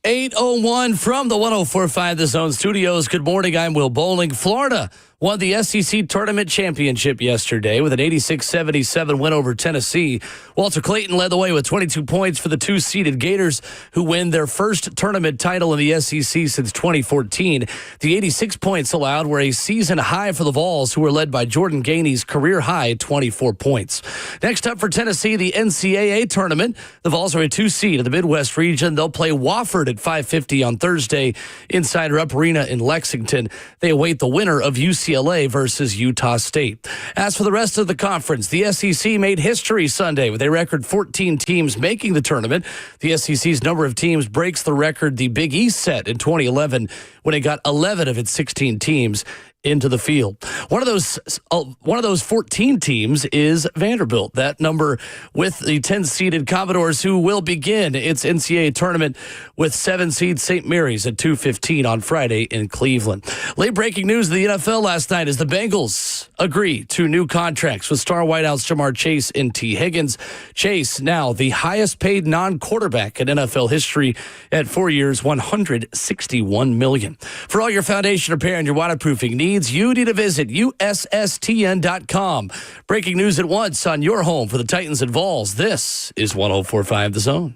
8:01 from the 104.5 The Zone Studios. Good morning. I'm Will Bowling. Florida won the SEC Tournament Championship yesterday with an 86-77 win over Tennessee. Walter Clayton led the way with 22 points for the two-seeded Gators, who win their first tournament title in the SEC since 2014. The 86 points allowed were a season high for the Vols, who were led by Jordan Gainey's career-high 24 points. Next up for Tennessee, the NCAA Tournament. The Vols are a two-seed in the Midwest region. They'll play Wofford at 5:50 on Thursday inside Rupp Arena in Lexington. They await the winner of UCLA versus Utah State. As for the rest of the conference, the SEC made history Sunday with a record 14 teams making the tournament. The SEC's number of teams breaks the record the Big East set in 2011 when it got 11 of its 16 teams into the field. One of those 14 teams is Vanderbilt. That number with the 10-seeded Commodores, who will begin its NCAA tournament with 7-seed St. Mary's at 2:15 on Friday in Cleveland. Late breaking news of the NFL last night is the Bengals agree to new contracts with star wideouts Jamar Chase and T. Higgins. Chase, now the highest paid non-quarterback in NFL history at 4 years, $161 million. For all your foundation repair and your waterproofing needs, you need to visit USSTN.com. Breaking news at once on your home for the Titans and Vols. This is 104.5 The Zone.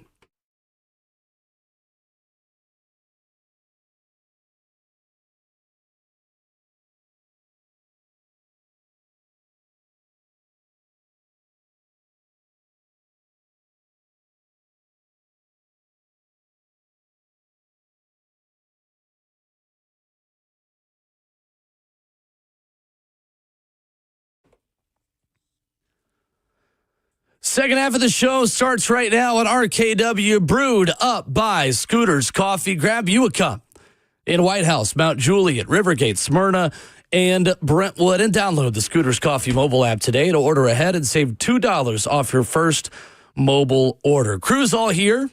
Second half of the show starts right now at RKW, brewed up by Scooters Coffee. Grab you a cup in White House, Mount Juliet, Rivergate, Smyrna, and Brentwood. And download the Scooters Coffee mobile app today to order ahead and save $2 off your first mobile order. Crew's all here.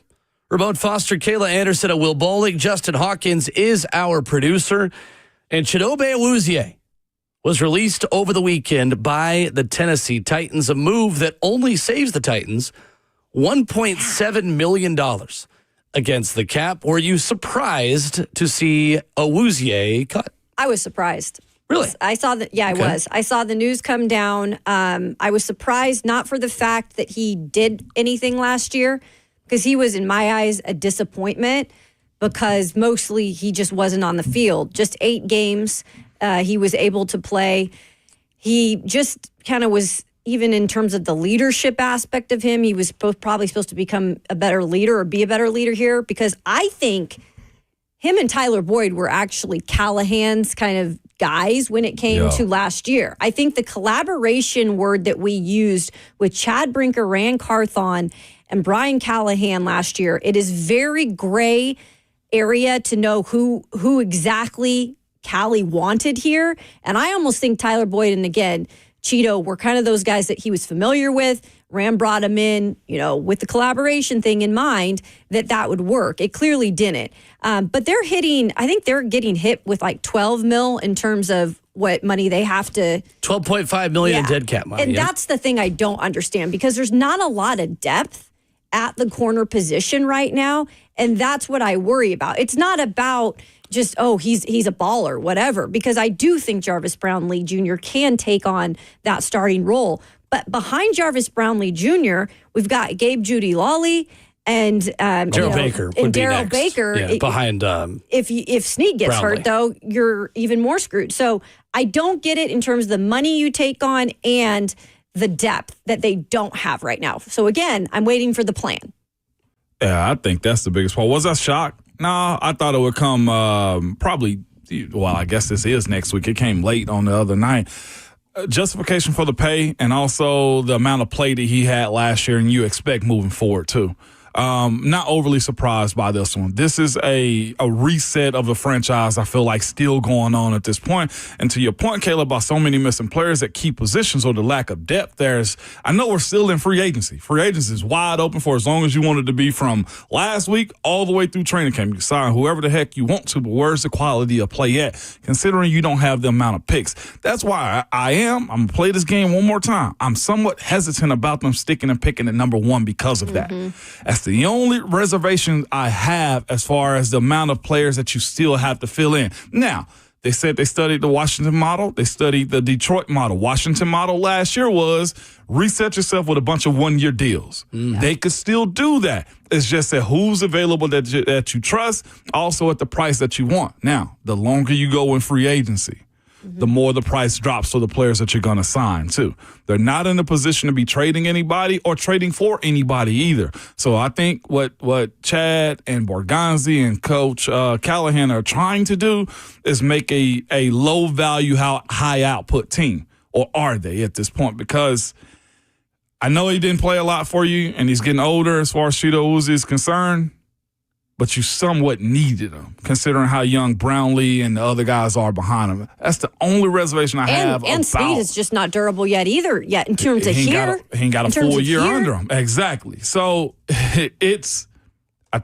Ramon Foster, Kayla Anderson, and Will Bowling. Justin Hawkins is our producer. And Chidobe Awuzie was released over the weekend by the Tennessee Titans, a move that only saves the Titans $1.7 million against the cap. Were you surprised to see Awuzie cut? I was surprised. Really? I saw that. Yeah, okay. I was. I saw the news come down. I was surprised, not for the fact that he did anything last year, because he was, in my eyes, a disappointment, because mostly he just wasn't on the field. Just 8 games. He was able to play. He just kind of was, even in terms of the leadership aspect of him, he was probably supposed to become a better leader or be a better leader here, because I think him and Tyler Boyd were actually Callahan's kind of guys when it came to last year. I think the collaboration word that we used with Chad Brinker, Rand Carthon, and Brian Callahan last year, it is very gray area to know who exactly Callie wanted here. And I almost think Tyler Boyd and, again, Cheeto were kind of those guys that he was familiar with. Ram brought him in, with the collaboration thing in mind, that would work. It clearly didn't. But I think they're getting hit with like $12 million in terms of what money they have to. $12.5 million in dead cap money. And that's the thing I don't understand, because there's not a lot of depth at the corner position right now. And that's what I worry about. It's not about just, he's a baller, whatever, because I do think Jarvis Brownlee Jr. can take on that starting role. But behind Jarvis Brownlee Jr., we've got Gabe Judy Lawley and Darryl Baker. And Darryl Baker. Yeah, behind. If Snead gets Brownlee hurt, though, you're even more screwed. So I don't get it in terms of the money you take on and the depth that they don't have right now. So again, I'm waiting for the plan. Yeah, I think that's the biggest part. Was I shocked? No, I thought it would come probably, I guess this is next week. It came late on the other night. Justification for the pay and also the amount of play that he had last year, and you expect moving forward too. Not overly surprised by this one. This is a reset of the franchise, I feel like, still going on at this point. And to your point, Caleb, about so many missing players at key positions or the lack of depth, I know we're still in free agency. Free agency is wide open for as long as you want it to be, from last week all the way through training camp. You can sign whoever the heck you want to, but where's the quality of play at, considering you don't have the amount of picks? That's why I'm going to play this game one more time. I'm somewhat hesitant about them sticking and picking at number one because of that. As That's the only reservation I have as far as the amount of players that you still have to fill in. Now, they said they studied the Washington model. They studied the Detroit model. Washington model last year was reset yourself with a bunch of one-year deals. They could still do that. It's just that who's available that you trust, also at the price that you want. Now, the longer you go in free agency, the more the price drops for the players that you're going to sign, too. They're not in a position to be trading anybody or trading for anybody either. So I think what Chad and Borgonzi and Coach Callahan are trying to do is make a low-value, high-output team. Or are they at this point? Because I know he didn't play a lot for you, and he's getting older as far as Cheeto Uzi is concerned, but you somewhat needed him, considering how young Brownlee and the other guys are behind him. That's the only reservation I have. And speed is just not durable yet either. Yet in terms of here, he ain't got a full year under him. Exactly. So I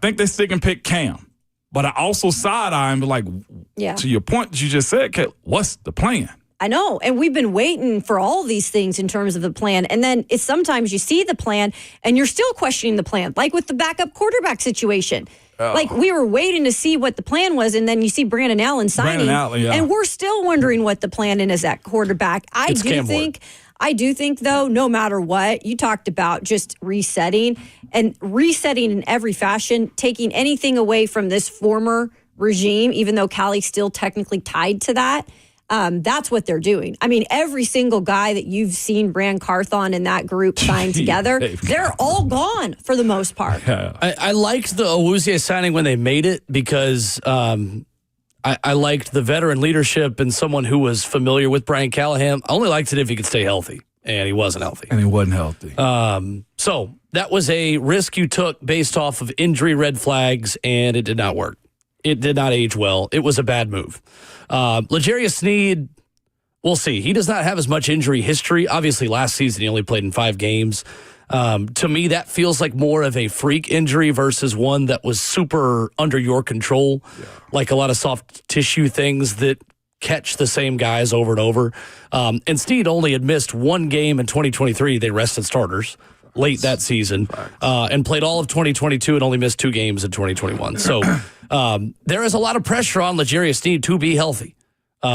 think they stick and pick Cam, but I also side eye him. Like, to your point that you just said, Kelley, what's the plan? I know. And we've been waiting for all these things in terms of the plan. And then it's sometimes you see the plan and you're still questioning the plan, like with the backup quarterback situation. Like we were waiting to see what the plan was, and then you see Brandon Allen signing, and we're still wondering what the plan is at quarterback. I do think, though, no matter what, you talked about just resetting in every fashion, taking anything away from this former regime, even though Callie's still technically tied to that. That's what they're doing. I mean, every single guy that you've seen Brand Carthon and that group sign together, they're all gone for the most part. I liked the Awuzie signing when they made it because I liked the veteran leadership and someone who was familiar with Brian Callahan. I only liked it if he could stay healthy, and he wasn't healthy. So that was a risk you took based off of injury red flags, and it did not work. It did not age well. It was a bad move. L'Jarius Sneed, we'll see. He does not have as much injury history. Obviously, last season he only played in 5 games. To me, that feels like more of a freak injury versus one that was super under your control, like a lot of soft tissue things that catch the same guys over and over. And Sneed only had missed 1 game in 2023. They rested starters late that season and played all of 2022 and only missed 2 games in 2021. So there is a lot of pressure on L'Jarius Sneed to be healthy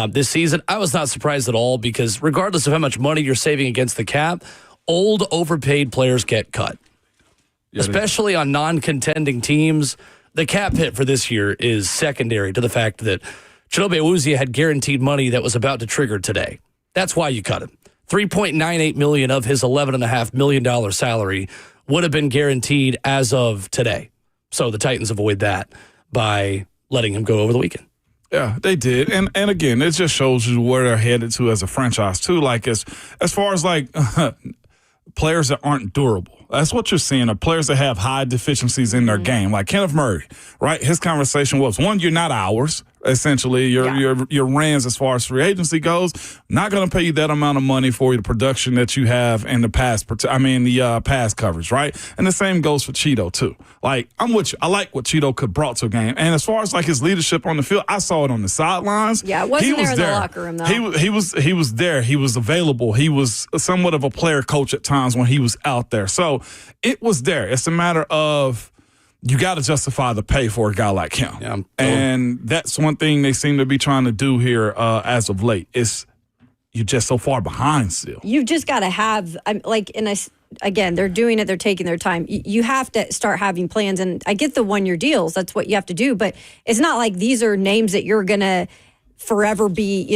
this season. I was not surprised at all because regardless of how much money you're saving against the cap, old overpaid players get cut, especially on non-contending teams. The cap hit for this year is secondary to the fact that Chidobe Awuzie had guaranteed money that was about to trigger today. That's why you cut him. $3.98 million of his $11.5 million salary would have been guaranteed as of today. So the Titans avoid that by letting him go over the weekend. Yeah, they did. And again, it just shows you where they're headed to as a franchise, too. Like, as far as, like, players that aren't durable. That's what you're seeing, are players that have high deficiencies in their game. Like Kenneth Murray, right? His conversation was, 1, you're not ours. Essentially, your Rams, as far as free agency goes, not going to pay you that amount of money for the production that you have in the pass coverage, right? And the same goes for Cheeto too. Like, I'm with you. I like what Cheeto could brought to a game, and as far as like his leadership on the field, I saw it on the sidelines. Yeah, it wasn't there in the locker room though. He was there. He was available. He was somewhat of a player coach at times when he was out there. So it was there. It's a matter of, you got to justify the pay for a guy like him. Yeah, and that's one thing they seem to be trying to do here as of late. Is you're just so far behind still. You've just got to have, again, they're doing it. They're taking their time. You have to start having plans. And I get the 1-year deals. That's what you have to do. But it's not like these are names that you're going to forever be,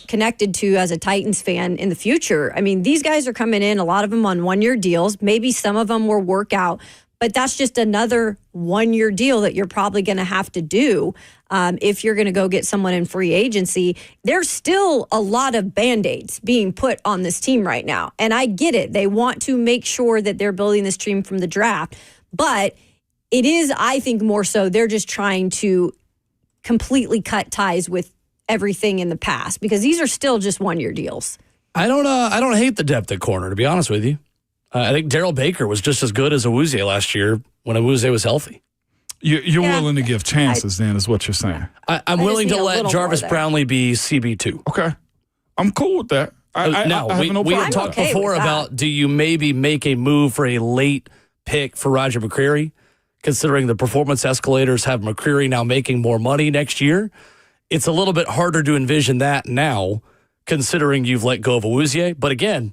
connected to as a Titans fan in the future. I mean, these guys are coming in, a lot of them on 1-year deals. Maybe some of them will work out. But that's just another 1-year deal that you're probably going to have to do if you're going to go get someone in free agency. There's still a lot of Band-Aids being put on this team right now. And I get it. They want to make sure that they're building this team from the draft. But it is, I think, more so they're just trying to completely cut ties with everything in the past because these are still just 1-year deals. I don't hate the depth at corner, to be honest with you. I think Darrell Baker was just as good as Awuzie last year when Awuzie was healthy. You're willing to give chances then is what you're saying. I'm willing to let Jarvis Brownlee be CB2. Okay. I'm cool with that. We had talked before about, do you maybe make a move for a late pick for Roger McCreary? considering the performance escalators have McCreary now making more money next year. It's a little bit harder to envision that now, considering you've let go of Awuzie. But again,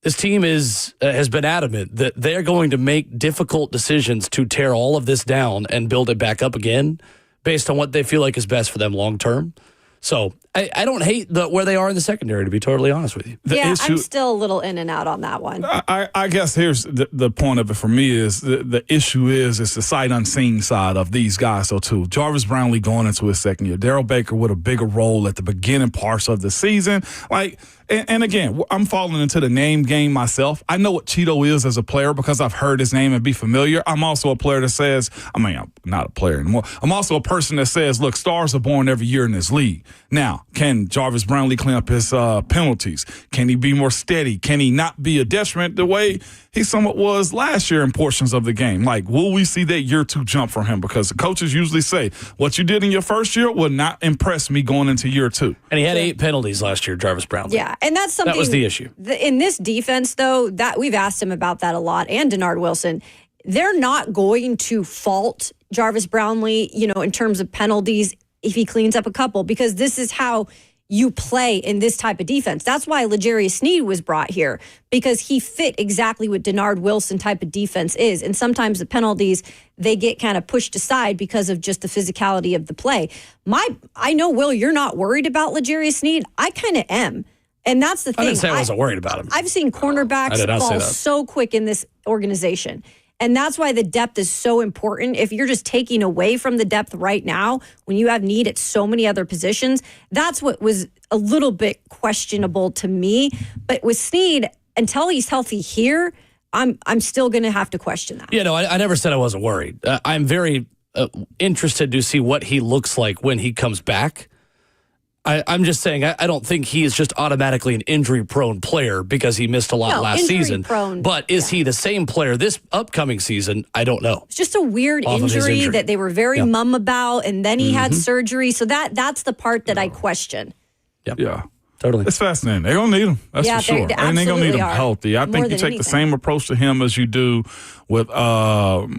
this team has been adamant that they're going to make difficult decisions to tear all of this down and build it back up again based on what they feel like is best for them long term. So I don't hate where they are in the secondary, to be totally honest with you. I'm still a little in and out on that one. I guess here's the point of it for me is the issue is it's the sight unseen side of these guys. So too, Jarvis Brownlee going into his second year, Darrell Baker with a bigger role at the beginning parts of the season. And again, I'm falling into the name game myself. I know what Cheeto is as a player because I've heard his name and be familiar. I'm also a player that says, I'm not a player anymore. I'm also a person that says, look, stars are born every year in this league. Now, can Jarvis Brownlee clean up his penalties? Can he be more steady? Can he not be a detriment the way he somewhat was last year in portions of the game? Like, will we see that year 2 jump from him? Because the coaches usually say, what you did in your first year will not impress me going into year 2. And he had 8 penalties last year, Jarvis Brownlee. Yeah, and that's something. That was the issue. In this defense, though, that we've asked him about that a lot, and Denard Wilson. They're not going to fault Jarvis Brownlee, in terms of penalties if he cleans up a couple, because this is how you play in this type of defense. That's why L'Jarius Sneed was brought here, because he fit exactly what Denard Wilson type of defense is. And sometimes the penalties, they get kind of pushed aside because of just the physicality of the play. I know, Will, you're not worried about L'Jarius Sneed. I kind of am. And that's the thing. I didn't say I wasn't worried about him. I've seen cornerbacks fall so quick in this organization. And that's why the depth is so important. If you're just taking away from the depth right now, when you have need at so many other positions, that's what was a little bit questionable to me. But with Sneed, until he's healthy here, I'm still going to have to question that. Yeah, no, I never said I wasn't worried. I'm very interested to see what he looks like when he comes back. I'm just saying, I don't think he is just automatically an injury-prone player because he missed a lot last season. But is he the same player this upcoming season? I don't know. It's just a weird injury that they were very mum about, and then he had surgery. So that's the part that I question. Yep. Yeah. Totally. It's fascinating. They're going to need him. That's for sure. And they're going to need him healthy. I think you take the same approach to him as you do with,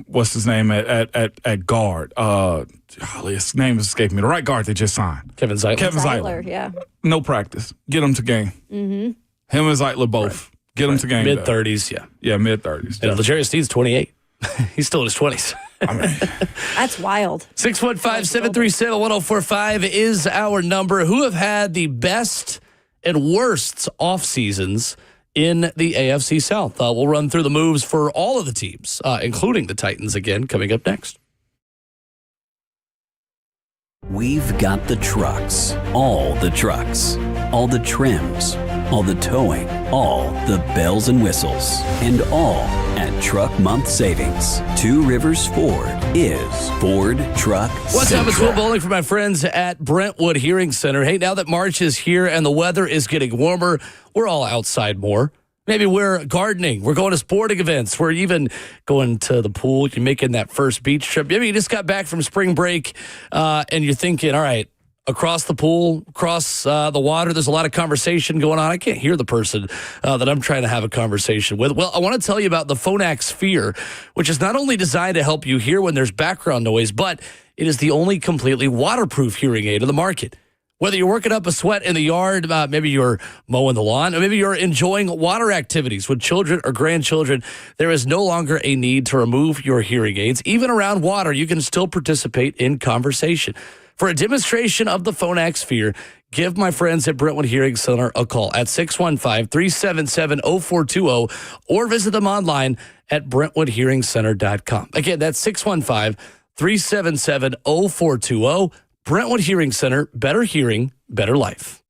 what's his name at guard. His name is escaping me. The right guard they just signed. Kevin Zeitler. Yeah. No practice. Get him to game. Mm-hmm. Him and Zeitler both. Get him to game. Mid-30s, yeah. Yeah, mid-30s. And L'Jarius Sneed's 28. He's still in his 20s. That's wild. 615-737-1045 is our number. Who have had the best and worst off seasons in the AFC South? We'll run through the moves for all of the teams, including the Titans again, coming up next. We've got the trucks, all the trims, all the towing, all the bells and whistles, and all at Truck Month Savings. Two Rivers Ford is Ford Truck What's Central. up? It's Will Bowling for my friends at Brentwood Hearing Center. Hey, now that March is here and the weather is getting warmer, we're all outside more. Maybe we're gardening. We're going to sporting events. We're even going to the pool. You're making that first beach trip. Maybe you just got back from spring break and you're thinking, all right, across the pool, across the water, there's a lot of conversation going on. I can't hear the person that I'm trying to have a conversation with. Well, I want to tell you about the Phonak Sphere, which is not only designed to help you hear when there's background noise, but it is the only completely waterproof hearing aid on the market. Whether you're working up a sweat in the yard, maybe you're mowing the lawn, or maybe you're enjoying water activities with children or grandchildren, there is no longer a need to remove your hearing aids. Even around water, you can still participate in conversation. For a demonstration of the Phonak Sphere, give my friends at Brentwood Hearing Center a call at 615-377-0420 or visit them online at brentwoodhearingcenter.com. Again, that's 615-377-0420. Brentwood Hearing Center, better hearing, better life.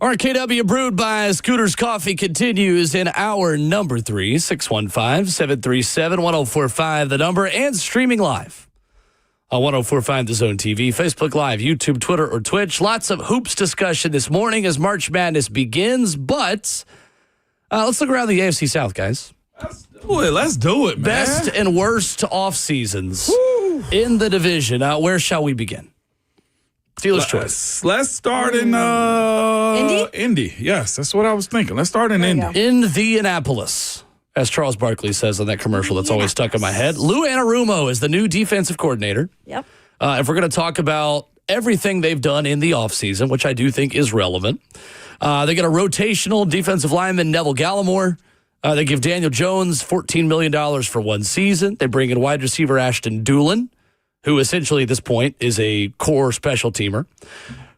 RKW brewed by Scooter's Coffee continues in hour number 3, 615-737-1045, the number, and streaming live on 1045 The Zone TV, Facebook Live, YouTube, Twitter, or Twitch. Lots of hoops discussion this morning as March Madness begins, but let's look around the AFC South, guys. Let's do it, man. Best and worst off seasons in the division. Where shall we begin? Dealer's choice. Let's start in Indy. Yes, that's what I was thinking. Let's start in Indy. Indianapolis, as Charles Barkley says on that commercial that's always stuck in my head. Lou Anarumo is the new defensive coordinator. Yep. If we're going to talk about everything they've done in the offseason, which I do think is relevant, they got a rotational defensive lineman, Neville Gallimore. They give Daniel Jones $14 million for one season. They bring in wide receiver Ashton Doolin, who essentially at this point is a core special teamer.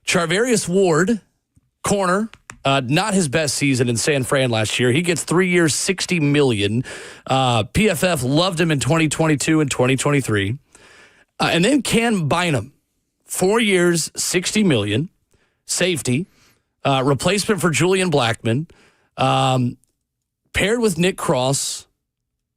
Charvarius Ward, corner, not his best season in San Fran last year. He gets 3 years, $60 million. PFF loved him in 2022 and 2023. And then Cam Bynum, 4 years, $60 million, safety, replacement for Julian Blackmon, paired with Nick Cross,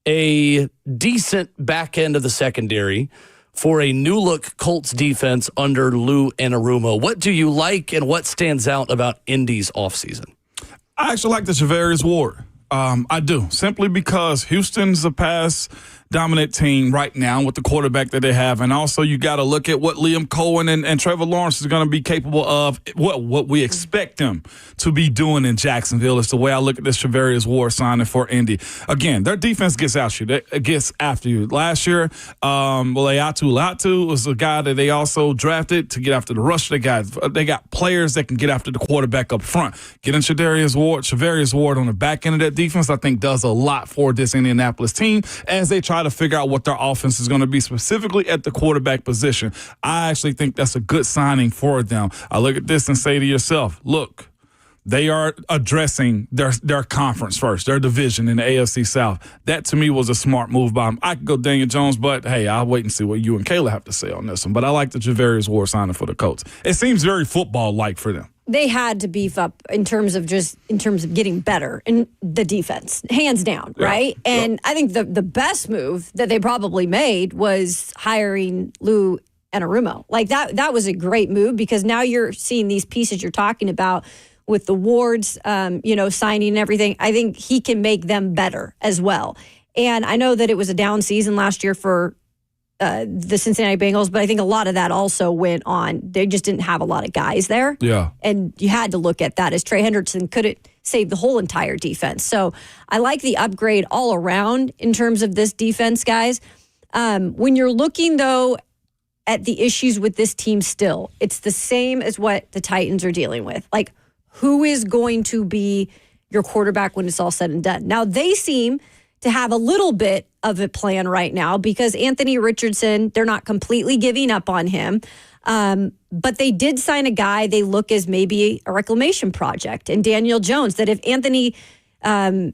a decent back end of the secondary for a new-look Colts defense under Lou Anarumo. What do you like and what stands out about Indy's offseason? I actually like the Charvarius Ward. I do, simply because Houston's a pass-dominant team right now with the quarterback that they have, and also you got to look at what Liam Cohen and Trevor Lawrence is going to be capable of, what we expect them to be doing in Jacksonville. Is the way I look at this Charvarius Ward signing for Indy. Again, their defense gets after you. Last year, Latu was a guy that they also drafted to get after the rush. They got players that can get after the quarterback up front. Getting Charvarius Ward on the back end of that defense, I think, does a lot for this Indianapolis team as they try to figure out what their offense is going to be, specifically at the quarterback position. I actually think that's a good signing for them. I look at this and say to yourself, look, they are addressing their conference first, their division in the AFC South. That, to me, was a smart move by them. I could go Daniel Jones, but, hey, I'll wait and see what you and Kelley have to say on this one. But I like the Charvarius Ward signing for the Colts. It seems very football-like for them. They had to beef up in terms of getting better in the defense, hands down, right? And I think the best move that they probably made was hiring Lou Anarumo. Like that was a great move because now you're seeing these pieces you're talking about with the Wards, signing and everything. I think he can make them better as well. And I know that it was a down season last year for the Cincinnati Bengals, but I think a lot of that also went on. They just didn't have a lot of guys there. Yeah. And you had to look at that as Trey Hendrickson couldn't save the whole entire defense. So I like the upgrade all around in terms of this defense, guys. When you're looking, though, at the issues with this team still, it's the same as what the Titans are dealing with. Like, who is going to be your quarterback when it's all said and done? Now, they seem to have a little bit of a plan right now because Anthony Richardson, they're not completely giving up on him. But they did sign a guy they look as maybe a reclamation project, and Daniel Jones, that if Anthony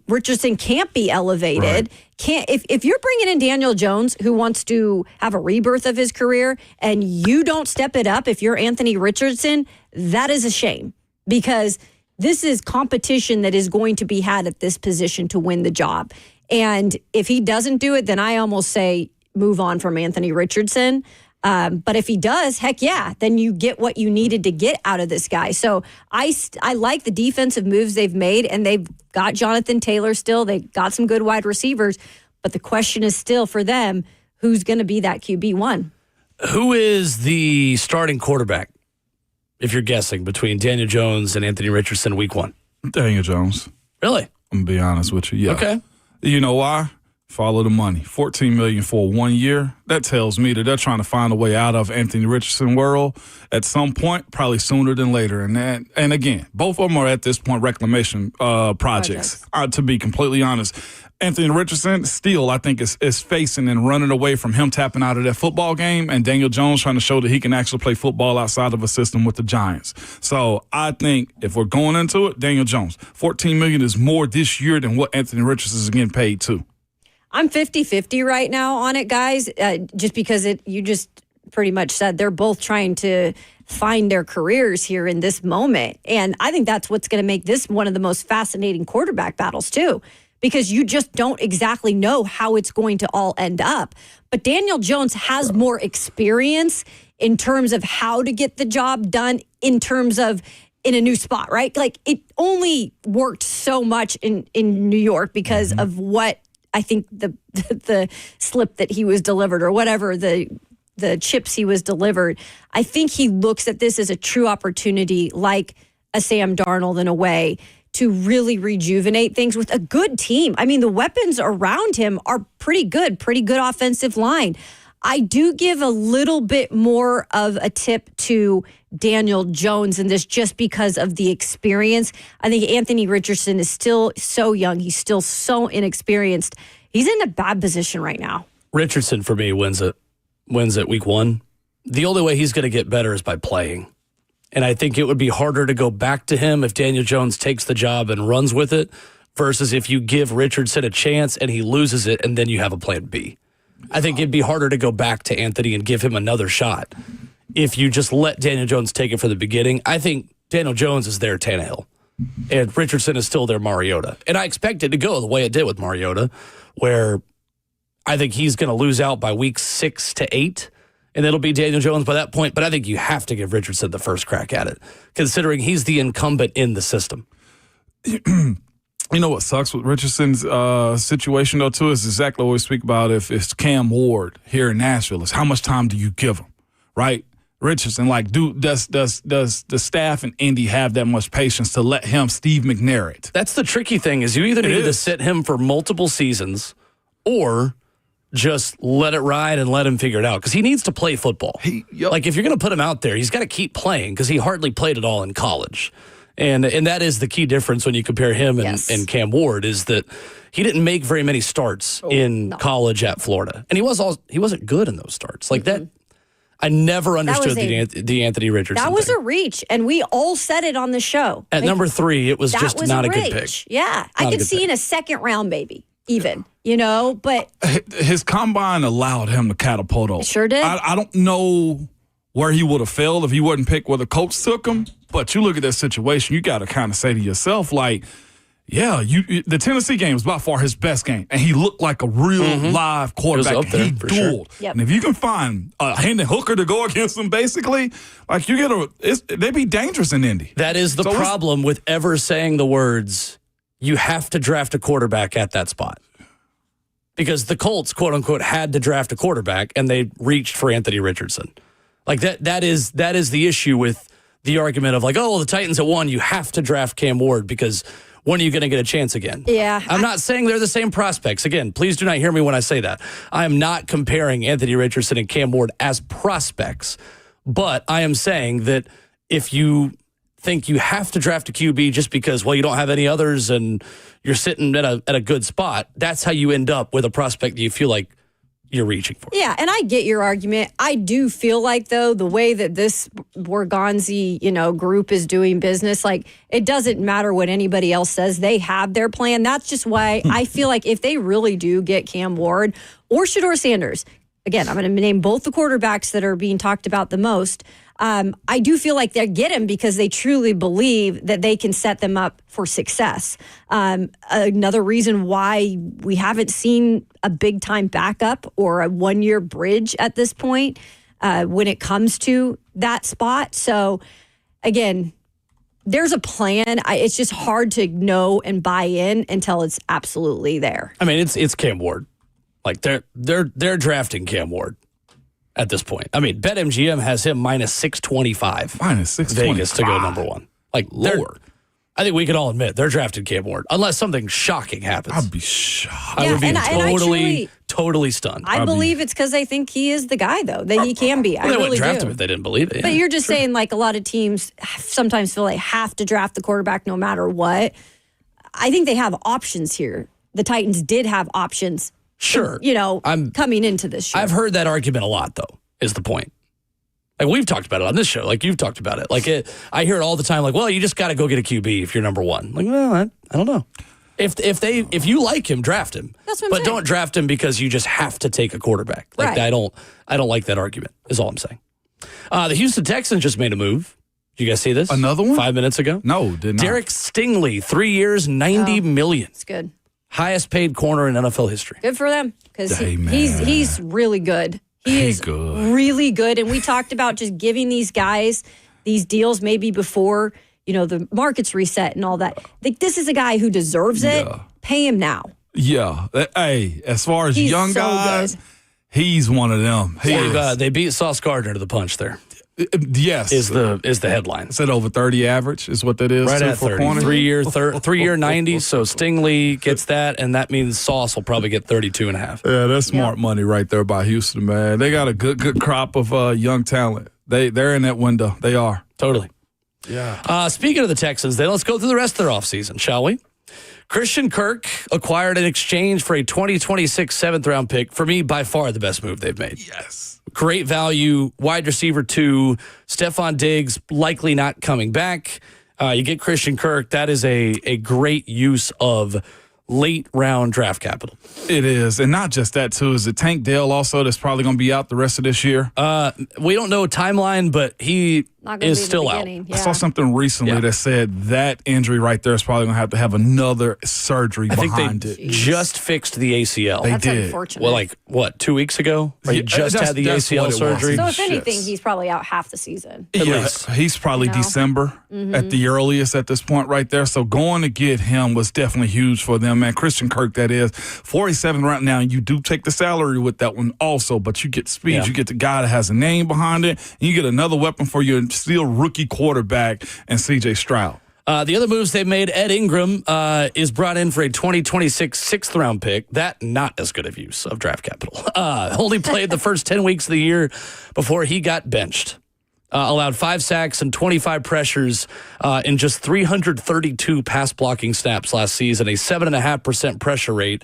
Richardson can't be elevated, if you're bringing in Daniel Jones, who wants to have a rebirth of his career, and you don't step it up if you're Anthony Richardson, that is a shame because this is competition that is going to be had at this position to win the job. And if he doesn't do it, then I almost say move on from Anthony Richardson. But if he does, heck yeah, then you get what you needed to get out of this guy. So I like the defensive moves they've made, and they've got Jonathan Taylor still. They got some good wide receivers. But the question is still for them, who's going to be that QB1? Who is the starting quarterback, if you're guessing, between Daniel Jones and Anthony Richardson week 1? Daniel Jones. Really? I'm going to be honest with you. Yeah. Okay. You know why? Follow the money. $14 million for 1 year. That tells me that they're trying to find a way out of Anthony Richardson world at some point, probably sooner than later. And again, both of them are at this point reclamation projects. To be completely honest, Anthony Richardson still, I think, is facing and running away from him tapping out of that football game, and Daniel Jones trying to show that he can actually play football outside of a system with the Giants. So I think if we're going into it, Daniel Jones, $14 million is more this year than what Anthony Richardson is getting paid to. I'm 50-50 right now on it, guys, just because pretty much said they're both trying to find their careers here in this moment. And I think that's what's going to make this one of the most fascinating quarterback battles too, because you just don't exactly know how it's going to all end up. But Daniel Jones has more experience in terms of how to get the job done in terms of in a new spot, right? Like it only worked so much in New York because of what I think the slip that he was delivered or whatever the chips he was delivered. I think he looks at this as a true opportunity, like a Sam Darnold in a way, to really rejuvenate things with a good team. I mean, the weapons around him are pretty good offensive line. I do give a little bit more of a tip to Daniel Jones in this just because of the experience. I think Anthony Richardson is still so young. He's still so inexperienced. He's in a bad position right now. Richardson, for me, wins it week 1. The only way he's going to get better is by playing. And I think it would be harder to go back to him if Daniel Jones takes the job and runs with it versus if you give Richardson a chance and he loses it and then you have a plan B. I think it'd be harder to go back to Anthony and give him another shot if you just let Daniel Jones take it from the beginning. I think Daniel Jones is their Tannehill, and Richardson is still their Mariota. And I expect it to go the way it did with Mariota, where I think he's going to lose out by week 6 to 8, and it'll be Daniel Jones by that point. But I think you have to give Richardson the first crack at it, considering he's the incumbent in the system. You know what sucks with Richardson's situation, though, too, is exactly what we speak about if it's Cam Ward here in Nashville, is how much time do you give him, right? Richardson, like, does the staff in Indy have that much patience to let him Steve McNair it? That's the tricky thing, is you either need to sit him for multiple seasons or just let it ride and let him figure it out, because he needs to play football. Like, if you're going to put him out there, he's got to keep playing because he hardly played at all in college. And that is the key difference when you compare him and Cam Ward, is that he didn't make very many starts in college at Florida. And he wasn't good in those starts. Like that, I never understood the Anthony Richardson That was thing. a reach, and we all said it on the show. At number 3, it was just not a good pick. Yeah, I could see in a second round maybe, even, but... His combine allowed him to catapult over. It sure did. I don't know where he would have failed if he wasn't picked where the coach took him. But you look at that situation, you got to kind of say to yourself, like, yeah, the Tennessee game was by far his best game, and he looked like a real live quarterback. He was up there, he for dueled. sure. Yep. And if you can find a Hendon Hooker to go against him, basically, like they'd be dangerous in Indy. That is the problem with ever saying the words, you have to draft a quarterback at that spot. Because the Colts, quote unquote, had to draft a quarterback, and they reached for Anthony Richardson. Like that is the issue with the argument of like, oh, the Titans at 1, you have to draft Cam Ward because when are you going to get a chance again? Yeah. I'm not saying they're the same prospects. Again, please do not hear me when I say that. I am not comparing Anthony Richardson and Cam Ward as prospects, but I am saying that if you think you have to draft a QB just because, well, you don't have any others and you're sitting at a good spot, that's how you end up with a prospect that you feel like you're reaching for. Yeah, and I get your argument. I do feel like, though, the way that this Borgonzi, group is doing business, like, it doesn't matter what anybody else says. They have their plan. That's just why I feel like if they really do get Cam Ward or Shedeur Sanders, again, I'm going to name both the quarterbacks that are being talked about the most, I do feel like they get him because they truly believe that they can set them up for success. Another reason why we haven't seen a big-time backup or a one-year bridge at this point when it comes to that spot. So, again, there's a plan. It's just hard to know and buy in until it's absolutely there. I mean, it's Cam Ward. Like they're drafting Cam Ward at this point. I mean, BetMGM has him minus 625. Minus 625. Vegas to go number 1. Like, Lord. I think we can all admit they're drafting Cam Ward, unless something shocking happens. I'd be shocked. I would be totally stunned. I believe it's because they think he is the guy, though, that he can be. Well, they wouldn't draft him if they didn't believe it. But you're just saying, like, a lot of teams sometimes feel they have to draft the quarterback no matter what. I think they have options here. The Titans did have options. Sure. Coming into this show. I've heard that argument a lot, though, is the point. Like, we've talked about it on this show. Like, you've talked about it. Like, I hear it all the time. Like, well, you just got to go get a QB if you're number 1. Like, well, I don't know. If you like him, draft him. That's what I'm but saying. don't draft him because you just have to take a quarterback. Like Right. I don't like that argument. Is all I'm saying. The Houston Texans just made a move. Did you guys see this? Another one? 5 minutes ago. No, did not. Derek Stingley, 3 years, $90 million. It's good. Highest paid corner in NFL history. Good for them because Hey, man. he's really good. He is good. really good. And we talked about just giving these guys these deals maybe before, the market's reset and all that. Like, this is a guy who deserves it. Yeah. Pay him now. Yeah. Hey, as far as He's young so guys, good. he's one of them. They beat Sauce Gardner to the punch there. Yes. Is the headline. Is that over 30 average is what that is? Right too, at for 30. corner? 3 year 90. So Stingley gets that, and that means Sauce will probably get 32.5. Yeah, that's smart money right there by Houston, man. They got a good crop of young talent. They're in that window. They are. Totally. Yeah. Speaking of the Texans, then let's go through the rest of their offseason, shall we? Christian Kirk acquired in exchange for a 2026 7th-round pick. For me, by far the best move they've made. Yes. Great value, wide receiver 2. Stephon Diggs likely not coming back. You get Christian Kirk. That is a great use of late-round draft capital. It is. And not just that, too. Is it Tank Dell also that's probably going to be out the rest of this year? We don't know a timeline, but he Not gonna is be the still out. beginning. I saw something recently that said that injury right there is probably going to have another surgery I think behind they it. just fixed the ACL. They That's did. unfortunate. Well, 2 weeks ago? Or he Yeah, just that's- had the that's ACL what it was. surgery? So if anything, Yes. he's probably out half the season. At Yeah, least. he's probably December at the earliest at this point right there. So going to get him was definitely huge for them, man. Christian Kirk, that is. 47 right now. You do take the salary with that one also, but you get speed. Yeah. You get the guy that has a name behind it, and you get another weapon for your still rookie quarterback and C.J. Stroud. The other moves they've made, Ed Ingram is brought in for a 2026 6th-round pick. That not as good of use of draft capital. Only played the first 10 weeks of the year before he got benched. Allowed 5 sacks and 25 pressures in just 332 pass blocking snaps last season, a 7.5% pressure rate,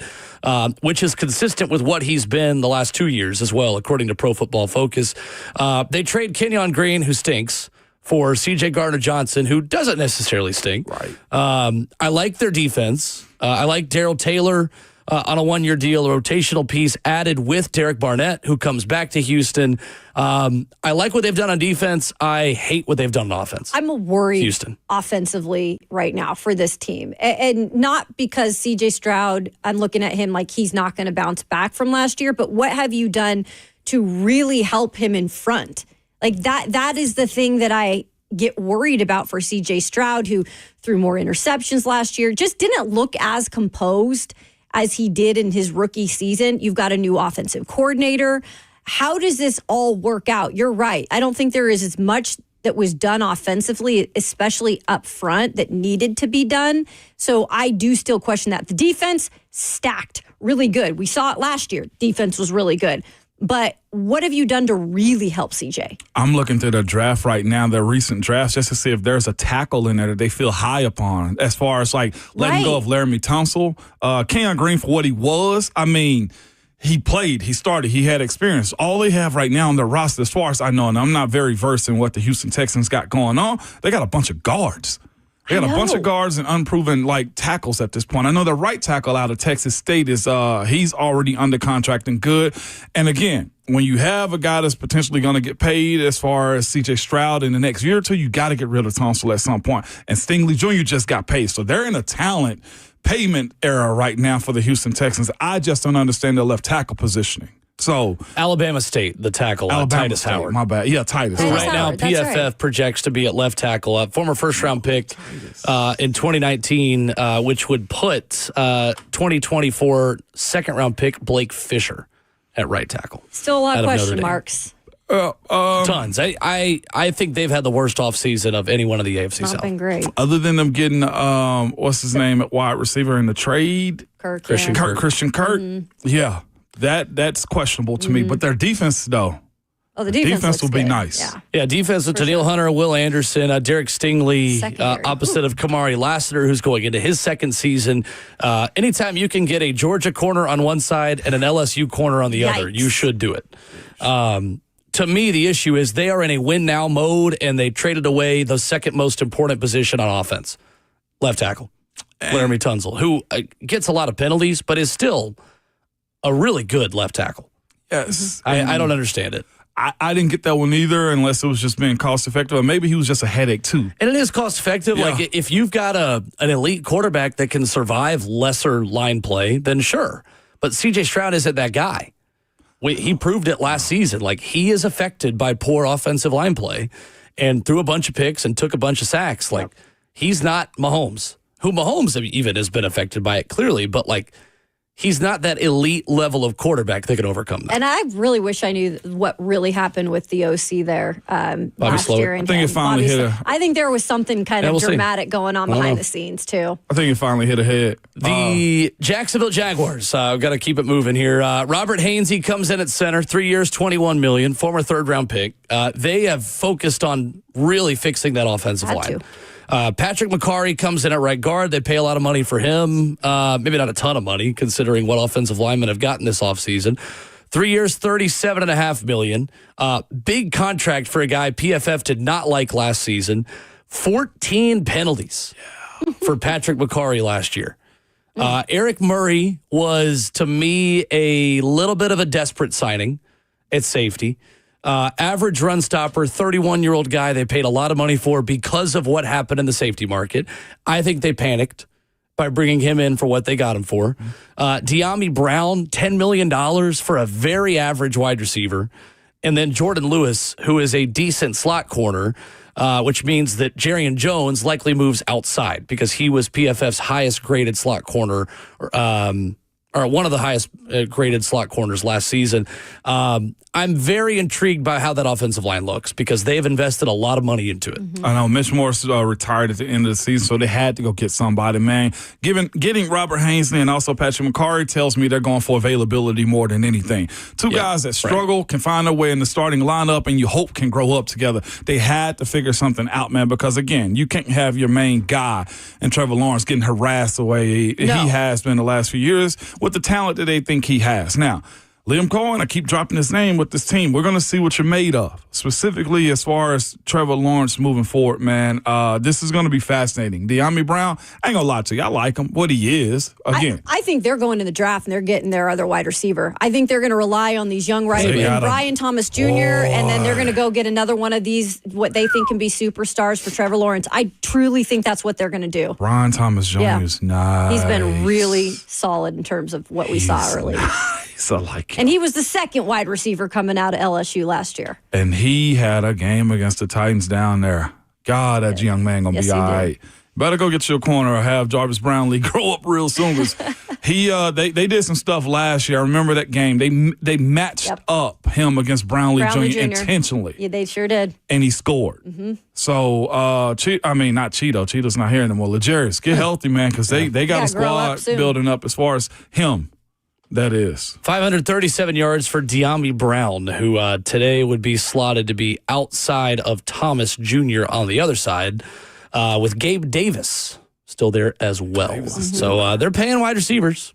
which is consistent with what he's been the last 2 years as well, according to Pro Football Focus. They trade Kenyon Green, who stinks, for C.J. Gardner-Johnson, who doesn't necessarily stink. Right. I like their defense. I like Darrell Taylor on a 1-year deal, a rotational piece added with Derek Barnett, who comes back to Houston. I like what they've done on defense. I hate what they've done on offense. I'm worried Houston. offensively right now for this team. And not because C.J. Stroud, I'm looking at him like he's not going to bounce back from last year, but what have you done to really help him in front? Like that is the thing that I get worried about for C.J. Stroud, who threw more interceptions last year, just didn't look as composed as he did in his rookie season. You've got a new offensive coordinator. How does this all work out? You're right. I don't think there is as much that was done offensively, especially up front, that needed to be done. So I do still question that. The defense, stacked, really good. We saw it last year. Defense was really good. But what have you done to really help CJ? I'm looking through the draft right now, the recent drafts, just to see if there's a tackle in there that they feel high upon as far as like letting go of Laramie Tunsil. Kenyon Green, for what he was, I mean, he played, he started, he had experience. All they have right now on their roster, as far as I know, and I'm not very versed in what the Houston Texans got going on, they got a bunch of guards. They got a bunch of guards and unproven tackles at this point. I know the right tackle out of Texas State is he's already under contract and good. And again, when you have a guy that's potentially going to get paid as far as C.J. Stroud in the next year or two, you got to get rid of Tunsil at some point. And Stingley Jr. just got paid. So they're in a talent payment era right now for the Houston Texans. I just don't understand their left tackle positioning. So Alabama State, the tackle, Titus State, Howard. My bad. Yeah, Titus. Titus Right now, Howard, that's PFF right. projects to be at left tackle, former first-round pick in 2019, which would put 2024 second-round pick Blake Fisher at right tackle. Still a lot of Out of Notre question Dame. marks. Tons. I think they've had the worst offseason of anyone in the AFC Not South. been great. Other than them getting, what's his name at wide receiver in the trade? Kirk, Christian yeah. Kirk. Christian Kirk. Yeah, that's questionable to me. But their defense, though, Oh, the defense will looks be good. nice. Yeah. Yeah, defense with Tennille Hunter, Will Anderson, Derek Stingley, Secondary. opposite of Kamari Lassiter, who's going into his second season. Anytime you can get a Georgia corner on one side and an LSU corner on the other, Yikes. you should do it. To me, the issue is they are in a win-now mode, and they traded away the second most important position on offense, left tackle. Laramie Tunsil, who gets a lot of penalties, but is still a really good left tackle. Yes. I don't understand it. I didn't get that one either unless it was just being cost effective. Or maybe he was just a headache too. And it is cost effective. Yeah. Like if you've got an elite quarterback that can survive lesser line play, then sure. But C.J. Stroud isn't that guy. He proved it last season. Like he is affected by poor offensive line play and threw a bunch of picks and took a bunch of sacks. Like he's not Mahomes, who Mahomes even has been affected by it clearly, but like he's not that elite level of quarterback that can overcome that. And I really wish I knew what really happened with the OC there last year. I think it finally hit I think there was something kind of dramatic going on behind the scenes, too. I think it finally hit a head. The Jacksonville Jaguars, got to keep it moving here. Robert Hainsey comes in at center, 3 years, $21 million, former third-round pick. They have focused on really fixing that offensive line. Patrick McCarry comes in at right guard. They pay a lot of money for him. Maybe not a ton of money, considering what offensive linemen have gotten this offseason. 3 years, $37.5 million. Big contract for a guy PFF did not like last season. 14 penalties for Patrick McCarry last year. Eric Murray was, to me, a little bit of a desperate signing at safety. Average run stopper, 31-year-old guy they paid a lot of money for because of what happened in the safety market. I think they panicked by bringing him in for what they got him for. De'Ami Brown, $10 million for a very average wide receiver. And then Jordan Lewis, who is a decent slot corner, which means that Jerrion Jones likely moves outside because he was PFF's highest graded slot corner, or one of the highest graded slot corners last season. I'm very intrigued by how that offensive line looks because they've invested a lot of money into it. I know Mitch Morse retired at the end of the season, so they had to go get somebody, man. Getting Robert Hainsey and also Patrick McCarry tells me they're going for availability more than anything. Two guys that struggle, can find their way in the starting lineup, and you hope can grow up together. They had to figure something out, man, because, again, you can't have your main guy and Trevor Lawrence getting harassed the way he has been the last few years with the talent that they think he has. Now, Liam Cohen, I keep dropping his name with this team. We're going to see what you're made of, specifically as far as Trevor Lawrence moving forward, man. This is going to be fascinating. De'Ami Brown, I ain't going to lie to you. I like him, what he is. Again, I think they're going to the draft and they're getting their other wide receiver. I think they're going to rely on these young Brian Thomas Jr., and then they're going to go get another one of these, what they think can be superstars for Trevor Lawrence. I truly think that's what they're going to do. Brian Thomas Jr. is nice. He's been really solid in terms of what we saw early. I like him. And he was the second wide receiver coming out of LSU last year. And he had a game against the Titans down there. God, that young man going to be all right. Better go get your corner or have Jarvis Brownlee grow up real soon. They did some stuff last year. I remember that game. They matched up him against Brownlee Jr. intentionally. Yeah, they sure did. And he scored. So, not Cheeto. Cheeto's not here anymore. Legarius, get healthy, man, because they got a squad building up as far as him. That is 537 yards for De'Ami Brown, who today would be slotted to be outside of Thomas Jr. on the other side, with Gabe Davis still there as well. So they're paying wide receivers.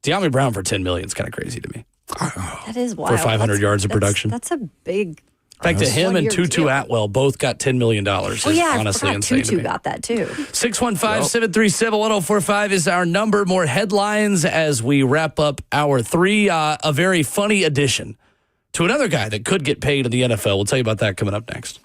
De'Ami Brown for $10 million is kind of crazy to me. That is wild. For 500 yards of production. That's a big. In fact, him and Tutu Atwell both got $10 million. Oh, yeah, honestly, I forgot insane Tutu got that, too. 615-737-1045 is our number. More headlines as we wrap up hour 3. A very funny addition to another guy that could get paid in the NFL. We'll tell you about that coming up next.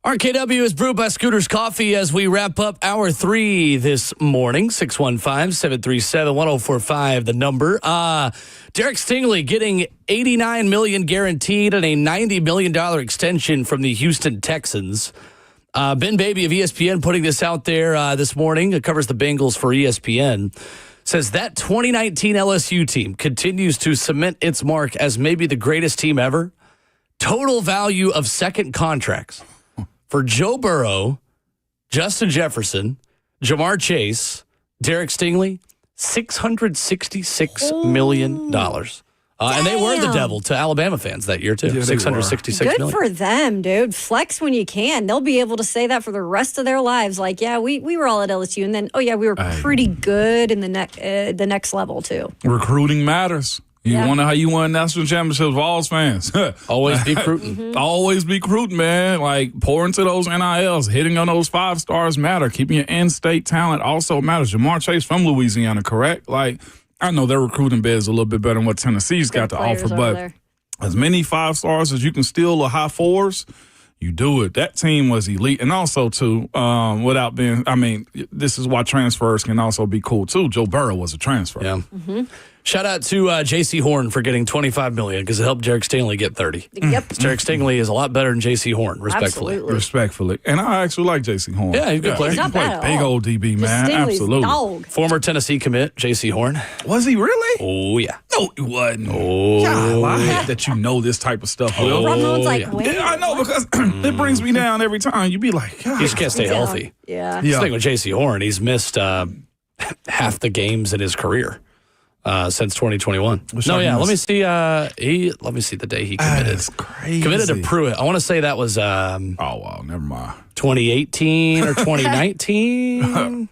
RKW is brewed by Scooter's Coffee as we wrap up hour 3 this morning. 615-737-1045, the number. Derek Stingley getting $89 million guaranteed and a $90 million extension from the Houston Texans. Ben Baby of ESPN putting this out there this morning. It covers the Bengals for ESPN. Says that 2019 LSU team continues to cement its mark as maybe the greatest team ever. Total value of second contracts for Joe Burrow, Justin Jefferson, Jamar Chase, Derek Stingley, $666 million. And they were the devil to Alabama fans that year, too. Yeah, $666 million. Good for them, dude. Flex when you can. They'll be able to say that for the rest of their lives. Like, yeah, we were all at LSU, and then, we were pretty good in the next level, too. Recruiting matters. You wonder how you won national championships, Vols fans. Always be recruiting. Always be recruiting, man. Like, pour into those NILs. Hitting on those 5 stars matter. Keeping your in-state talent also matters. Jamar Chase from Louisiana, correct? Like, I know their recruiting bid is a little bit better than what Tennessee's got to offer, but as many 5 stars as you can steal or high 4s, you do it. That team was elite. And also, too, without being, this is why transfers can also be cool, too. Joe Burrow was a transfer. Yeah. Shout out to J.C. Horn for getting $25 million because it helped Derek Stingley get 30. Yep. Derek Stingley is a lot better than J.C. Horn, respectfully. Absolutely. Respectfully. And I actually like J.C. Horn. Yeah, he's a good player. He can play big old DB, man. Stingley's Absolutely. dog. Former Tennessee commit, J.C. Horn. Was he really? Oh, yeah. No, he wasn't. Oh, God, I hate that you know this type of stuff, Will. Ramon's like, yeah. wait. Yeah, I know, because it brings me down every time. You be like, God. He just can't stay healthy. Yeah. The thing with J.C. Horn, he's missed half the games in his career since 2021. Let me see. Let me see the day he committed. That's crazy. Committed to Pruitt. I want to say that was oh, wow, never mind. 2018 or 2019.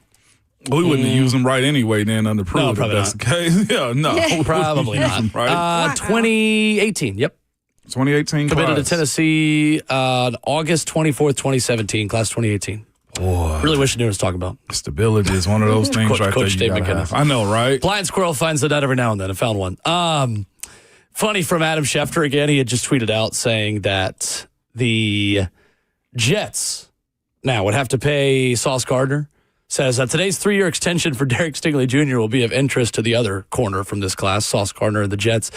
We wouldn't have used him right anyway then under Pruitt. No, probably if that's not. the case. Yeah, no. Probably not. Right? 2018. Yep. 2018 Committed class. to Tennessee on August 24th, 2017. Class 2018. Boy. Really wish I knew what I was talking about. Stability is one of those things Coach right there. Dave You gotta McKinnon. have. I know, right? Blind squirrel finds the nut every now and then. I found one. Funny from Adam Schefter again. He had just tweeted out saying that the Jets now would have to pay Sauce Gardner. Says that today's 3-year extension for Derek Stingley Jr. will be of interest to the other corner from this class, Sauce Gardner and the Jets.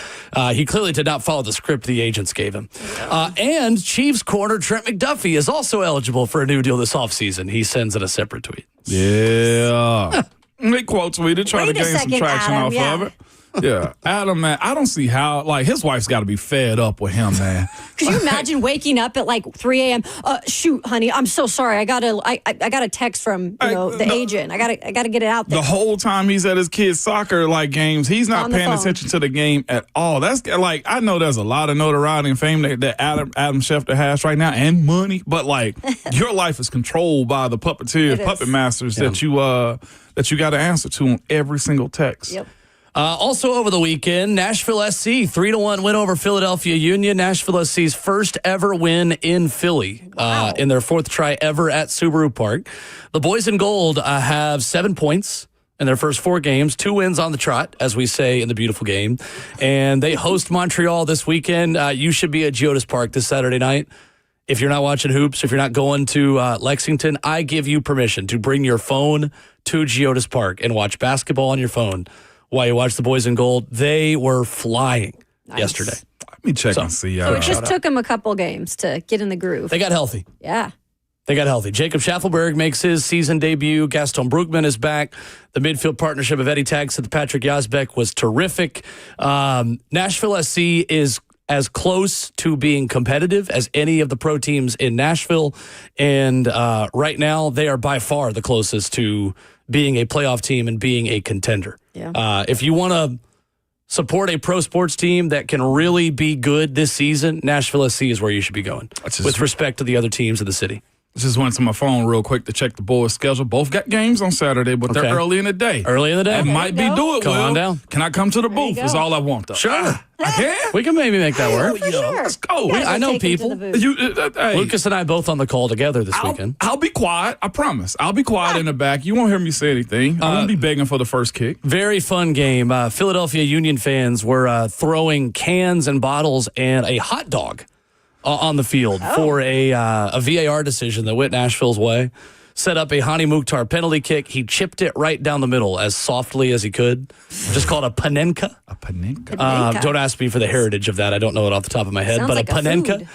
He clearly did not follow the script the agents gave him. And Chiefs corner Trent McDuffie is also eligible for a new deal this offseason. He sends in a separate tweet. Yeah. They quote tweeted, trying to Wait a gain some second, traction Adam, off yeah. of it. Yeah. Adam, man, I don't see how, like, his wife's got to be fed up with him, man. Could you imagine waking up at like 3 a.m.? Shoot, honey, I'm so sorry. I got a text from the agent. I gotta get it out there. The whole time he's at his kids' soccer games, he's not On the paying phone. attention to the game at all. That's like, I know there's a lot of notoriety and fame that Adam Schefter has right now and money, but like your life is controlled by the puppeteers, It is. puppet masters that you got to answer to on every single text. Yep. Also over the weekend, Nashville SC 3-1 win over Philadelphia Union. Nashville SC's first ever win in Philly in their 4th try ever at Subaru Park. The boys in gold have 7 points in their first 4 games, 2 wins on the trot, as we say in the beautiful game. And they host Montreal this weekend. You should be at Geodis Park this Saturday night. If you're not watching hoops, if you're not going to Lexington, I give you permission to bring your phone to Geodis Park and watch basketball on your phone while you watch the boys in gold. They were flying yesterday. Let me check and see. So it just took them a couple games to get in the groove. They got healthy. Yeah. They got healthy. Jacob Schaffelberg makes his season debut. Gaston Brugman is back. The midfield partnership of Eddie Tags and Patrick Yazbek was terrific. Nashville SC is as close to being competitive as any of the pro teams in Nashville. And right now, they are by far the closest to being a playoff team and being a contender. Yeah. If you want to support a pro sports team that can really be good this season, Nashville SC is where you should be going with respect to the other teams of the city. Just went to my phone real quick to check the boys' schedule. Both got games on Saturday, but they're early in the day. Early in the day. That might be doable. Come on down. Can I come to the booth? Is all I want, though. Sure. I can? We can maybe make that work. Sure. Let's go. Gotta I know take 'em to people. the booth. Hey, Lucas and I both on the call together this weekend. I'll be quiet. I promise. I'll be quiet in the back. You won't hear me say anything. I won't be begging for the first kick. Very fun game. Philadelphia Union fans were throwing cans and bottles and a hot dog on the field for a VAR decision that went Nashville's way. Set up a Hani Mukhtar penalty kick. He chipped it right down the middle as softly as he could. Just called a panenka. A panenka. Don't ask me for the heritage of that. I don't know it off the top of my head. Sounds but like a a panenka.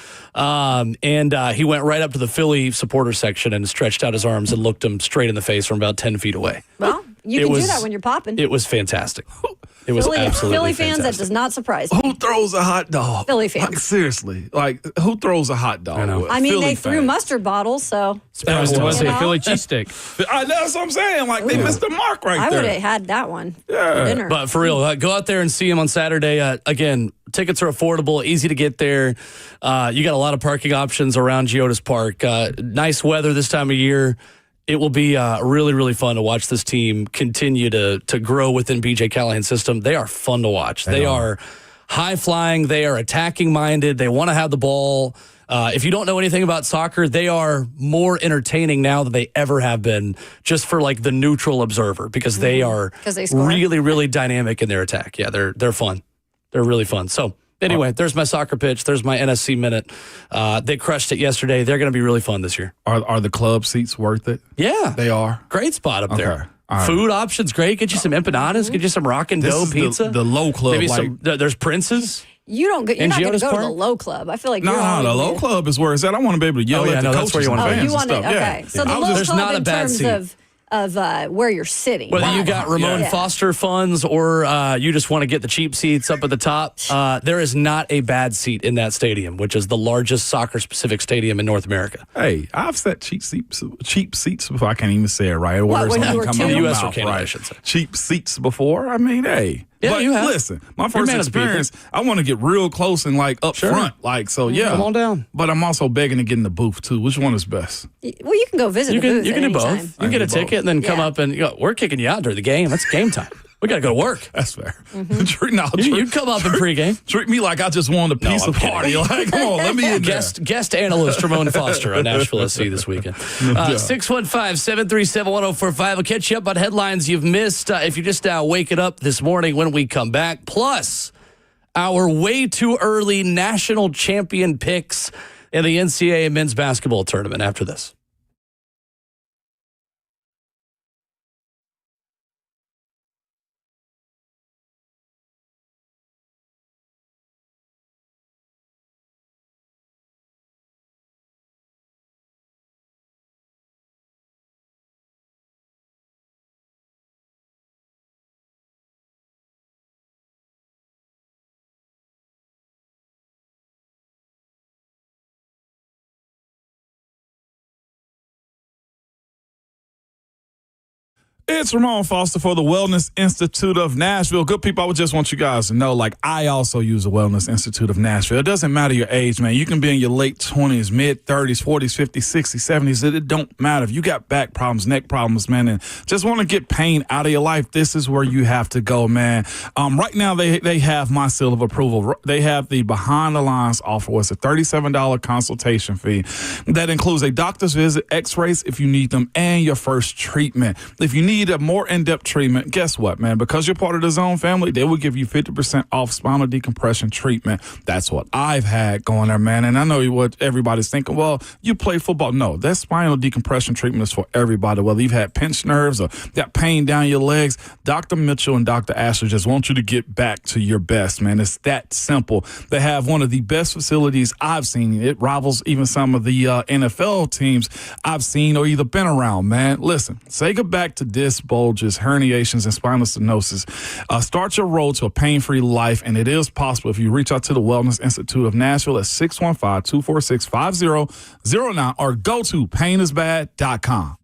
And he went right up to the Philly supporter section and stretched out his arms and looked him straight in the face from about 10 feet away. Well, you can do that when you're popping. It was fantastic. It was absolutely Philly fans, fantastic. that does not surprise me. Who throws a hot dog? Philly fans. Like, seriously. Like, who throws a hot dog? I mean, Philly they threw fans. mustard bottles, so. It was You a know? Philly cheesesteak. That's what I'm saying. Like, they missed the mark right I there. would have had that one for Yeah. dinner. But for real, go out there and see him on Saturday. Again, tickets are affordable, easy to get there. You got a lot of parking options around Geodis Park. Nice weather this time of year. It will be really, really fun to watch this team continue to grow within BJ Callahan's system. They are fun to watch. They are high flying. They are attacking minded. They want to have the ball. If you don't know anything about soccer, they are more entertaining now than they ever have been, just for like the neutral observer, because they are they score. really, really dynamic in their attack. Yeah, they're fun. They're really fun. So anyway, there's my soccer pitch. There's my NSC minute. They crushed it yesterday. They're going to be really fun this year. Are the club seats worth it? Yeah. They are. Great spot up there. Okay. All right. Food options, great. Get you some empanadas. Get you some rockin' This dough is pizza. the low club. Maybe like, some. There's Prince's. You're not going to Geodis go to the Park? low club. I feel like No, the low club is where it's at. I want to be able to yell at the that's where coaches you and wanna be. fans you and want it? stuff. Okay. Yeah. So the I was low There's club not a in bad terms seat. of where you're sitting. Whether you got Ramon Yeah. Foster funds or you just want to get the cheap seats up at the top, there is not a bad seat in that stadium, which is the largest soccer-specific stadium in North America. Hey, I've sat cheap seats before. I can't even say it right. What, when Words you were come two? out of my US or mouth, Canada, I right? should say. Cheap seats before. I mean, hey. Yeah, but you have. Listen, my You're first man of the people. experience, I want to get real close and like up Sure. front. Like, so yeah. Come on down. But I'm also begging to get in the booth too. Which one is best? Well, you can go visit You the can booth you can do at any both. time. You get a do both. ticket and then come Yeah. up and we're kicking you out during the game. That's game time. We got to go to work. That's fair. Mm-hmm. You come up in pregame. Treat me like I just wanted a piece I'm of kidding. party. Like, come on, let me in there. Guest analyst Ramon Foster on Nashville SC this weekend. 615-737-1045. I'll catch you up on headlines you've missed if you just now waking up this morning when we come back. Plus, our way too early national champion picks in the NCAA men's basketball tournament after this. It's Ramon Foster for the Wellness Institute of Nashville. Good people, I would just want you guys to know, like, I also use the Wellness Institute of Nashville. It doesn't matter your age, man. You can be in your late 20s, mid-30s, 40s, 50s, 60s, 70s. It don't matter. If you got back problems, neck problems, man, and just want to get pain out of your life, this is where you have to go, man. Right now, they have my seal of approval. They have the Behind the Lines offer. It's a $37 consultation fee. That includes a doctor's visit, x-rays if you need them, and your first treatment. If you need a more in-depth treatment, guess what, man? Because you're part of the Zone family, they will give you 50% off spinal decompression treatment. That's what I've had going there, man. And I know what everybody's thinking, well, you play football. No, that spinal decompression treatment is for everybody. Whether you've had pinched nerves or got pain down your legs, Dr. Mitchell and Dr. Asher just want you to get back to your best, man. It's that simple. They have one of the best facilities I've seen. It rivals even some of the NFL teams I've seen or either been around, man. Listen, say goodbye to disc bulges, herniations, and spinal stenosis. Start your road to a pain-free life, and it is possible if you reach out to the Wellness Institute of Nashville at 615-246-5009 or go to painisbad.com.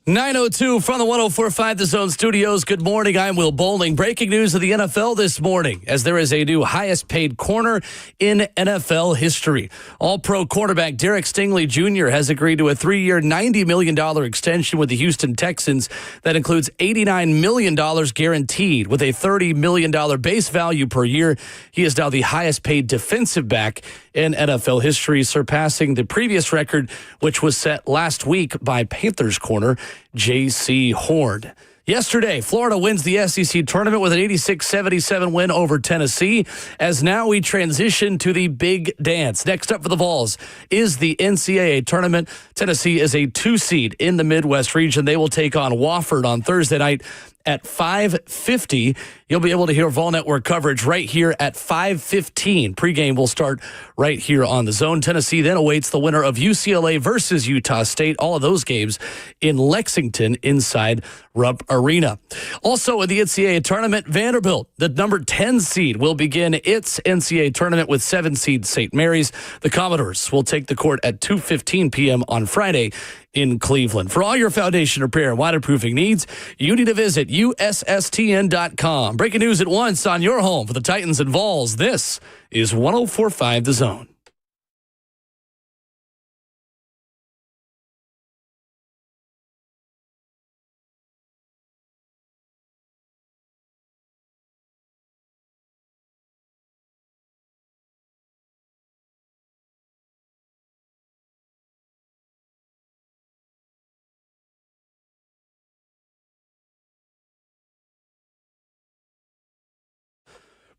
9:02 from the 104.5 The Zone Studios. Good morning. I'm Will Bowling. Breaking news of the NFL this morning, as there is a new highest paid corner in NFL history. All-pro quarterback Derek Stingley Jr. has agreed to a 3-year, $90 million extension with the Houston Texans that includes $89 million guaranteed with a $30 million base value per year. He is now the highest paid defensive back in NFL history, surpassing the previous record, which was set last week by Panthers corner J.C. Horn. Yesterday, Florida wins the SEC tournament with an 86-77 win over Tennessee, as now we transition to the big dance. Next up for the Vols is the NCAA tournament. Tennessee is a 2 seed in the Midwest region. They will take on Wofford on Thursday night at 5:50. You'll be able to hear Vol Network coverage right here at 5:15. Pregame will start right here on the Zone. Tennessee then awaits the winner of UCLA versus Utah State. All of those games in Lexington inside Rupp Arena. Also in the NCAA tournament, Vanderbilt, the number 10 seed, will begin its NCAA tournament with 7 seed St. Mary's. The Commodores will take the court at 2:15 p.m. on Friday in Cleveland. For all your foundation repair and waterproofing needs, you need to visit USSTN.com. Breaking news at once on your home for the Titans and Vols. This is 104.5 The Zone.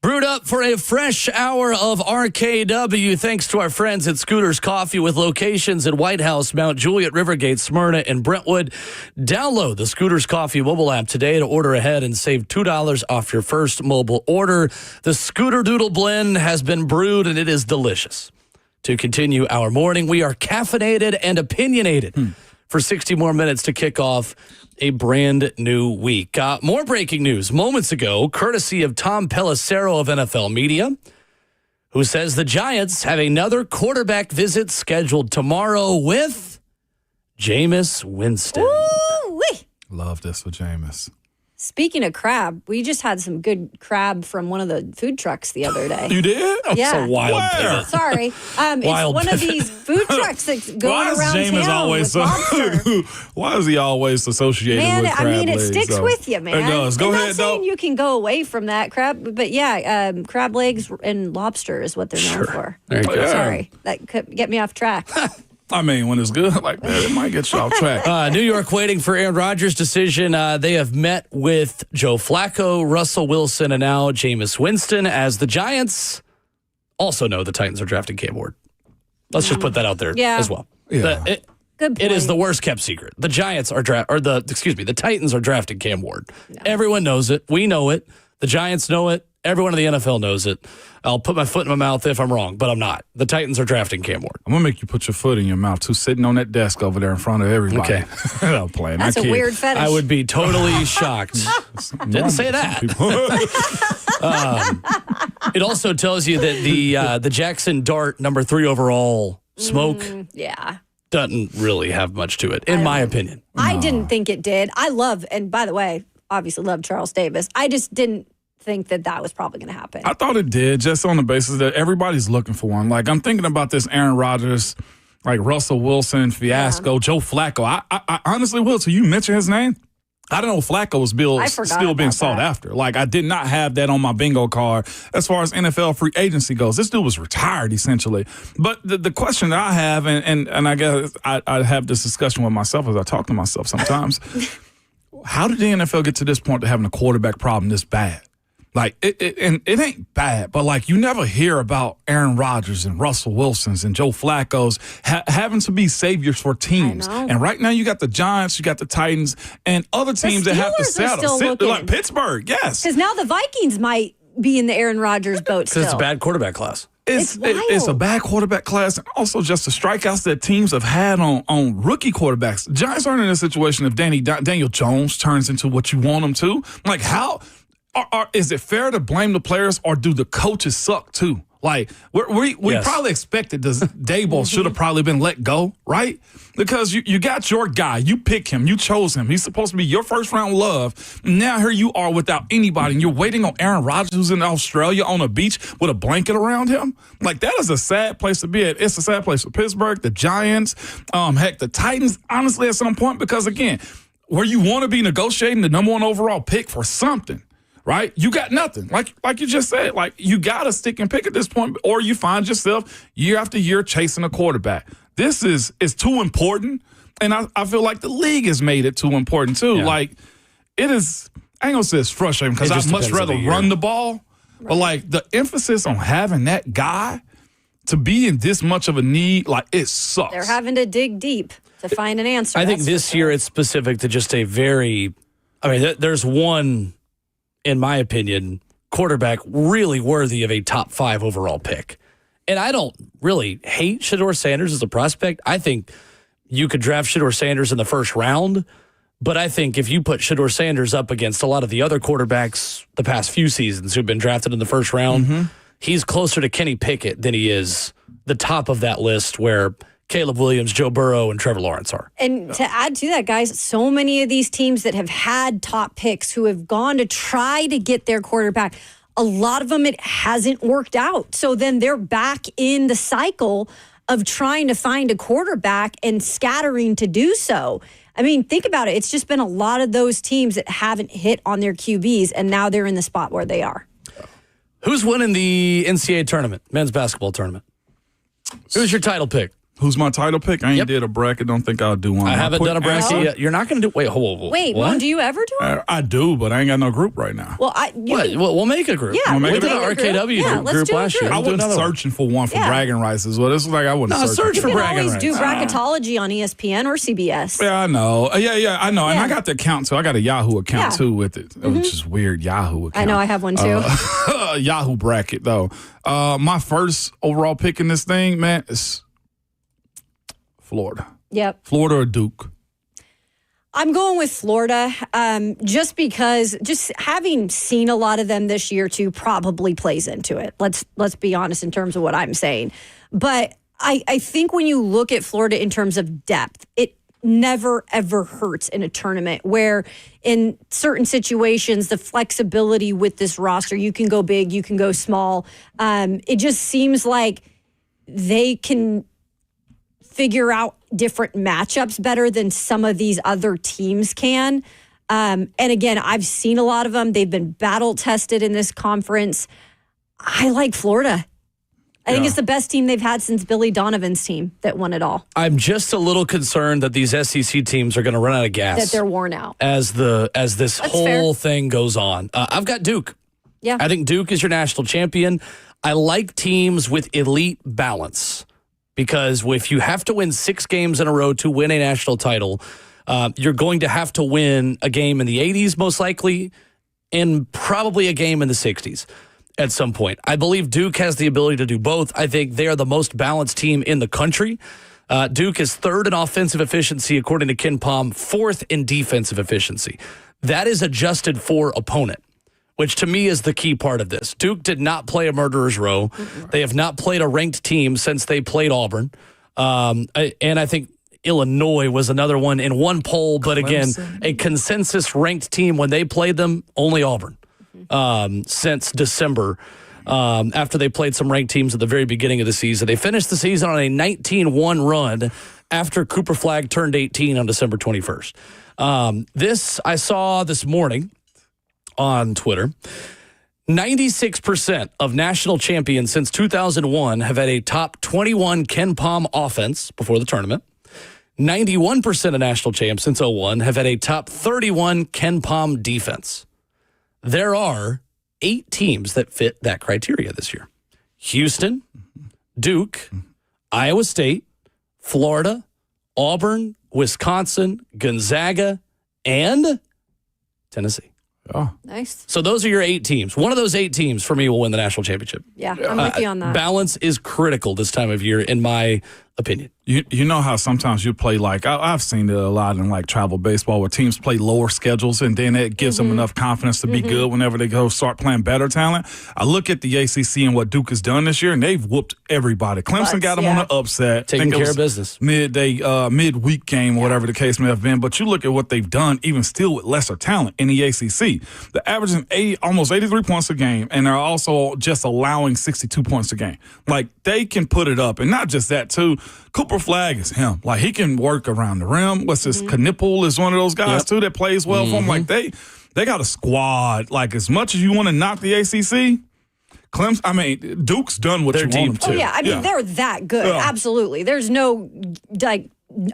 Brewed up for a fresh hour of RKW thanks to our friends at Scooters Coffee with locations at White House, Mount Juliet, Rivergate, Smyrna, and Brentwood. Download the Scooters Coffee mobile app today to order ahead and save $2 off your first mobile order. The Scooter Doodle Blend has been brewed and it is delicious. To continue our morning, we are caffeinated and opinionated for 60 more minutes to kick off a brand new week. More breaking news moments ago, courtesy of Tom Pelissero of NFL Media, who says the Giants have another quarterback visit scheduled tomorrow with Jameis Winston. Ooh-wee. Love this with Jameis. Speaking of crab, we just had some good crab from one of the food trucks the other day. You did? Yeah. It's a wild Where? pivot. Sorry. It's Wild one of pivot. these food trucks that's going Why is around Jameis town always with lobster. Why is he always associated Man, with crab I mean, it legs, sticks though? with you, man. It does. Go I'm ahead, not saying though. you can go away from that crab, but yeah, crab legs and lobster is what they're known for. There you go. Yeah. Sorry, that could get me off track. I mean, when it's good like that, it might get you off track. New York waiting for Aaron Rodgers' decision. They have met with Joe Flacco, Russell Wilson, and now Jameis Winston, as the Giants also know the Titans are drafting Cam Ward. Let's just put that out there Yeah. as well. Yeah. Good point. It is the worst kept secret. The Giants are the Titans are drafting Cam Ward. Everyone knows it. We know it. The Giants know it. Everyone in the NFL knows it. I'll put my foot in my mouth if I'm wrong, but I'm not. The Titans are drafting Cam Ward. I'm going to make you put your foot in your mouth, too, sitting on that desk over there in front of everybody. Okay. I'm playing. That's I a kid. weird fetish. I would be totally shocked. Didn't say that. It also tells you that the Jackson Dart number 3 overall smoke Yeah. doesn't really have much to it, in my opinion. I didn't think it did. I love, and by the way, obviously love Charles Davis. I just didn't think that was probably going to happen. I thought it did, just on the basis that everybody's looking for one. Like, I'm thinking about this Aaron Rodgers, like Russell Wilson fiasco, Joe Flacco. I honestly, Will, so you mentioned his name? I don't know if Flacco was still being about sought that. after. Like, I did not have that on my bingo card as far as NFL free agency goes. This dude was retired, essentially. But the question that I have, and I guess I have this discussion with myself as I talk to myself sometimes, how did the NFL get to this point to having a quarterback problem this bad? Like, it ain't bad, but, like, you never hear about Aaron Rodgers and Russell Wilsons and Joe Flacco's having to be saviors for teams. I know. And right now you got the Giants, you got the Titans, and other teams that have to Steelers are settle. still looking. Like Pittsburgh, yes. Because now the Vikings might be in the Aaron Rodgers boat still. Because it's a bad quarterback class. It's wild. It's a bad quarterback class, and also just the strikeouts that teams have had on rookie quarterbacks. The Giants aren't in a situation if Daniel Jones turns into what you want him to. Like, how... is it fair to blame the players, or do the coaches suck too? Like, we Yes. probably expected Dable should have probably been let go, right? Because you got your guy. You pick him. You chose him. He's supposed to be your first-round love. Now here you are without anybody, and you're waiting on Aaron Rodgers, who's in Australia on a beach with a blanket around him. Like, that is a sad place to be at. It's a sad place for Pittsburgh, the Giants, heck, the Titans, honestly, at some point, because, again, where you want to be negotiating the number 1 overall pick for something, right? You got nothing. Like you just said, like, you got to stick and pick at this point, or you find yourself year after year chasing a quarterback. This is too important, and I feel like the league has made it too important too. Yeah. Like, it is, I ain't gonna say it's frustrating because I'd much rather run the ball, but like the emphasis on having that guy to be in this much of a need, like, it sucks. They're having to dig deep to find an answer. I think this year it's specific to just a very, there's one, in my opinion, quarterback really worthy of a top 5 overall pick. And I don't really hate Shedeur Sanders as a prospect. I think you could draft Shedeur Sanders in the first round, but I think if you put Shedeur Sanders up against a lot of the other quarterbacks the past few seasons who've been drafted in the first round, he's closer to Kenny Pickett than he is the top of that list where Caleb Williams, Joe Burrow, and Trevor Lawrence are. And to add to that, guys, so many of these teams that have had top picks who have gone to try to get their quarterback, a lot of them, it hasn't worked out. So then they're back in the cycle of trying to find a quarterback and scattering to do so. I mean, think about it. It's just been a lot of those teams that haven't hit on their QBs, and now they're in the spot where they are. Who's winning the NCAA tournament, men's basketball tournament? Who's your title pick? Who's my title pick? I ain't did a bracket. Don't think I'll do one. I haven't done a bracket yet. You're not going to do. Wait, whoa. Wait, what? Moan, do you ever do it? I do, but I ain't got no group right now. Well, we'll make a group. Yeah, we we'll did an make a group. RKW Yeah, let's group do a last year. group. I We'll do wasn't another one. searching for one for bragging rights as well. This was like I wasn't searching. search for You can bragging always rights. do bracketology on ESPN or CBS. Yeah, I know. Yeah, I know. And Yeah. I got the account too. I got a Yahoo account Yeah. too with it, which is weird. Yahoo account. I know I have one too. Yahoo bracket though. My first overall pick in this thing, man, is Florida. Yep. Florida or Duke? I'm going with Florida just because just having seen a lot of them this year too probably plays into it. Let's be honest in terms of what I'm saying. But I think when you look at Florida in terms of depth, it never, ever hurts in a tournament where in certain situations, the flexibility with this roster, you can go big, you can go small. It just seems like they can figure out different matchups better than some of these other teams can. And again, I've seen a lot of them. They've been battle tested in this conference. I like Florida. I think it's the best team they've had since Billy Donovan's team that won it all. I'm just a little concerned that these SEC teams are going to run out of gas. That they're worn out. As this That's whole fair. thing goes on. I've got Duke. Yeah. I think Duke is your national champion. I like teams with elite balance because if you have to win 6 games in a row to win a national title, you're going to have to win a game in the 80s most likely and probably a game in the 60s. At some point. I believe Duke has the ability to do both. I think they are the most balanced team in the country. Duke is 3rd in offensive efficiency, according to Ken Pom, 4th in defensive efficiency. That is adjusted for opponent, which to me is the key part of this. Duke did not play a murderer's row. They have not played a ranked team since they played Auburn. And I think Illinois was another one in one poll, but again, a consensus ranked team when they played them, only Auburn. Since December, after they played some ranked teams at the very beginning of the season. They finished the season on a 19-1 run after Cooper Flagg turned 18 on December 21st. This I saw this morning on Twitter. 96% of national champions since 2001 have had a top 21 Ken Pom offense before the tournament. 91% of national champs since 01 have had a top 31 Ken Pom defense. There are 8 teams that fit that criteria this year. Houston, Duke, Iowa State, Florida, Auburn, Wisconsin, Gonzaga, and Tennessee. Oh, Nice. So those are your 8 teams. One of those 8 teams for me will win the national championship. Yeah, I'm with you on that. Balance is critical this time of year, in my opinion. You know how sometimes you play like I've seen it a lot in like travel baseball where teams play lower schedules and then it gives them enough confidence to be good whenever they go start playing better talent. I look at the ACC and what Duke has done this year, and they've whooped everybody. Clemson got them on the upset, taking care of business, midweek game, whatever the case may have been. But you look at what they've done, even still with lesser talent in the ACC. They're averaging almost 83 points a game, and they're also just allowing 62 points a game. Like they can put it up, and not just that too. Cooper Flagg is him. Like, he can work around the rim. What's this? Knipple is one of those guys, too, that plays well for him. Like, they got a squad. Like, as much as you want to knock the ACC, Duke's done what you want them to. Oh, yeah. I mean, they're that good. Yeah. Absolutely. There's no,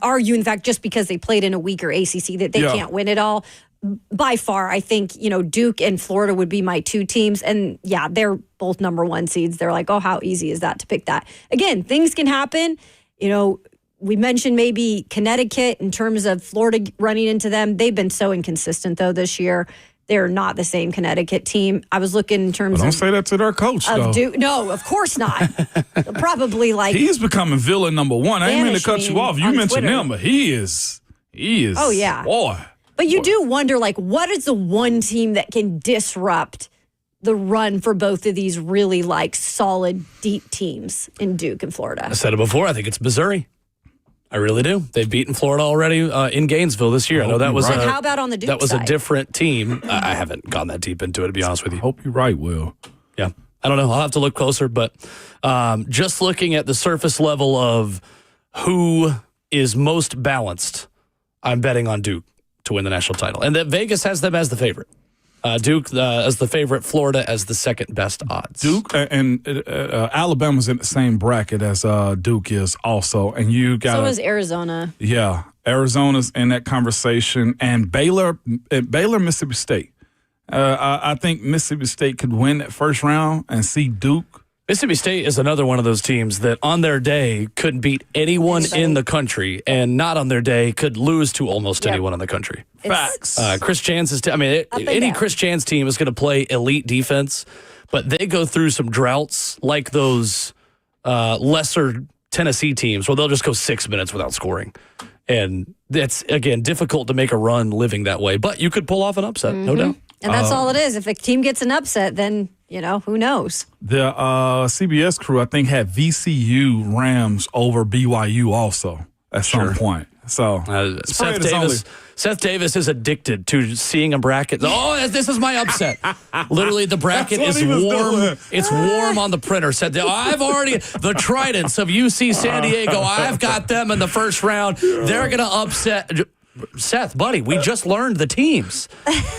argue, in fact, just because they played in a weaker ACC that they can't win it all. By far, I think, Duke and Florida would be my two teams. And, they're both number one seeds. They're like, oh, how easy is that to pick that? Again, things can happen. We mentioned maybe Connecticut in terms of Florida running into them. They've been so inconsistent, though, this year. They're not the same Connecticut team. I was looking in terms of... Don't say that to their coach, though. No, of course not. Probably like... He's becoming villain number one. I ain't mean to cut you off. You mentioned him, but he is... Oh, yeah. Boy. But you do wonder, what is the one team that can disrupt the run for both of these really, solid, deep teams in Duke and Florida? I said it before. I think it's Missouri. I really do. They've beaten Florida already in Gainesville this year. I know that was how about on the Duke that was side? A different team. I haven't gone that deep into it, to be honest with you. I hope you're right, Will. Yeah. I don't know. I'll have to look closer, but just looking at the surface level of who is most balanced, I'm betting on Duke to win the national title. And that Vegas has them as the favorite. Duke as the favorite, Florida as the second best odds. Duke and Alabama's in the same bracket as Duke is also. And you got so is Arizona. Yeah, Arizona's in that conversation. And Baylor, Mississippi State. I think Mississippi State could win that first round and see Duke. Mississippi State is another one of those teams that on their day couldn't beat anyone in the country, and not on their day could lose to almost anyone in the country. Facts. Chris Chan's any Chris Chan's team is going to play elite defense, but they go through some droughts like those lesser Tennessee teams where they'll just go 6 minutes without scoring. And that's, again, difficult to make a run living that way. But you could pull off an upset, no doubt. And that's all it is. If a team gets an upset, then, who knows? The CBS crew, I think, had VCU Rams over BYU also at some point. So Seth Davis is addicted to seeing a bracket. Oh, this is my upset. Literally, the bracket is warm. It's warm on the printer. I've already, the Tridents of UC San Diego, I've got them in the first round. They're going to upset. Seth, buddy, we just learned the teams.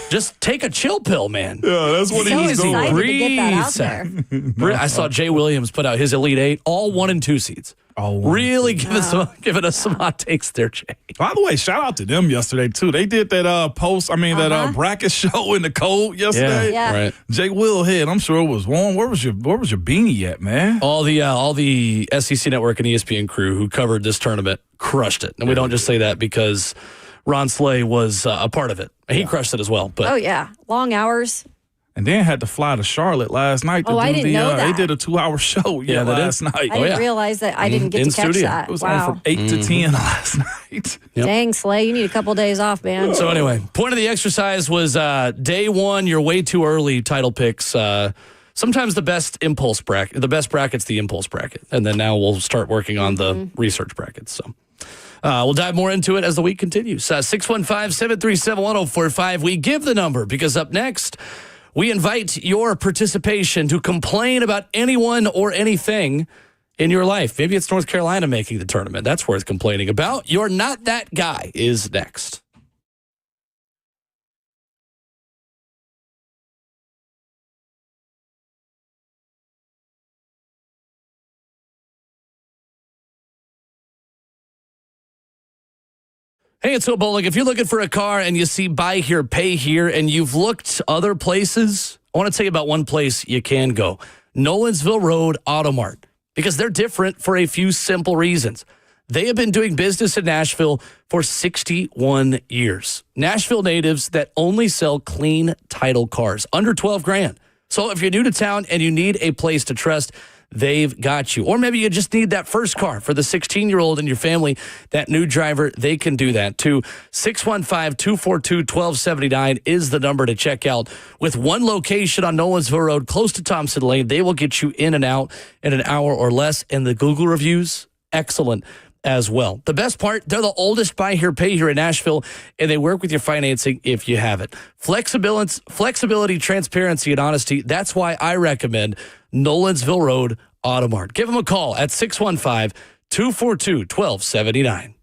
Just take a chill pill, man. Yeah, that's what he's doing. To get that out there. I saw Jay Williams put out his Elite Eight, all 1 and 2 seeds. Really giving us some hot takes there, Jay. By the way, shout out to them yesterday, too. They did that that bracket show in the cold yesterday. Yeah. Right. Jay Willhead, I'm sure it was warm. Where was your beanie at, man? All the SEC Network and ESPN crew who covered this tournament crushed it. And we don't just say that because Ron Slay was a part of it. He crushed it as well. But long hours. And then had to fly to Charlotte last night to do I didn't know that. They did a 2-hour show last night. I didn't realize that. I didn't get to catch that. It was on from 8 to 10 last night. Yep. Dang, Slay, you need a couple days off, man. So anyway, point of the exercise was day one, you're way too early title picks. Sometimes the best bracket's the impulse bracket. And then now we'll start working on the research brackets. So we'll dive more into it as the week continues. 615-737-1045. We give the number because up next, we invite your participation to complain about anyone or anything in your life. Maybe it's North Carolina making the tournament. That's worth complaining about. You're Not That Guy is next. Hey, it's Will Bowling. If you're looking for a car and you see buy here, pay here, and you've looked other places, I want to tell you about one place you can go. Nolensville Road Auto Mart. Because they're different for a few simple reasons. They have been doing business in Nashville for 61 years. Nashville natives that only sell clean title cars, under $12,000. So if you're new to town and you need a place to trust, they've got you. Or maybe you just need that first car for the 16-year-old in your family, that new driver, they can do that too. 615-242-1279 is the number to check out. With one location on Nolensville Road, close to Thompson Lane, they will get you in and out in an hour or less. And the Google reviews, excellent as well. The best part, they're the oldest buy here, pay here in Nashville, and they work with your financing if you have it. Flexibility, transparency, and honesty. That's why I recommend Nolensville Road Auto Mart. Give them a call at 615-242-1279.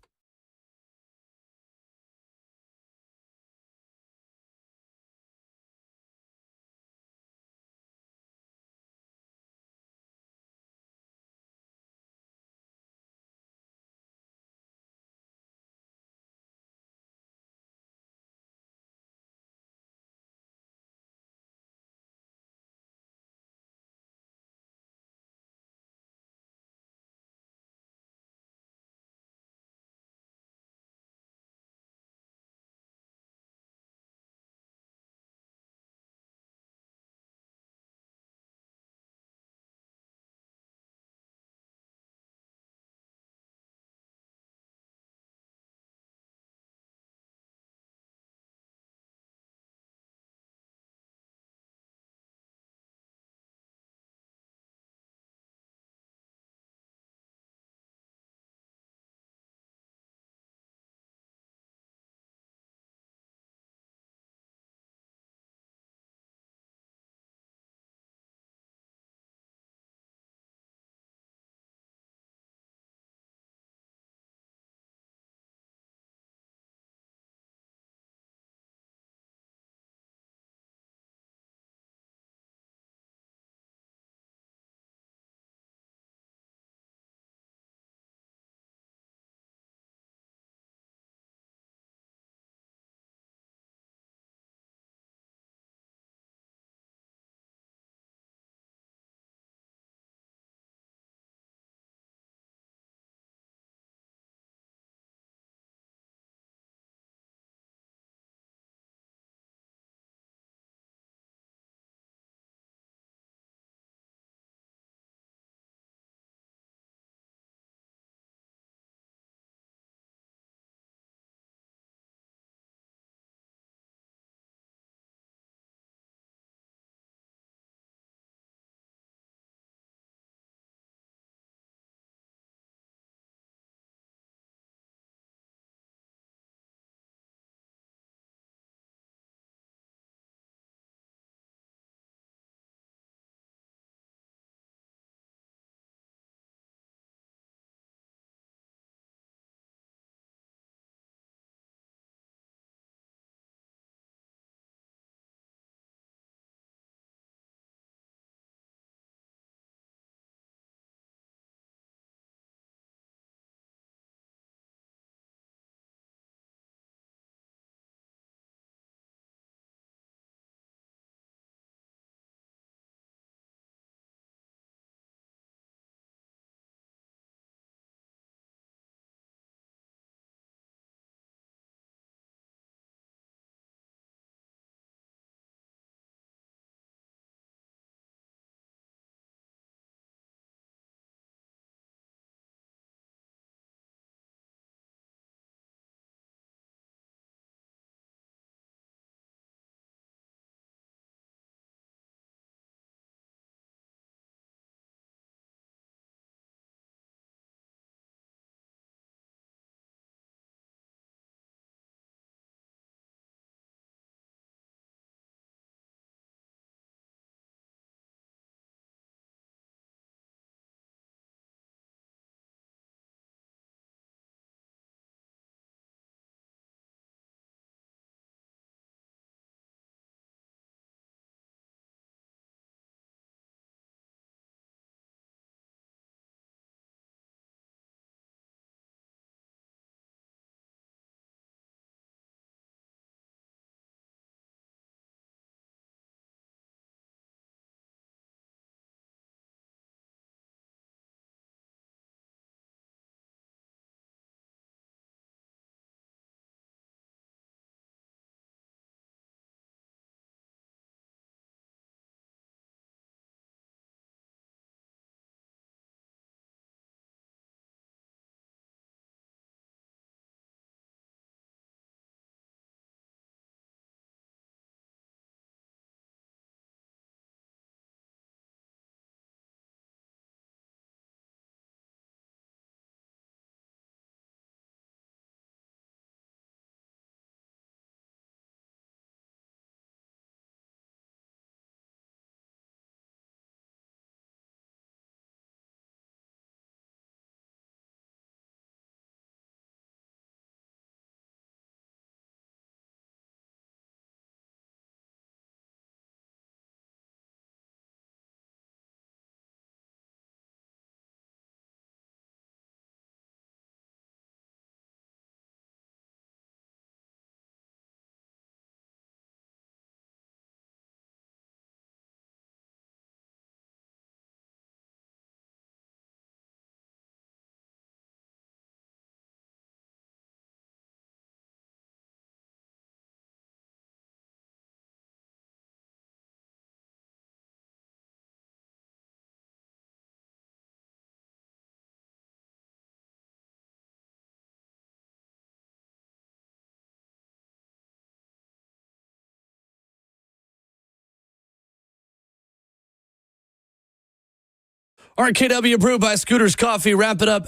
RKW brewed by Scooters Coffee. Wrap it up.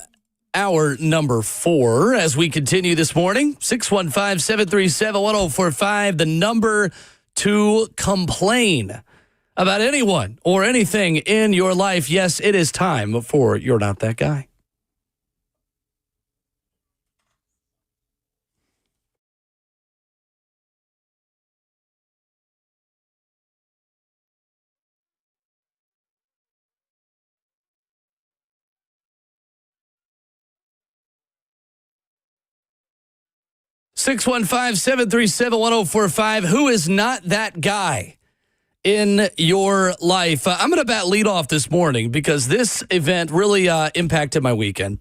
Hour number 4 as we continue this morning. 615-737-1045, the number to complain about anyone or anything in your life. Yes, it is time for You're Not That Guy. Six 615-737-1045. Who is not that guy in your life? I'm going to bat lead off this morning because this event really impacted my weekend.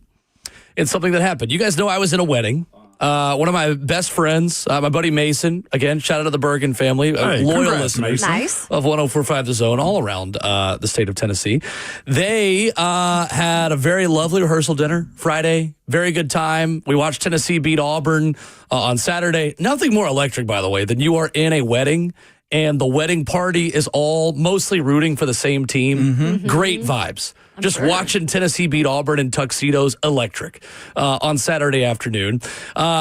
It's something that happened. You guys know I was in a wedding. One of my best friends, my buddy Mason, again, shout out to the Bergen family, loyal listeners of 104.5 The Zone all around the state of Tennessee. They had a very lovely rehearsal dinner Friday. Very good time. We watched Tennessee beat Auburn on Saturday. Nothing more electric, by the way, than you are in a wedding and the wedding party is all mostly rooting for the same team. Mm-hmm. Great vibes. Just watching Tennessee beat Auburn in tuxedos, electric, on Saturday afternoon.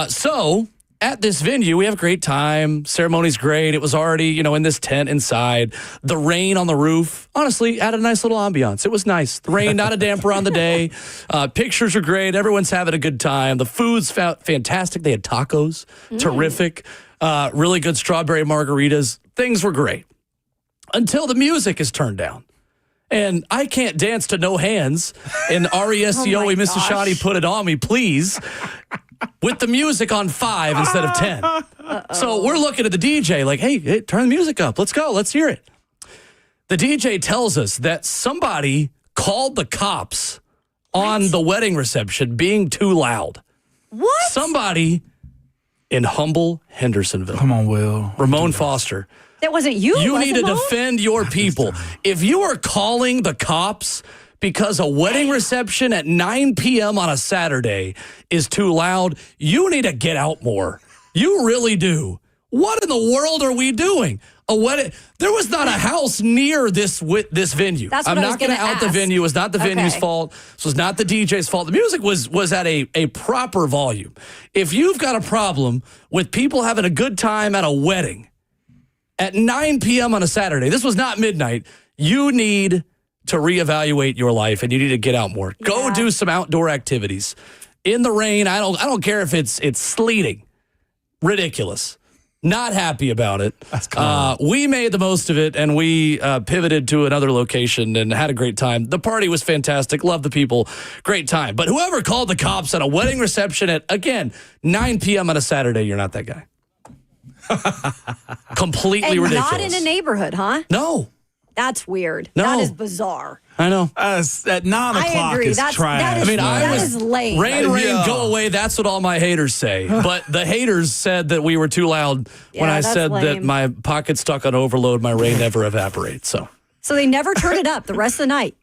So at this venue, we have a great time. Ceremony's great. It was already, in this tent inside. The rain on the roof, honestly, added a nice little ambiance. It was nice. The rain, not a damper on the day. Pictures are great. Everyone's having a good time. The food's fantastic. They had tacos, terrific. Really good strawberry margaritas. Things were great until the music is turned down. And I can't dance to No Hands. And RESCOE, Mr. Shoddy, put it on me, please. With the music on 5 instead of 10. So we're looking at the DJ like, hey, turn the music up. Let's go. Let's hear it. The DJ tells us that somebody called the cops on the wedding reception being too loud. What? Somebody in humble Hendersonville. Come on, Will. Ramon Foster. That wasn't you. You need to defend your people. If you are calling the cops because a wedding reception at 9 p.m. on a Saturday is too loud, you need to get out more. You really do. What in the world are we doing? A wedding? There was not a house near this venue. That's what I'm I was not going to out the venue. It was not the venue's fault. This was not the DJ's fault. The music was at a proper volume. If you've got a problem with people having a good time at a wedding at 9 p.m. on a Saturday, this was not midnight, you need to reevaluate your life and you need to get out more. Go do some outdoor activities. In the rain, I don't care if it's sleeting. Ridiculous. Not happy about it. That's cool. We made the most of it, and we pivoted to another location and had a great time. The party was fantastic. Love the people. Great time. But whoever called the cops at a wedding reception at, again, 9 p.m. on a Saturday, you're not that guy. Completely ridiculous. Not in a neighborhood, huh? No. That's weird. No. That is bizarre. I know. At 9 o'clock is trash. That is lame. Rain, go away. That's what all my haters say. But the haters said that we were too loud when I said that my pocket stuck on overload, my rain never evaporates. So they never turned it up the rest of the night?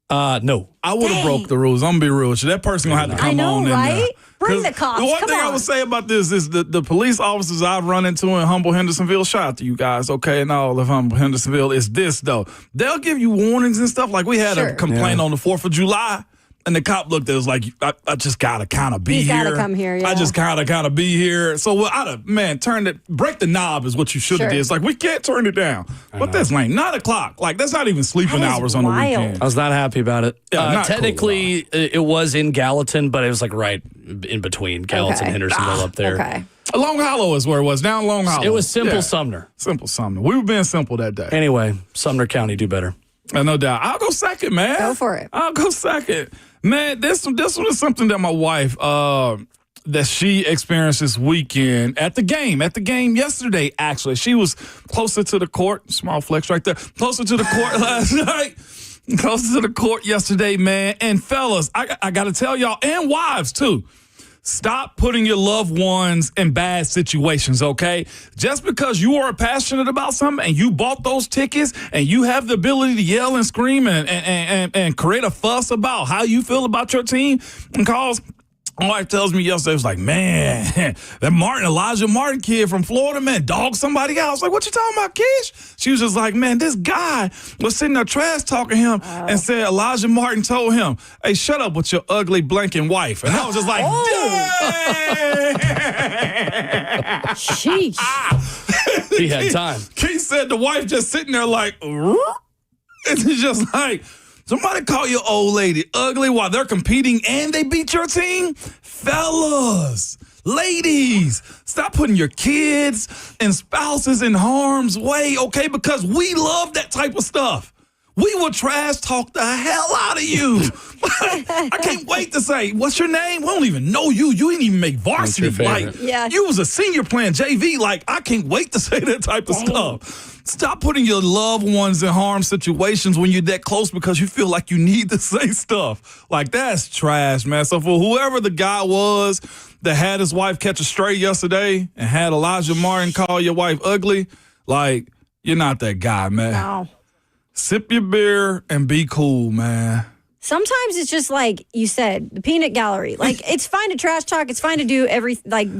No. I would have broke the rules. I'm going to be real with you. That person going to have to come on in right? there. Bring the cops. The one thing I would say about this is the police officers I've run into in humble Hendersonville, shout out to you guys, okay, and all of humble Hendersonville, is this, though. They'll give you warnings and stuff. Like we had a complaint on the 4th of July, and the cop looked at us like, I just got to kind of be here. You got to come here, yeah. I just kind of be here. So break the knob is what you should have did. It's like, we can't turn it down. But that's lame. 9 o'clock. Like, that's not even sleeping hours on the weekend. I was not happy about it. Yeah, technically, it was in Gallatin, but it was like right in between Gallatin and Hendersonville up there. Okay. Long Hollow is where it was. Down Long Hollow. It was simple Sumner. Simple Sumner. We were being simple that day. Anyway, Sumner County, do better. No doubt. I'll go second, man. Go for it. I'll go second. Man, this one is something that my wife, that she experienced this weekend at the game yesterday, actually. She was closer to the court, small flex right there, closer to the court last night, closer to the court yesterday, man. And fellas, I got to tell y'all, and wives too, stop putting your loved ones in bad situations, okay? Just because you are passionate about something and you bought those tickets and you have the ability to yell and scream and create a fuss about how you feel about your team and cause My wife tells me yesterday, was like, man, that Elijah Martin kid from Florida, man, dogged somebody out. I was like, what you talking about, Kish? She was just like, man, this guy was sitting there trash talking him and said Elijah Martin told him, hey, shut up with your ugly blanking wife. And I was just like, Sheesh. He had time. Keith said the wife just sitting there like, and it's just like, somebody call your old lady ugly while they're competing and they beat your team? Fellas, ladies, stop putting your kids and spouses in harm's way, okay? Because we love that type of stuff. We will trash talk the hell out of you. I can't wait to say, what's your name? We don't even know you. You didn't even make varsity. Like, you was a senior playing JV. Like, I can't wait to say that type of stuff. Stop putting your loved ones in harm situations when you're that close because you feel like you need to say stuff. Like, that's trash, man. So for whoever the guy was that had his wife catch a stray yesterday and had Elijah Martin call your wife ugly, like, you're not that guy, man. No. Sip your beer and be cool, man. Sometimes it's just like you said, the peanut gallery. Like, it's fine to trash talk. It's fine to do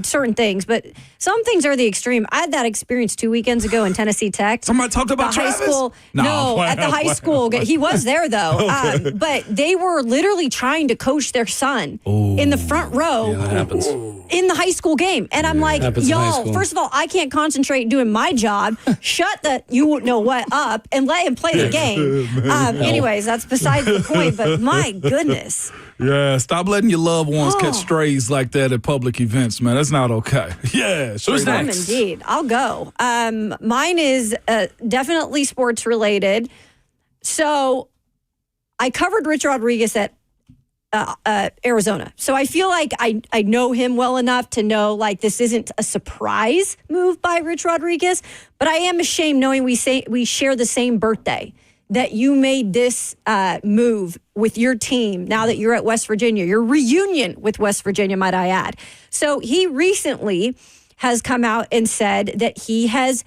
certain things, but some things are the extreme. I had that experience 2 weekends ago in Tennessee Tech. Somebody talked about Travis? High school. No, at the high school. He was there, though. Okay. But they were literally trying to coach their son in the front row. Yeah, that happens. In the high school game. And I'm like, y'all, first of all, I can't concentrate doing my job. Shut the you-know-what up and let him play the game. Anyways, that's besides the point, but my goodness. Yeah, stop letting your loved ones catch strays like that at public events, man. That's not okay. Yeah, who's next? Indeed. I'll go. Mine is definitely sports related. So I covered Rich Rodriguez at Arizona. So I feel like I know him well enough to know like this isn't a surprise move by Rich Rodriguez, but I am ashamed knowing we share the same birthday that you made this move with your team now that you're at West Virginia, your reunion with West Virginia, might I add. So he recently has come out and said that he has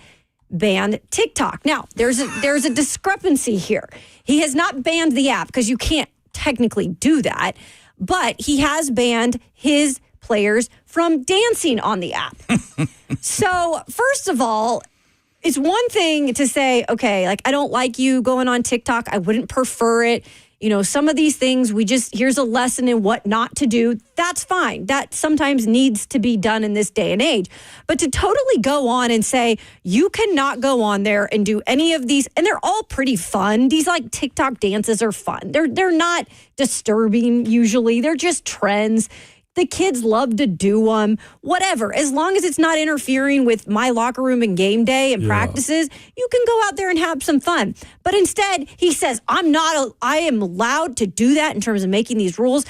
banned TikTok. Now, there's a discrepancy here. He has not banned the app because you can't technically do that, but he has banned his players from dancing on the app. So, first of all, it's one thing to say, okay, like, I don't like you going on TikTok. I wouldn't prefer it. You know, some of these things, here's a lesson in what not to do. That's fine. That sometimes needs to be done in this day and age. But to totally go on and say, you cannot go on there and do any of these, and they're all pretty fun. These like TikTok dances are fun. They're not disturbing usually. They're just trends. The kids love to do them, whatever. As long as it's not interfering with my locker room and game day and practices, you can go out there and have some fun. But instead, he says, I am allowed to do that in terms of making these rules.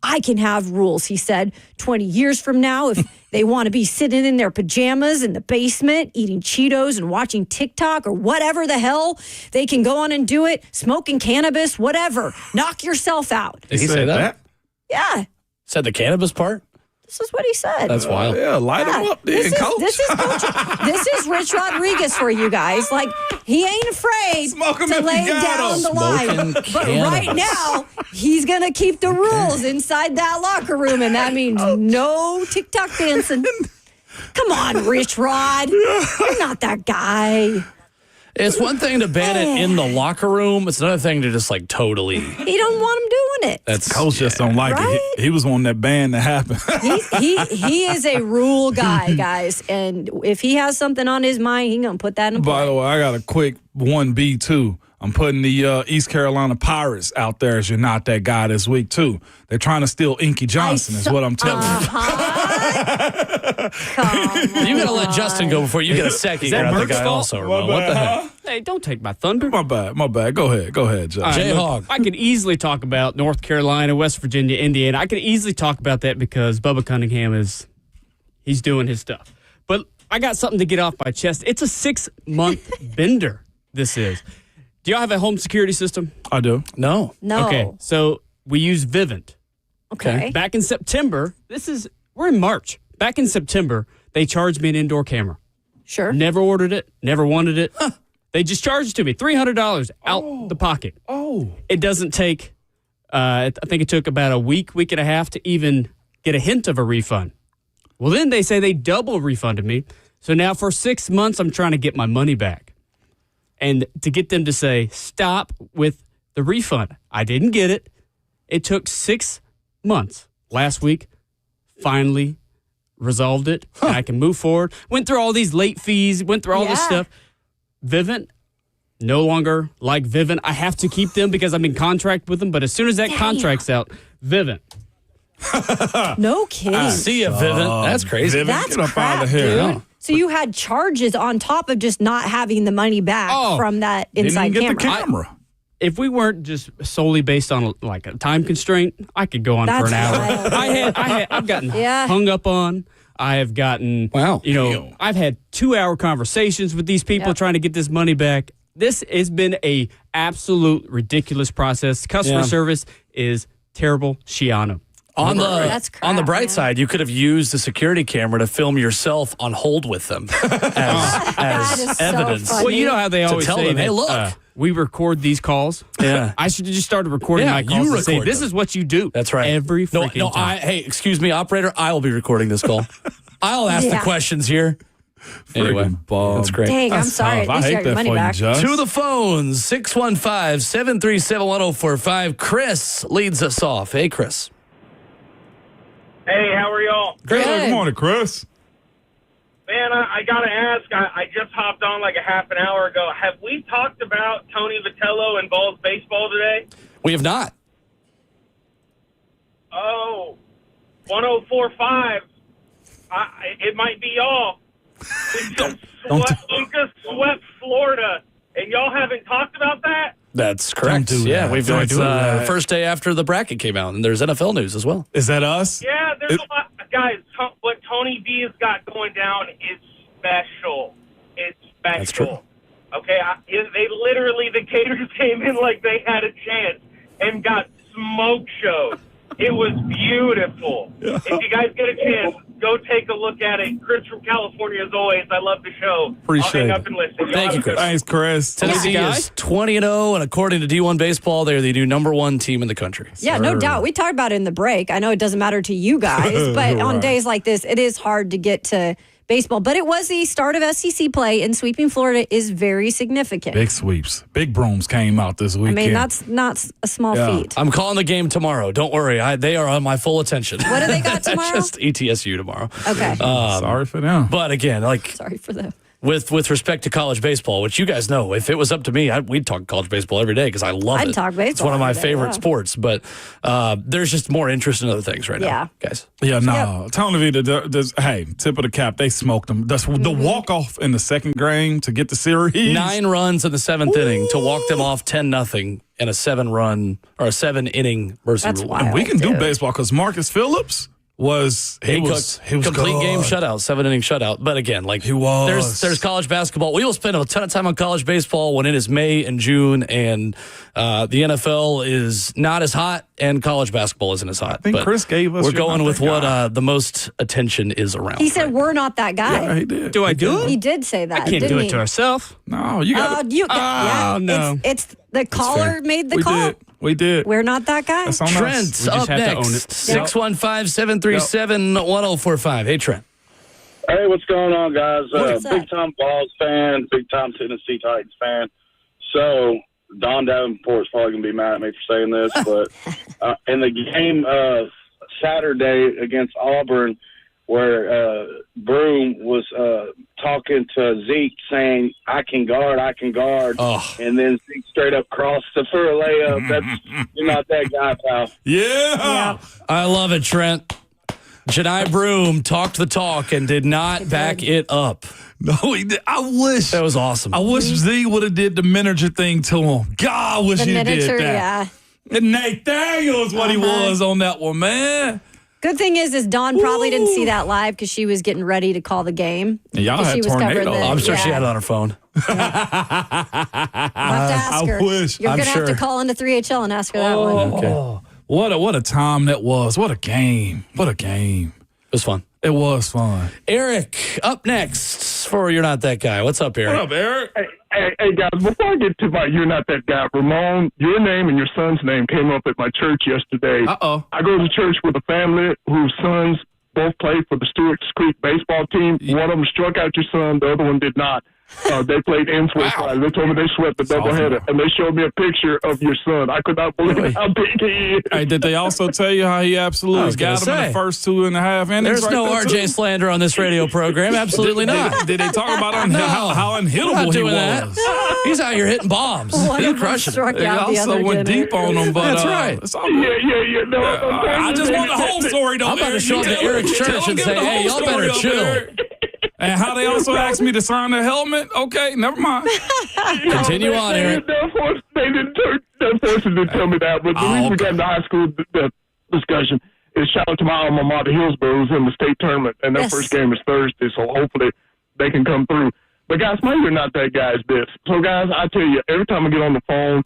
I can have rules, he said, 20 years from now, if they want to be sitting in their pajamas in the basement, eating Cheetos and watching TikTok or whatever the hell, they can go on and do it, smoking cannabis, whatever. Knock yourself out. Did he say that? Yeah. Said the cannabis part? This is what he said. That's wild. Yeah, light him up then, coach. This is Rich Rodriguez for you guys. Like, he ain't afraid to lay down the line. But right now, he's going to keep the rules inside that locker room, and that means no TikTok dancing. Come on, Rich Rod. You're not that guy. It's one thing to ban it in the locker room. It's another thing to just like totally. He don't want him doing it. That's coach just don't like it. He was on that ban to happen. He is a rule guy, guys. And if he has something on his mind, he's going to put that in play. By the way, I got a quick 1B too. I'm putting the East Carolina Pirates out there as you're not that guy this week, too. They're trying to steal Inky Johnson, is what I'm telling you. You got to let Justin go before you get a second. You're not the guy also, Ramon. What the heck? Hey, don't take my thunder. My bad. Go ahead, Justin. Jayhawk. I could easily talk about North Carolina, West Virginia, Indiana. I could easily talk about that because Bubba Cunningham he's doing his stuff. But I got something to get off my chest. It's a 6-month bender, this is. Do y'all have a home security system? I do. No. Okay, so we use Vivint. Okay. Back in September, we're in March. Back in September, they charged me an indoor camera. Sure. Never ordered it, never wanted it. Huh. They just charged it to me, $300 out the pocket. Oh. It doesn't take, I think it took about a week and a half to even get a hint of a refund. Well, then they say they double refunded me. So now for 6 months, I'm trying to get my money back. And to get them to say, stop with the refund. I didn't get it. It took 6 months. Last week, finally resolved it. And I can move forward. Went through all these late fees, went through all this stuff. Vivint, no longer like Vivint. I have to keep them because I'm in contract with them. But as soon as that contract's out, Vivint. No kidding. See ya, Vivint. That's crazy. Vivint, That's get up crap, out of here. dude. So you had charges on top of just not having the money back from that inside Didn't even camera. get the camera. If we weren't just solely based on like a time constraint, I could go on for an hour. Wild. I've gotten hung up on. I have gotten, I've had 2-hour conversations with these people trying to get this money back. This has been a absolute ridiculous process. Customer service is terrible. Shiano. On That's crap, the bright man. side, you could have used the security camera to film yourself on hold with them as is so evidence. funny. Well, you know how they always tell say them, that, hey, look. we record these calls. Yeah. I should have just started recording my calls you and say, record this them. is what you do. That's right. Every freaking time. Hey, excuse me, operator. I will be recording this call. I'll ask the questions here. Anyway, that's great. Dang, I'm sorry. At I least you hate got your that money for you, back. Josh. To the phones, 615-737-1045. Chris leads us off. Hey, Chris. Hey, how are y'all? Good morning, Chris. Man, I got to ask, I just hopped on like a half an hour ago. Have we talked about Tony Vitello and Vols baseball today? We have not. Oh, 104.5. It might be y'all. We just swept Florida, and y'all haven't talked about that? That's correct. Don't do Yeah, that. we've Don't it's do that. first day after the bracket came out, and there's NFL news as well. Is that us? Yeah, there's a lot. Guys, what Tony V has got going down is special. It's special. That's true. Okay, they literally, the Gators came in like they had a chance and got smoke shows. It was beautiful. If you guys get a chance, go take a look at it. Chris from California, as always. I love the show. Appreciate I'll hang it. up and listen. Thank you, Chris. Thanks, Chris. Tennessee is 20-0, and according to D1 Baseball, they're the new #1 team in the country. Yeah, no doubt. We talked about it in the break. I know it doesn't matter to you guys, but on days like this, it is hard to get to baseball. But it was the start of SEC play, and sweeping Florida is very significant. Big sweeps. Big brooms came out this weekend. I mean, that's not a small feat. I'm calling the game tomorrow. Don't worry. They are on my full attention. What do they got tomorrow? Just ETSU tomorrow. Okay. Sorry for them. But again, Sorry for them. with respect to college baseball, which you guys know, if it was up to me, we'd talk college baseball every day because I love it. I'd talk baseball It's one of my every day, favorite yeah. sports. But there's just more interest in other things right now, guys. Yeah, no. Tony V, hey, tip of the cap, they smoked them. The walk-off in the second game to get the series. 9 runs in the 7th inning to walk them off 10-0 in a 7-inning mercy That's rule. wild. And we can do dude. baseball because Marcus Phillips was Complete good. game shutout, 7-inning shutout. But again, like He was. there's college basketball. We will spend a ton of time on college baseball when it is May and June, and the NFL is not as hot, and college basketball isn't as hot. I think But Chris gave us. we're You're going Not with That Guy. what the most attention is around. He said, we're not that guy. Yeah, he did. Do I do it? He did say that. I can't do didn't it he? to ourselves. No, you got no. It's the caller made the We call. did. We did. We're not that guy. That's on Trent us. We just up have to own next. it. 615-737-1045. Hey, Trent. Hey, what's going on, guys? What's up? Big time Vols fan, big time Tennessee Titans fan. So Don Davenport's probably gonna be mad at me for saying this, but in the game Saturday against Auburn, where Broom was talking to Zeke saying, I can guard, and then Zeke straight up crossed for a layup. You're not that guy, pal. Yeah. I love it, Trent. Janai Broom talked the talk and did not back it up. No, he did. I wish. That was awesome. I wish Z would have did the miniature thing to him. God, I wish The he miniature, did that. And Nathaniel's what he was on that one, man. Good thing is Dawn probably didn't see that live because she was getting ready to call the game. And y'all 'Cause had she was covering tornado. the- I'm sure she yeah. had it on her phone. I'll have to ask her. wish. You're I'm going to have to sure. call into 3HL and ask her that one. Oh, what a time that was. What a game. What a game. It was fun. It was fun. Eric, up next for You're Not That Guy. What's up, Eric? What up, Eric? Hey, guys, before I get to my You're Not That Guy, Ramon, your name and your son's name came up at my church yesterday. Uh-oh. I go to church with a family whose sons both played for the Stewart's Creek baseball team. One of them struck out your son. The other one did not. They played infield. Wow. They told me they swept the doubleheader, and they showed me a picture of your son. I could not believe how big he is. Hey, did they also tell you how he absolutely got him in the first 2.5 innings? There's no RJ slander on this radio program. Absolutely not. Did they talk about how unhittable he was? That. He's out here hitting bombs. He's crushing. They also went deep on him, but that's right. Yeah. No, I just want the whole story, though. I'm about to show up to Eric's church and say, hey, y'all better chill. And how they also asked me to sign their helmet? Okay, never mind. Continue on, Eric. They didn't tell me that, but the reason we got into high school discussion is shout out to my alma mater, Hillsborough, who's in the state tournament, and their first game is Thursday, so hopefully they can come through. But, guys, my You're Not That Guy is this. So, guys, I tell you, every time I get on the phone,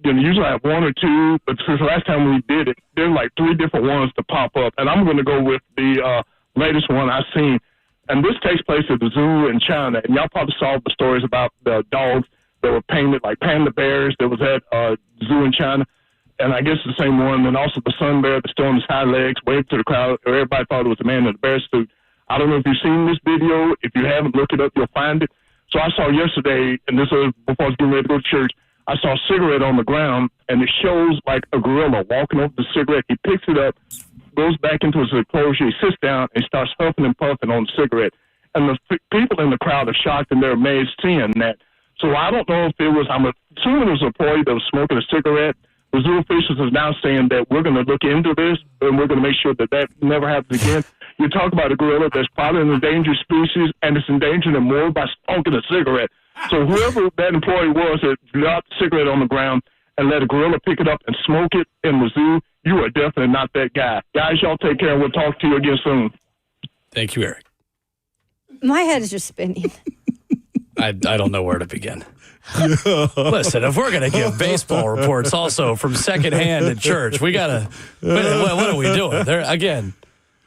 usually I have one or two, but since the last time we did it, there's like 3 different ones to pop up, and I'm going to go with the latest one I've seen. And this takes place at the zoo in China. And y'all probably saw the stories about the dogs that were painted like panda bears that was at zoo in China. And I guess the same one. And also the sun bear that's still on his hind legs, waved to the crowd. Everybody thought it was a man in a bear suit. I don't know if you've seen this video. If you haven't, look it up. You'll find it. So I saw yesterday, and this was before I was getting ready to go to church, I saw a cigarette on the ground, and it shows like a gorilla walking over the cigarette. He picks it up, goes back into his enclosure, he sits down, and starts huffing and puffing on the cigarette. And the people in the crowd are shocked and they're amazed seeing that. So I don't know if it was, I'm assuming it was an employee that was smoking a cigarette. The zoo officials is now saying that we're going to look into this and we're going to make sure that that never happens again. You talk about a gorilla that's probably an endangered species, and it's endangering them more by smoking a cigarette. So whoever that employee was that dropped the cigarette on the ground and let a gorilla pick it up and smoke it in the zoo, you are definitely not that guy. Guys, y'all take care, and we'll talk to you again soon. Thank you, Eric. My head is just spinning. I don't know where to begin. Listen, if we're going to give baseball reports also from secondhand at church, we got to, what are we doing? There again,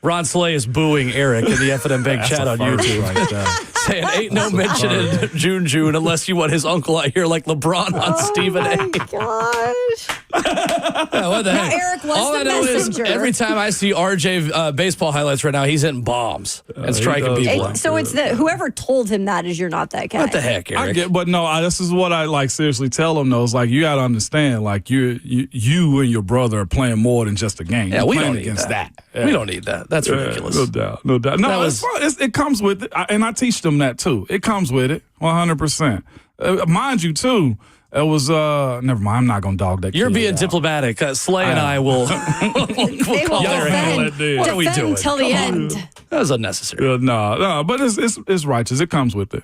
Ron Slay is booing Eric in the F&M Big Chat on YouTube. Right, saying, ain't no mention in June unless you want his uncle out here like LeBron on Stephen A. Gosh. Yeah, what the heck? Eric was All the I know messenger. is every time I see RJ baseball highlights right now, he's hitting bombs and striking people out. So it's whoever told him that is you're not that guy. What the heck, Eric? I get, but no, this is what I like seriously tell them though. It's like you got to understand, like you and your brother are playing more than just a game. Yeah, You're we playing don't need against that. Yeah. We don't need that. That's ridiculous. No doubt. No, it comes with it, and I teach them that too. It comes with it, 100%. Mind you, too. It was never mind. I'm not gonna dog that. You're kid being out. diplomatic. Slay and I will. They will defend What are we doing? until the end. That was unnecessary. No, but it's righteous. It comes with it.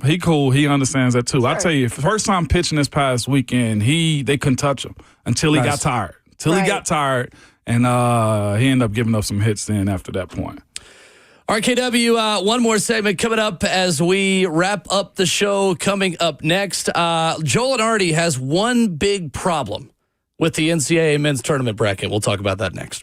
He cool. He understands that too. Sure. I tell you, first time pitching this past weekend, they couldn't touch him until he got tired. He got tired, and he ended up giving up some hits then after that point. RKW, one more segment coming up as we wrap up the show. Coming up next, Joel and Artie has one big problem with the NCAA men's tournament bracket. We'll talk about that next.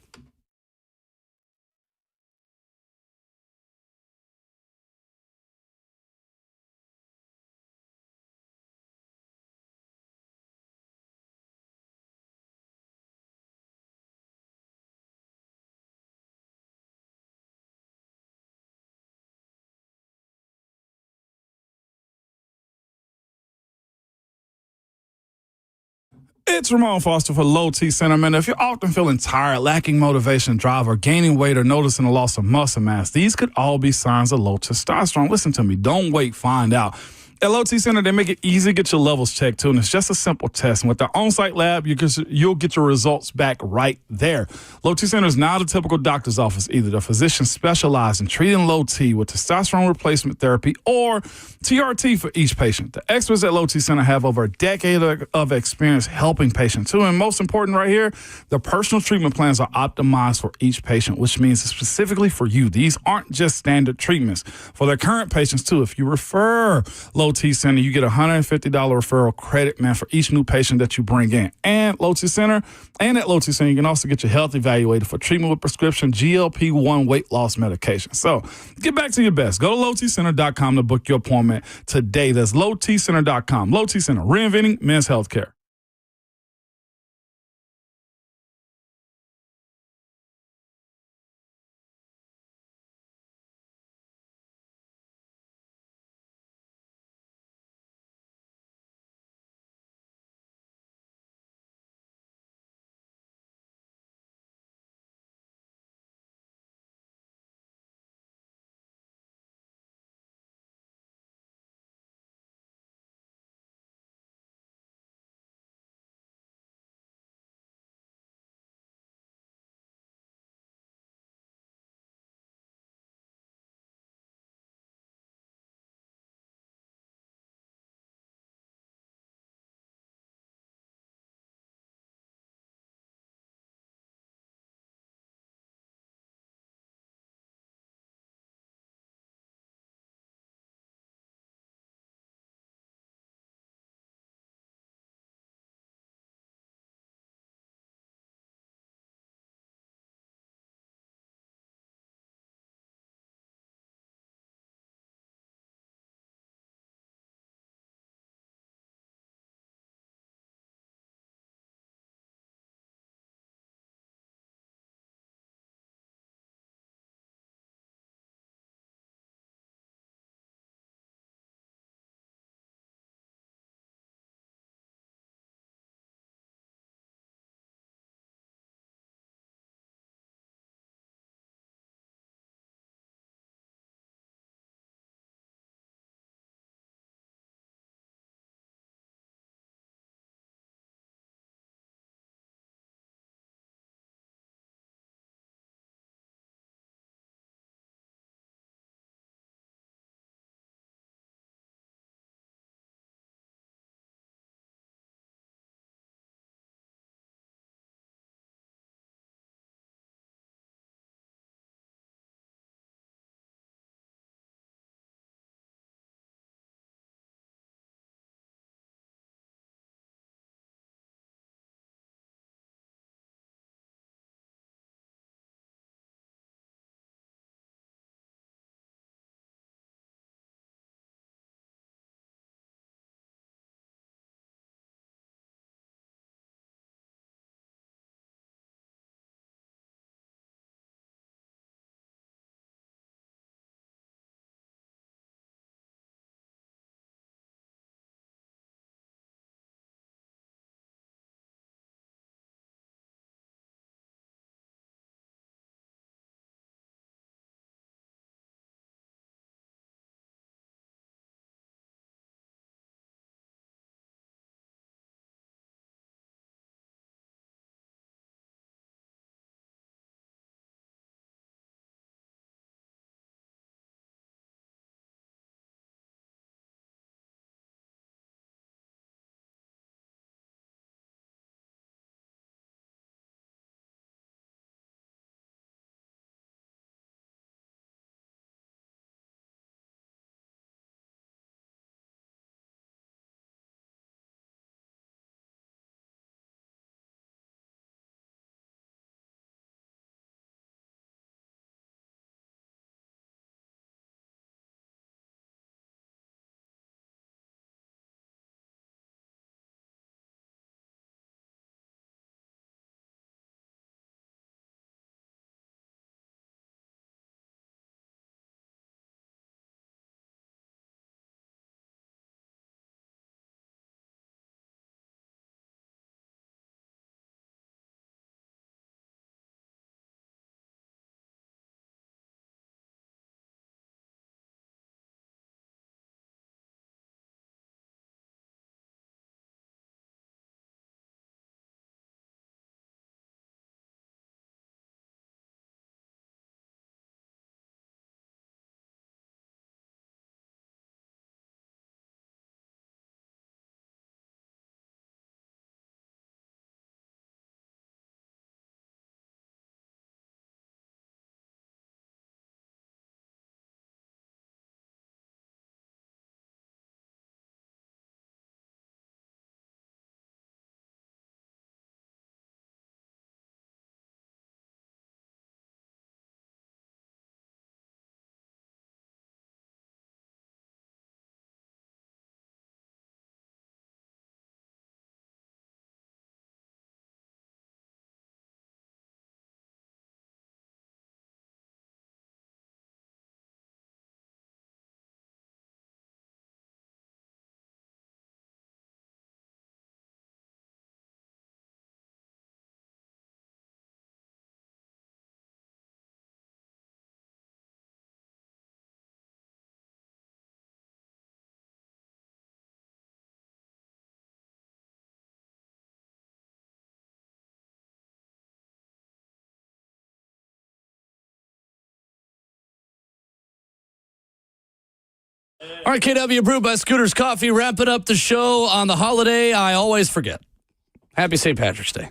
It's Ramon Foster for Low T Center. Man, if you're often feeling tired, lacking motivation, drive, or gaining weight or noticing a loss of muscle mass, these could all be signs of low testosterone. Listen to me. Don't wait. Find out. At Low T Center, they make it easy to get your levels checked, too, and it's just a simple test. And with their on-site lab, you'll get your results back right there. Low T Center is not a typical doctor's office either. The physicians specialize in treating low T with testosterone replacement therapy or TRT for each patient. The experts at Low T Center have over a decade of experience helping patients, too. And most important right here, the personal treatment plans are optimized for each patient, which means specifically for you. These aren't just standard treatments. For their current patients, too, if you refer Low T Center, you get a $150 referral credit, man, for each new patient that you bring in. And Low T Center, and at Low T Center, you can also get your health evaluated for treatment with prescription GLP-1 weight loss medication. So get back to your best. Go to lowtcenter.com to book your appointment today. That's lowtcenter.com. Low T Center, reinventing men's healthcare. RKW brewed by Scooter's Coffee, wrapping up the show on the holiday I always forget. Happy St. Patrick's Day.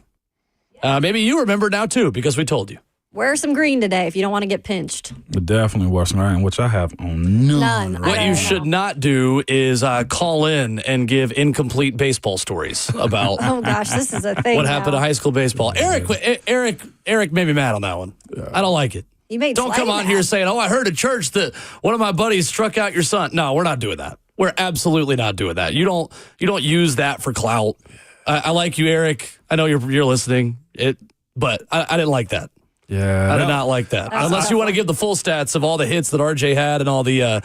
Maybe you remember now, too, because we told you. Wear some green today if you don't want to get pinched. But definitely Western Iron, which I have on none. What you should not do is call in and give incomplete baseball stories about Oh, gosh, this is a thing what happened to now. high school baseball. Eric made me mad on that one. I don't like it. You made Don't come Slay on mad. here saying, I heard at church that one of my buddies struck out your son. No, we're not doing that. We're absolutely not doing that. You don't use that for clout. I like you, Eric. I know you're listening. But I didn't like that. Yeah. I did not like that. Unless you want to give the full stats of all the hits that RJ had and all the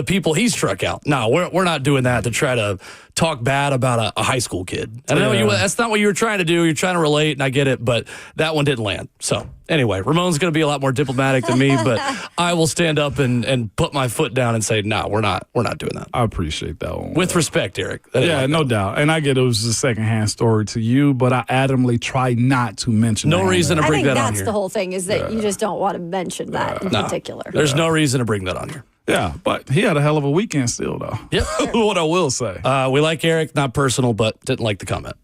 people he struck out. No, we're not doing that to try to talk bad about a high school kid. And I know that's not what you were trying to do. You're trying to relate, and I get it, but that one didn't land. So anyway, Ramon's going to be a lot more diplomatic than me, but I will stand up and put my foot down and say, no, we're not doing that. I appreciate that one. With respect, Eric. Yeah, no doubt. And I get it was a secondhand story to you, but I adamantly try not to mention No reason to I bring think that on that's here. the whole thing, is that you just don't want to mention that in particular. There's no reason to bring that on here. Yeah, but he had a hell of a weekend still, though. Yep. What I will say. We like Eric, not personal, but didn't like the comment.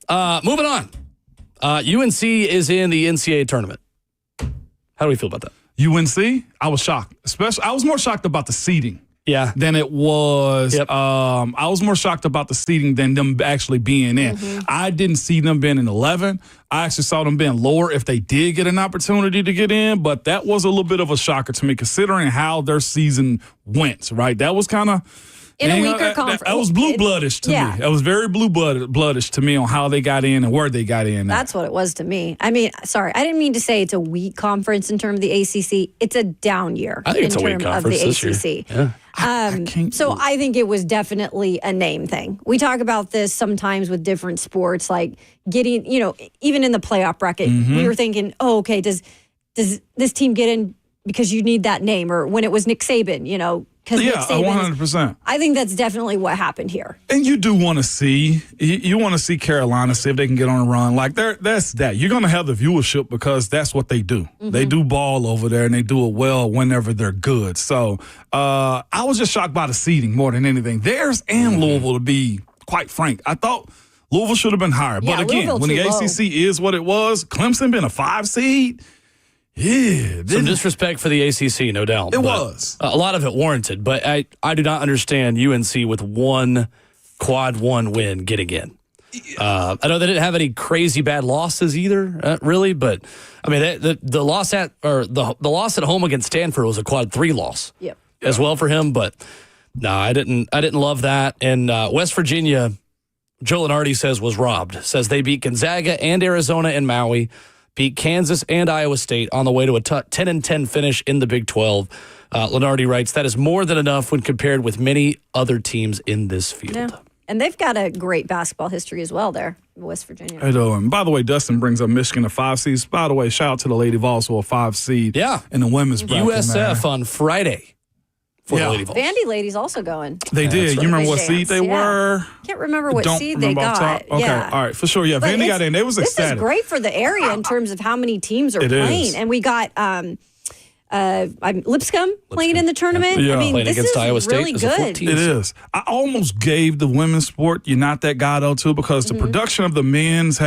Moving on. UNC is in the NCAA tournament. How do we feel about that? UNC, I was shocked. Especially, I was more shocked about the seeding. Yeah. Than it was. Yep. I was more shocked about the seeding than them actually being in. I didn't see them being in 11. I actually saw them being lower if they did get an opportunity to get in, but that was a little bit of a shocker to me considering how their season went, right? That was kind of... In a weaker conference. That was blue-bloodish to me. That was very blue-bloodish to me on how they got in and where they got in. That's what it was to me. I mean, sorry, I didn't mean to say it's a weak conference in terms of the ACC. It's a down year I think it's a weak in terms of conference the this year. ACC. Yeah. So I think it was definitely a name thing. We talk about this sometimes with different sports, like getting, even in the playoff bracket, we were thinking, oh, okay, does this team get in because you need that name? Or when it was Nick Saban, because Nick Saban 100%. I think that's definitely what happened here. And you do want to see, you want to see Carolina, see if they can get on a run. Like, that's that. You're going to have the viewership because that's what they do. They do ball over there, and they do it well whenever they're good. So I was just shocked by the seeding more than anything. Theirs and Louisville, to be quite frank. I thought Louisville should have been higher. Yeah, but again, Louisville when the too low. ACC is what it was, Clemson being a 5 seed, Some disrespect for the ACC, no doubt. It but was. a lot of it warranted, but I do not understand UNC with one quad one win getting in. I know they didn't have any crazy bad losses either, really, but I mean the loss at home against Stanford was a quad 3 loss as well for him. But no, I didn't love that. And West Virginia, Joe Lenardi says was robbed. Says they beat Gonzaga and Arizona and Maui. Beat Kansas and Iowa State on the way to a 10-10 finish in the Big 12. Lenardi writes, that is more than enough when compared with many other teams in this field. Yeah. And they've got a great basketball history as well there in West Virginia. I know. And by the way, Dustin brings up Michigan a 5 seed. By the way, shout out to the Lady Vols who are a 5 seed in the women's bracket. USF on Friday for the Lady Vols. Vandy ladies also going. They did. You remember what seed they were? Can't remember what Don't seed they remember off got. top? Okay, Yeah. all right, for sure. Yeah, But Vandy got in. They was ecstatic. This is great for the area in terms of how many teams are It playing. is. And we got Lipscomb playing in the tournament. Yeah. I mean, Playing this against is Iowa State really as a good. 14. It is. I almost gave the women's sport You're Not That Guy, though, too, because the production of the men's,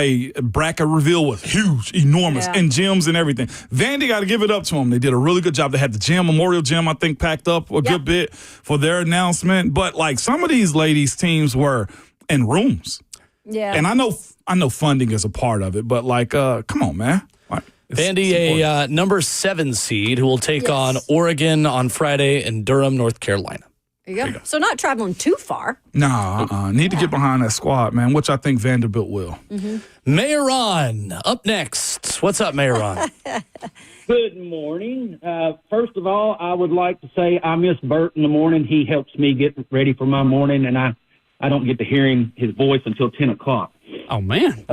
bracket reveal was huge, enormous, and gyms and everything. Vandy got to give it up to them. They did a really good job. They had the gym, Memorial Gym, I think, packed up a good bit for their announcement. But, some of these ladies' teams were in rooms. Yeah. And I know funding is a part of it, but, come on, man. Vandy, a number 7 seed who will take on Oregon on Friday in Durham, North Carolina. There you go. So not traveling too far. Nah, need to get behind that squad, man, which I think Vanderbilt will. Mayor Ron, up next. What's up, Mayor Ron? Good morning. First of all, I would like to say I miss Bert in the morning. He helps me get ready for my morning, and I don't get to hear his voice until 10 o'clock. Oh, man.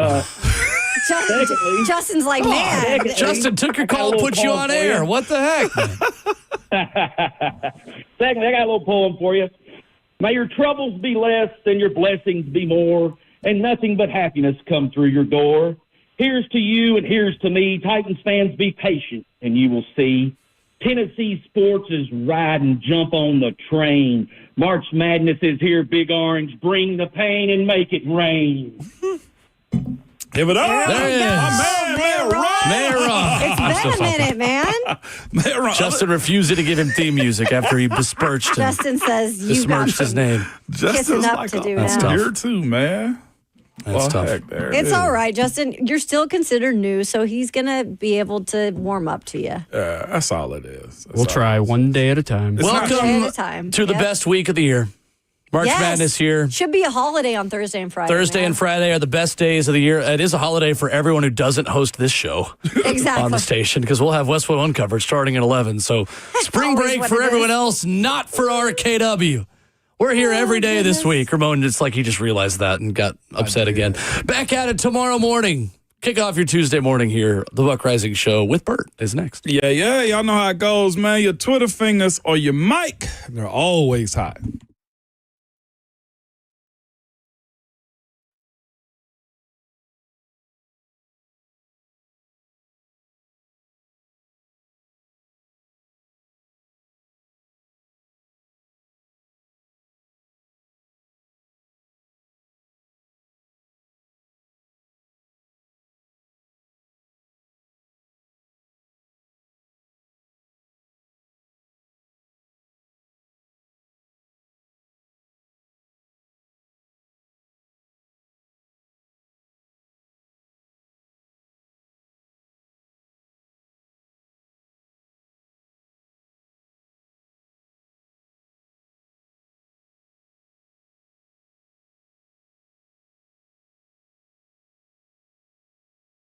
Justin's like, man. Justin took your call and put you on air. What the heck, man? Secondly, I got a little poem for you. May your troubles be less and your blessings be more, and nothing but happiness come through your door. Here's to you and here's to me. Titans fans, be patient, and you will see. Tennessee sports is riding. Jump on the train. March Madness is here, Big Orange. Bring the pain and make it rain. Give it up. There it is. Man, Mayor Ron. It's been a minute, man. Man, Ron. Justin refusing to give him theme music after he besmirched him. Justin says you got Besmirched his some name. kissing up to do That's now. tough. Here too, man. That's tough. Heck, there it It's is. all right, Justin. You're still considered new, so he's going to be able to warm up to you. That's all it is. We'll try one day at a time. Day at a Welcome time. to the Yep. best week of the year. March Yes. Madness here. Should be a holiday on Thursday and Friday. Thursday man. and Friday are the best days of the year. It is a holiday for everyone who doesn't host this show Exactly. on the station because we'll have Westwood One coverage starting at 11. So spring always break what for it everyone is. else, not for RKW. We're here every day this week. Ramon, it's like he just realized that and got upset again. Back at it tomorrow morning. Kick off your Tuesday morning here. The Buck Rising Show with Bert is next. Yeah. Y'all know how it goes, man. Your Twitter fingers or your mic, they're always hot.